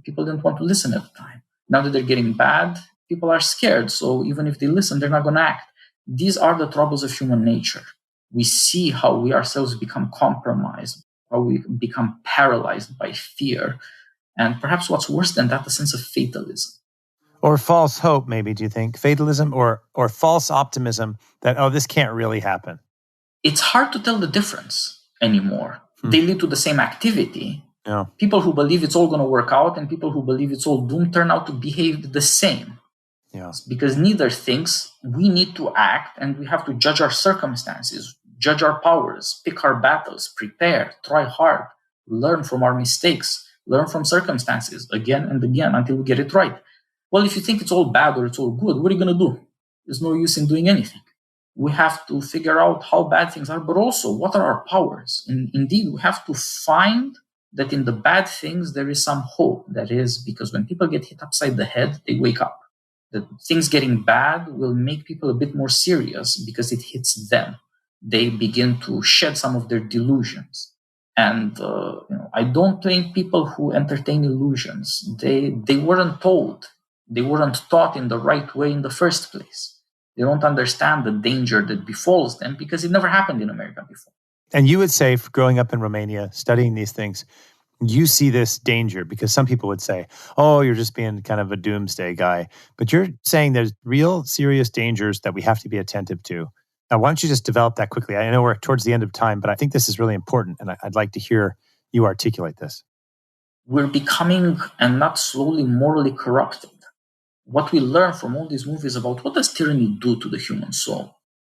people didn't want to listen at the time. Now that they're getting bad, people are scared. So even if they listen, they're not going to act. These are the troubles of human nature. We see how we ourselves become compromised, how we become paralyzed by fear. And perhaps what's worse than that, a sense of fatalism. Or false hope, maybe, do you think? Fatalism or false optimism that, oh, this can't really happen. It's hard to tell the difference anymore. They lead to the same activity. Yeah. People who believe it's all going to work out and people who believe it's all doomed turn out to behave the same. Yeah. Because neither thinks we need to act and we have to judge our circumstances, judge our powers, pick our battles, prepare, try hard, learn from our mistakes, learn from circumstances again and again until we get it right. Well, if you think it's all bad or it's all good, what are you going to do? There's no use in doing anything. We have to figure out how bad things are, but also what are our powers? And indeed, we have to find that in the bad things, there is some hope. That is because when people get hit upside the head, they wake up. That things getting bad will make people a bit more serious because it hits them. They begin to shed some of their delusions. And I don't blame people who entertain illusions. They weren't told. They weren't taught in the right way in the first place. They don't understand the danger that befalls them because it never happened in America before. And you would say, for growing up in Romania, studying these things, you see this danger because some people would say, oh, you're just being kind of a doomsday guy. But you're saying there's real serious dangers that we have to be attentive to. Now, why don't you just develop that quickly? I know we're towards the end of time, but I think this is really important. And I'd like to hear you articulate this? We're becoming, and not slowly, morally corrupted. What we learn from all these movies about what does tyranny do to the human soul?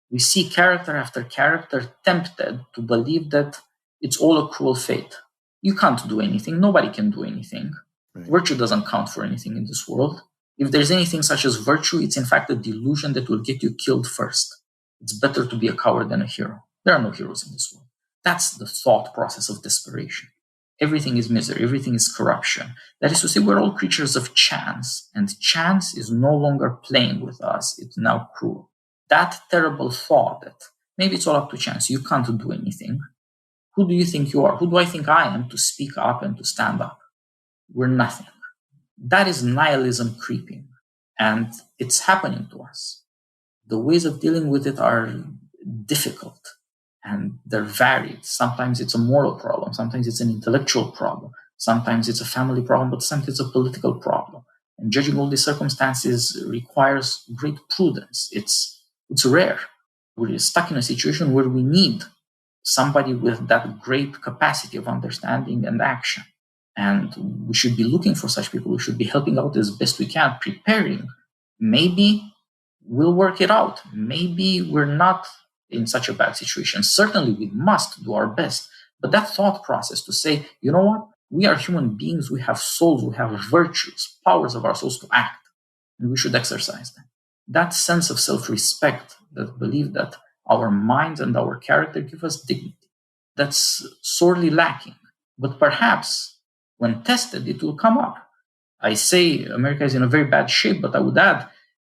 We see character after character tempted to believe that it's all a cruel fate. You can't do anything. Nobody can do anything. Right. Virtue doesn't count for anything in this world. If there's anything such as virtue, it's in fact a delusion that will get you killed first. It's better to be a coward than a hero. There are no heroes in this world. That's the thought process of desperation. Everything is misery. Everything is corruption. That is to say, we're all creatures of chance, and chance is no longer playing with us. It's now cruel. That terrible thought that maybe it's all up to chance. You can't do anything. Who do you think you are? Who do I think I am to speak up and to stand up? We're nothing. That is nihilism creeping, and it's happening to us. The ways of dealing with it are difficult, and they're varied. Sometimes it's a moral problem. Sometimes it's an intellectual problem. Sometimes it's a family problem, but sometimes it's a political problem. And judging all these circumstances requires great prudence. It's rare. We're stuck in a situation where we need somebody with that great capacity of understanding and action. And we should be looking for such people. We should be helping out as best we can, preparing. Maybe we'll work it out. Maybe we're not in such a bad situation. Certainly, we must do our best. But that thought process to say, you know what? We are human beings. We have souls. We have virtues, powers of our souls to act. And we should exercise them. That sense of self-respect, that belief that our minds and our character give us dignity, that's sorely lacking. But perhaps when tested, it will come up. I say America is in a very bad shape, but I would add,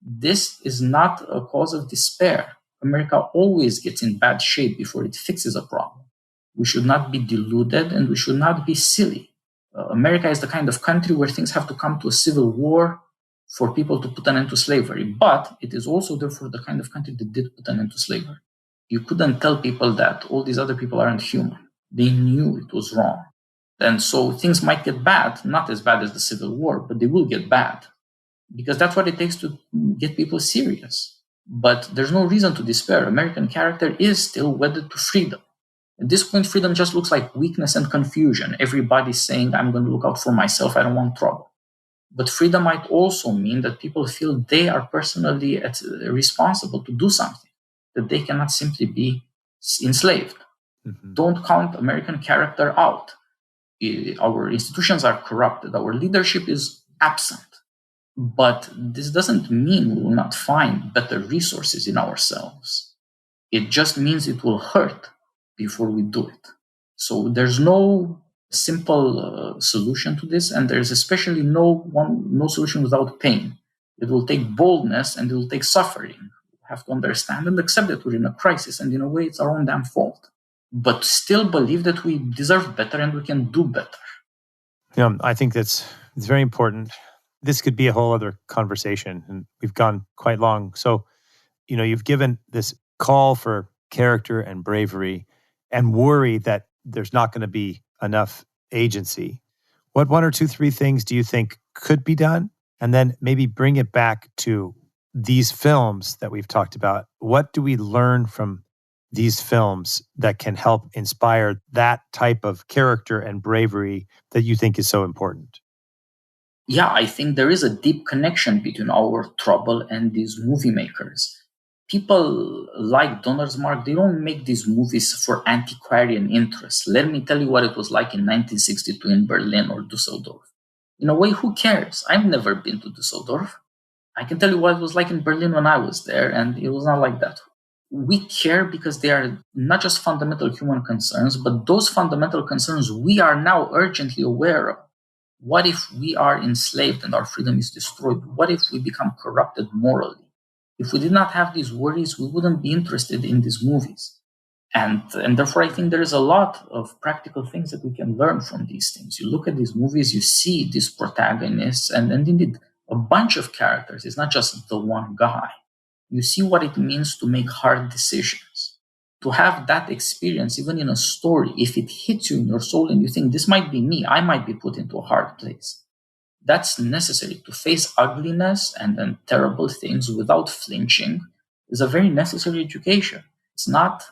this is not a cause of despair. America always gets in bad shape before it fixes a problem. We should not be deluded, and we should not be silly. America is the kind of country where things have to come to a civil war for people to put an end to slavery. But it is also therefore the kind of country that did put an end to slavery. You couldn't tell people that all these other people aren't human. They knew it was wrong. And so things might get bad, not as bad as the Civil War, but they will get bad. Because that's what it takes to get people serious. But there's no reason to despair. American character is still wedded to freedom. At this point, freedom just looks like weakness and confusion. Everybody's saying, I'm going to look out for myself. I don't want trouble. But freedom might also mean that people feel they are personally responsible to do something, that they cannot simply be enslaved. Mm-hmm. Don't count American character out. Our institutions are corrupted. Our leadership is absent. But this doesn't mean we will not find better resources in ourselves. It just means it will hurt before we do it. So there's no simple solution to this, and there's especially no solution without pain. It will take boldness and it will take suffering. We have to understand and accept that we're in a crisis, and in a way it's our own damn fault. But still believe that we deserve better and we can do better. Yeah, I think it's very important. This could be a whole other conversation, and we've gone quite long. So, you've given this call for character and bravery and worry that there's not going to be enough agency. What 1 or 2, 3 things do you think could be done? And then maybe bring it back to these films that we've talked about. What do we learn from these films that can help inspire that type of character and bravery that you think is so important? Yeah, I think there is a deep connection between our trouble and these movie makers. People like Donnersmarck, they don't make these movies for antiquarian interests. Let me tell you what it was like in 1962 in Berlin or Dusseldorf. In a way, who cares? I've never been to Dusseldorf. I can tell you what it was like in Berlin when I was there, and it was not like that. We care because they are not just fundamental human concerns, but those fundamental concerns we are now urgently aware of. What if we are enslaved and our freedom is destroyed? What if we become corrupted morally? If we did not have these worries, we wouldn't be interested in these movies. And therefore, I think there is a lot of practical things that we can learn from these things. You look at these movies, you see these protagonists, and indeed a bunch of characters. It's not just the one guy. You see what it means to make hard decisions. To have that experience, even in a story, if it hits you in your soul and you think, this might be me, I might be put into a hard place. That's necessary. To face ugliness and terrible things without flinching is a very necessary education. It's not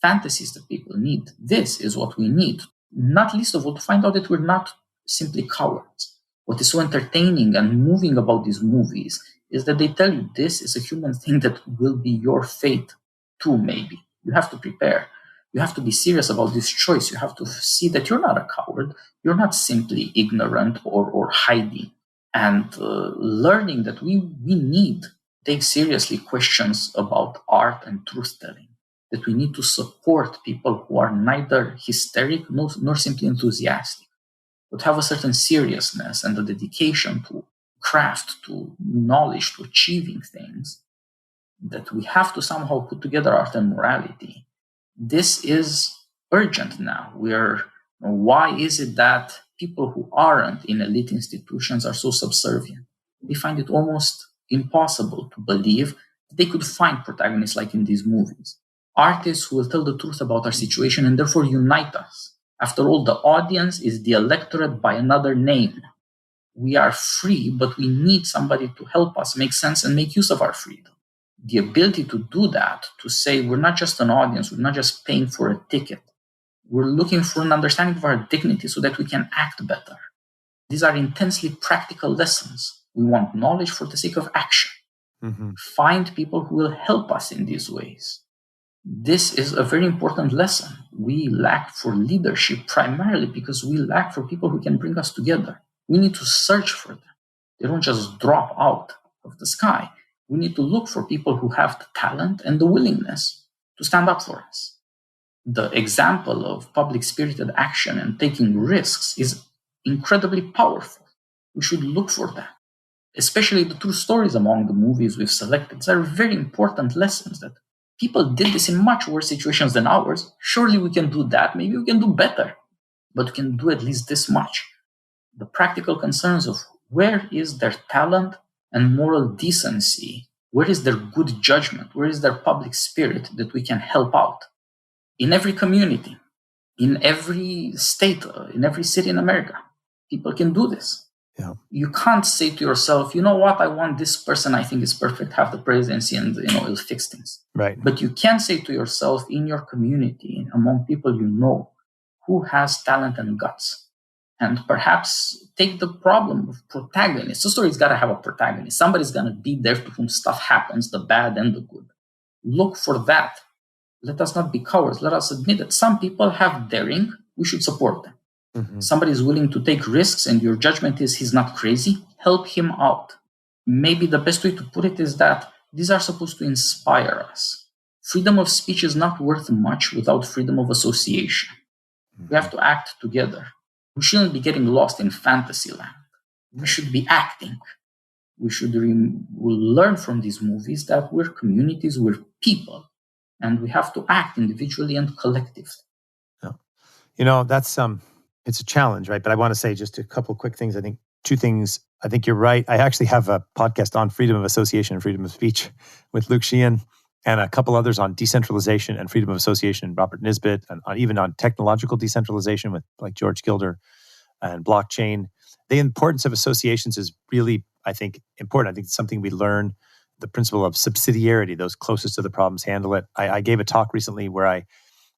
fantasies that people need. This is what we need not least of all to find out that we're not simply cowards. What is so entertaining and moving about these movies is that they tell you this is a human thing that will be your fate too, maybe. You have to prepare. You have to be serious about this choice. You have to see that you're not a coward. You're not simply ignorant or hiding. And learning that we need to take seriously questions about art and truth-telling, that we need to support people who are neither hysteric nor simply enthusiastic, but have a certain seriousness and a dedication to craft, to knowledge, to achieving things, that we have to somehow put together art and morality. This is urgent now. Why is it that people who aren't in elite institutions are so subservient? They find it almost impossible to believe that they could find protagonists like in these movies. Artists who will tell the truth about our situation and therefore unite us. After all, the audience is the electorate by another name. We are free, but we need somebody to help us make sense and make use of our freedom. The ability to do that, to say we're not just an audience, we're not just paying for a ticket. We're looking for an understanding of our dignity so that we can act better. These are intensely practical lessons. We want knowledge for the sake of action. Mm-hmm. Find people who will help us in these ways. This is a very important lesson. We lack for leadership primarily because we lack for people who can bring us together. We need to search for them. They don't just drop out of the sky. We need to look for people who have the talent and the willingness to stand up for us. The example of public-spirited action and taking risks is incredibly powerful. We should look for that. Especially the true stories among the movies we've selected. These are very important lessons that people did this in much worse situations than ours. Surely we can do that. Maybe we can do better. But we can do at least this much. The practical concerns of where is their talent and moral decency? Where is their good judgment? Where is their public spirit that we can help out? In every community, in every state, in every city in America, people can do this. Yeah. You can't say to yourself, you know what, I want this person I think is perfect, have the presidency and it'll fix things. Right. But you can say to yourself in your community, among people you know, who has talent and guts. And perhaps take the problem of protagonists. The story's got to have a protagonist. Somebody's going to be there to whom stuff happens, the bad and the good. Look for that. Let us not be cowards. Let us admit that some people have daring. We should support them. Mm-hmm. Somebody is willing to take risks and your judgment is he's not crazy. Help him out. Maybe the best way to put it is that these are supposed to inspire us. Freedom of speech is not worth much without freedom of association. Mm-hmm. We have to act together. We shouldn't be getting lost in fantasy land. We should be acting. We should we'll learn from these movies that we're communities, we're people, and we have to act individually and collectively. Yeah. That's it's a challenge, right? But I want to say just a couple quick things. I think two things. I think you're right. I actually have a podcast on freedom of association and freedom of speech with Luke Sheehan, and a couple others on decentralization and freedom of association, Robert Nisbet, and even on technological decentralization with like George Gilder and blockchain. The importance of associations is really, I think, important. I think it's something we learn. The principle of subsidiarity, those closest to the problems handle it. I gave a talk recently where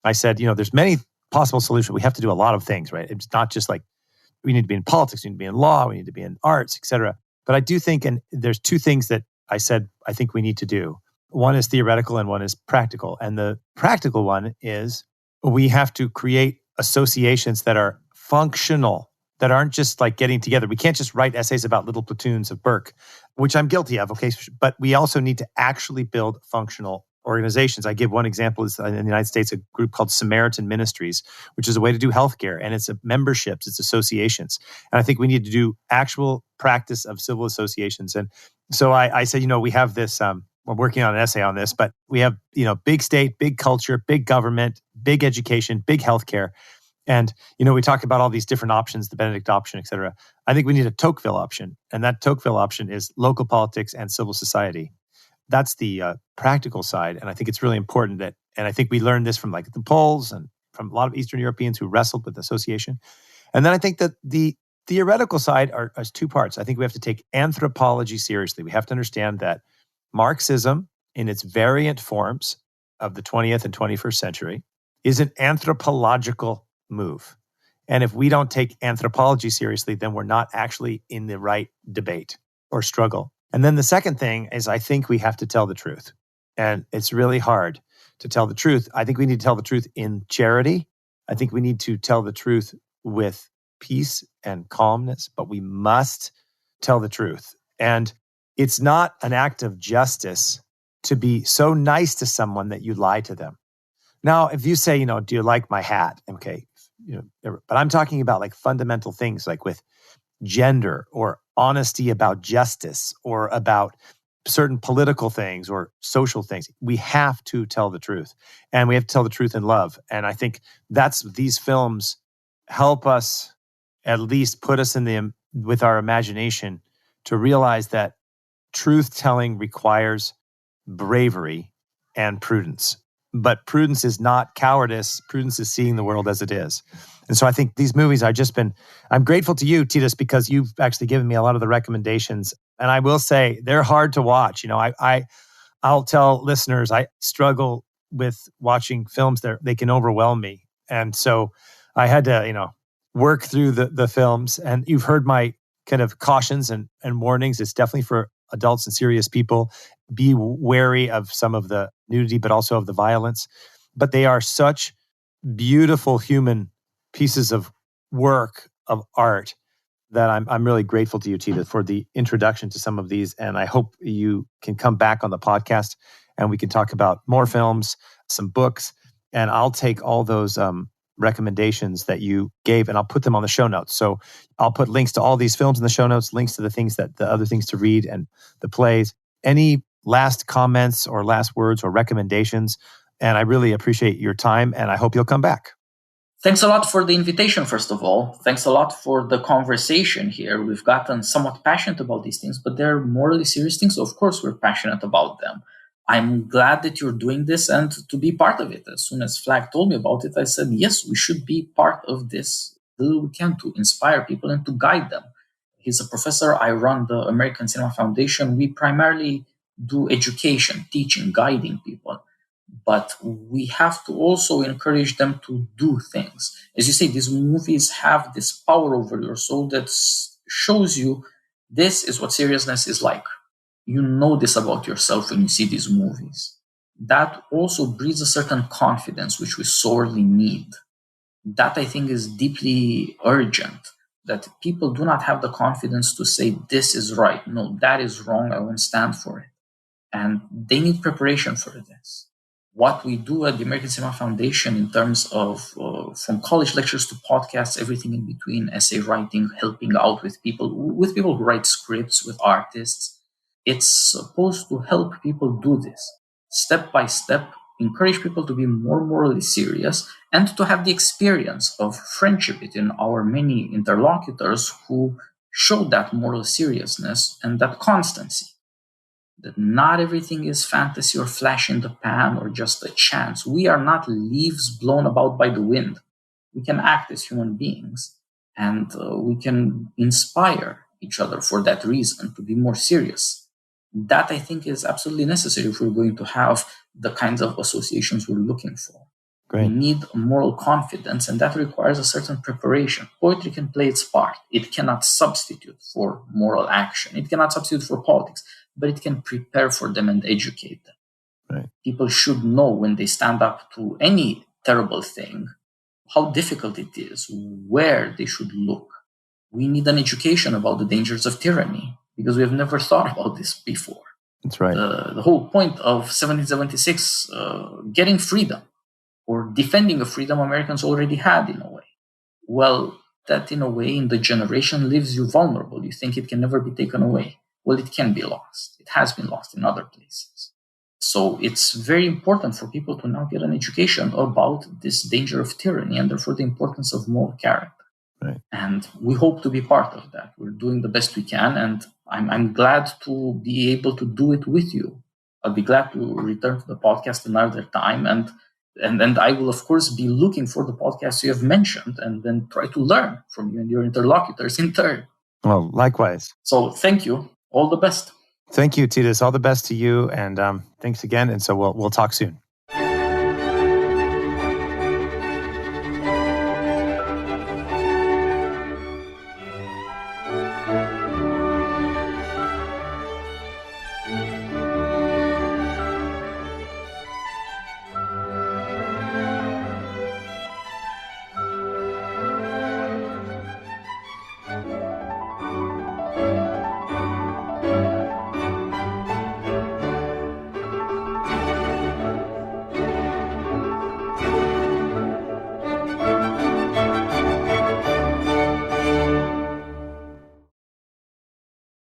I said, there's many possible solutions. We have to do a lot of things, right? It's not just like we need to be in politics, we need to be in law, we need to be in arts, etc. But I do think, and there's two things that I said I think we need to do. One is theoretical and one is practical. And the practical one is we have to create associations that are functional, that aren't just like getting together. We can't just write essays about little platoons of Burke, which I'm guilty of, okay? But we also need to actually build functional organizations. I give one example is in the United States, a group called Samaritan Ministries, which is a way to do healthcare, and it's memberships, it's associations. And I think we need to do actual practice of civil associations. And so I said, we have this, we're working on an essay on this, but we have, big state, big culture, big government, big education, big healthcare. And, we talk about all these different options, the Benedict option, et cetera. I think we need a Tocqueville option. And that Tocqueville option is local politics and civil society. That's the practical side. And I think it's really important that, and I think we learned this from like the Poles and from a lot of Eastern Europeans who wrestled with association. And then I think that the theoretical side is two parts. I think we have to take anthropology seriously. We have to understand that Marxism in its variant forms of the 20th and 21st century is an anthropological move. And if we don't take anthropology seriously, then we're not actually in the right debate or struggle. And then the second thing is I think we have to tell the truth. And it's really hard to tell the truth. I think we need to tell the truth in charity. I think we need to tell the truth with peace and calmness, but we must tell the truth. And it's not an act of justice to be so nice to someone that you lie to them. Now, if you say, do you like my hat? Okay, but I'm talking about like fundamental things like with gender or honesty about justice or about certain political things or social things. We have to tell the truth, and we have to tell the truth in love. And I think these films help us, at least put us with our imagination to realize that truth telling requires bravery and prudence. But prudence is not cowardice. Prudence is seeing the world as it is. And so I think these movies, I'm grateful to you, Titus, because you've actually given me a lot of the recommendations. And I will say they're hard to watch. I'll tell listeners, I struggle with watching films they can overwhelm me. And so I had to, work through the films. And you've heard my kind of cautions and warnings. It's definitely for adults and serious people. Be wary of some of the nudity, but also of the violence. But they are such beautiful human pieces of work, of art, that I'm really grateful to you, Tita, for the introduction to some of these. And I hope you can come back on the podcast and we can talk about more films, some books, and I'll take all those recommendations that you gave and I'll put them on the show notes. So I'll put links to all these films in the show notes, links to the other things to read and the plays. Any last comments or last words or recommendations? And I really appreciate your time and I hope you'll come back. Thanks a lot for the invitation, first of all. Thanks a lot for the conversation here. We've gotten somewhat passionate about these things, but they're morally serious things. So of course, we're passionate about them. I'm glad that you're doing this and to be part of it. As soon as Flagg told me about it, I said, yes, we should be part of this. We can to inspire people and to guide them. He's a professor. I run the American Cinema Foundation. We primarily do education, teaching, guiding people. But we have to also encourage them to do things. As you say, these movies have this power over your soul that shows you this is what seriousness is like. You know this about yourself when you see these movies. That also breeds a certain confidence, which we sorely need. That I think is deeply urgent, that people do not have the confidence to say, this is right. No, that is wrong. I won't stand for it. And they need preparation for this. What we do at the American Cinema Foundation in terms of from college lectures to podcasts, everything in between, essay writing, helping out with people who write scripts, with artists, it's supposed to help people do this step by step, encourage people to be more morally serious and to have the experience of friendship between our many interlocutors who show that moral seriousness and that constancy. That not everything is fantasy or flash in the pan or just a chance. We are not leaves blown about by the wind. We can act as human beings and we can inspire each other for that reason to be more serious. That I think is absolutely necessary if we're going to have the kinds of associations we're looking for. Great. We need moral confidence, and that requires a certain preparation. Poetry can play its part. It cannot substitute for moral action. It cannot substitute for politics, but it can prepare for them and educate them. Right. People should know when they stand up to any terrible thing, how difficult it is, where they should look. We need an education about the dangers of tyranny, because we have never thought about this before. That's right. The whole point of 1776, getting freedom, or defending a freedom Americans already had in a way. Well, that in a way, in the generation, leaves you vulnerable. You think it can never be taken away. Well, it can be lost. It has been lost in other places. So it's very important for people to now get an education about this danger of tyranny and therefore the importance of moral character. Right. And we hope to be part of that. We're doing the best we can, and I'm glad to be able to do it with you. I'll be glad to return to the podcast another time, and I will, of course, be looking for the podcasts you have mentioned and then try to learn from you and your interlocutors in turn. Well, likewise. So thank you. All the best. Thank you, Titus. All the best to you, and thanks again. And so we'll talk soon.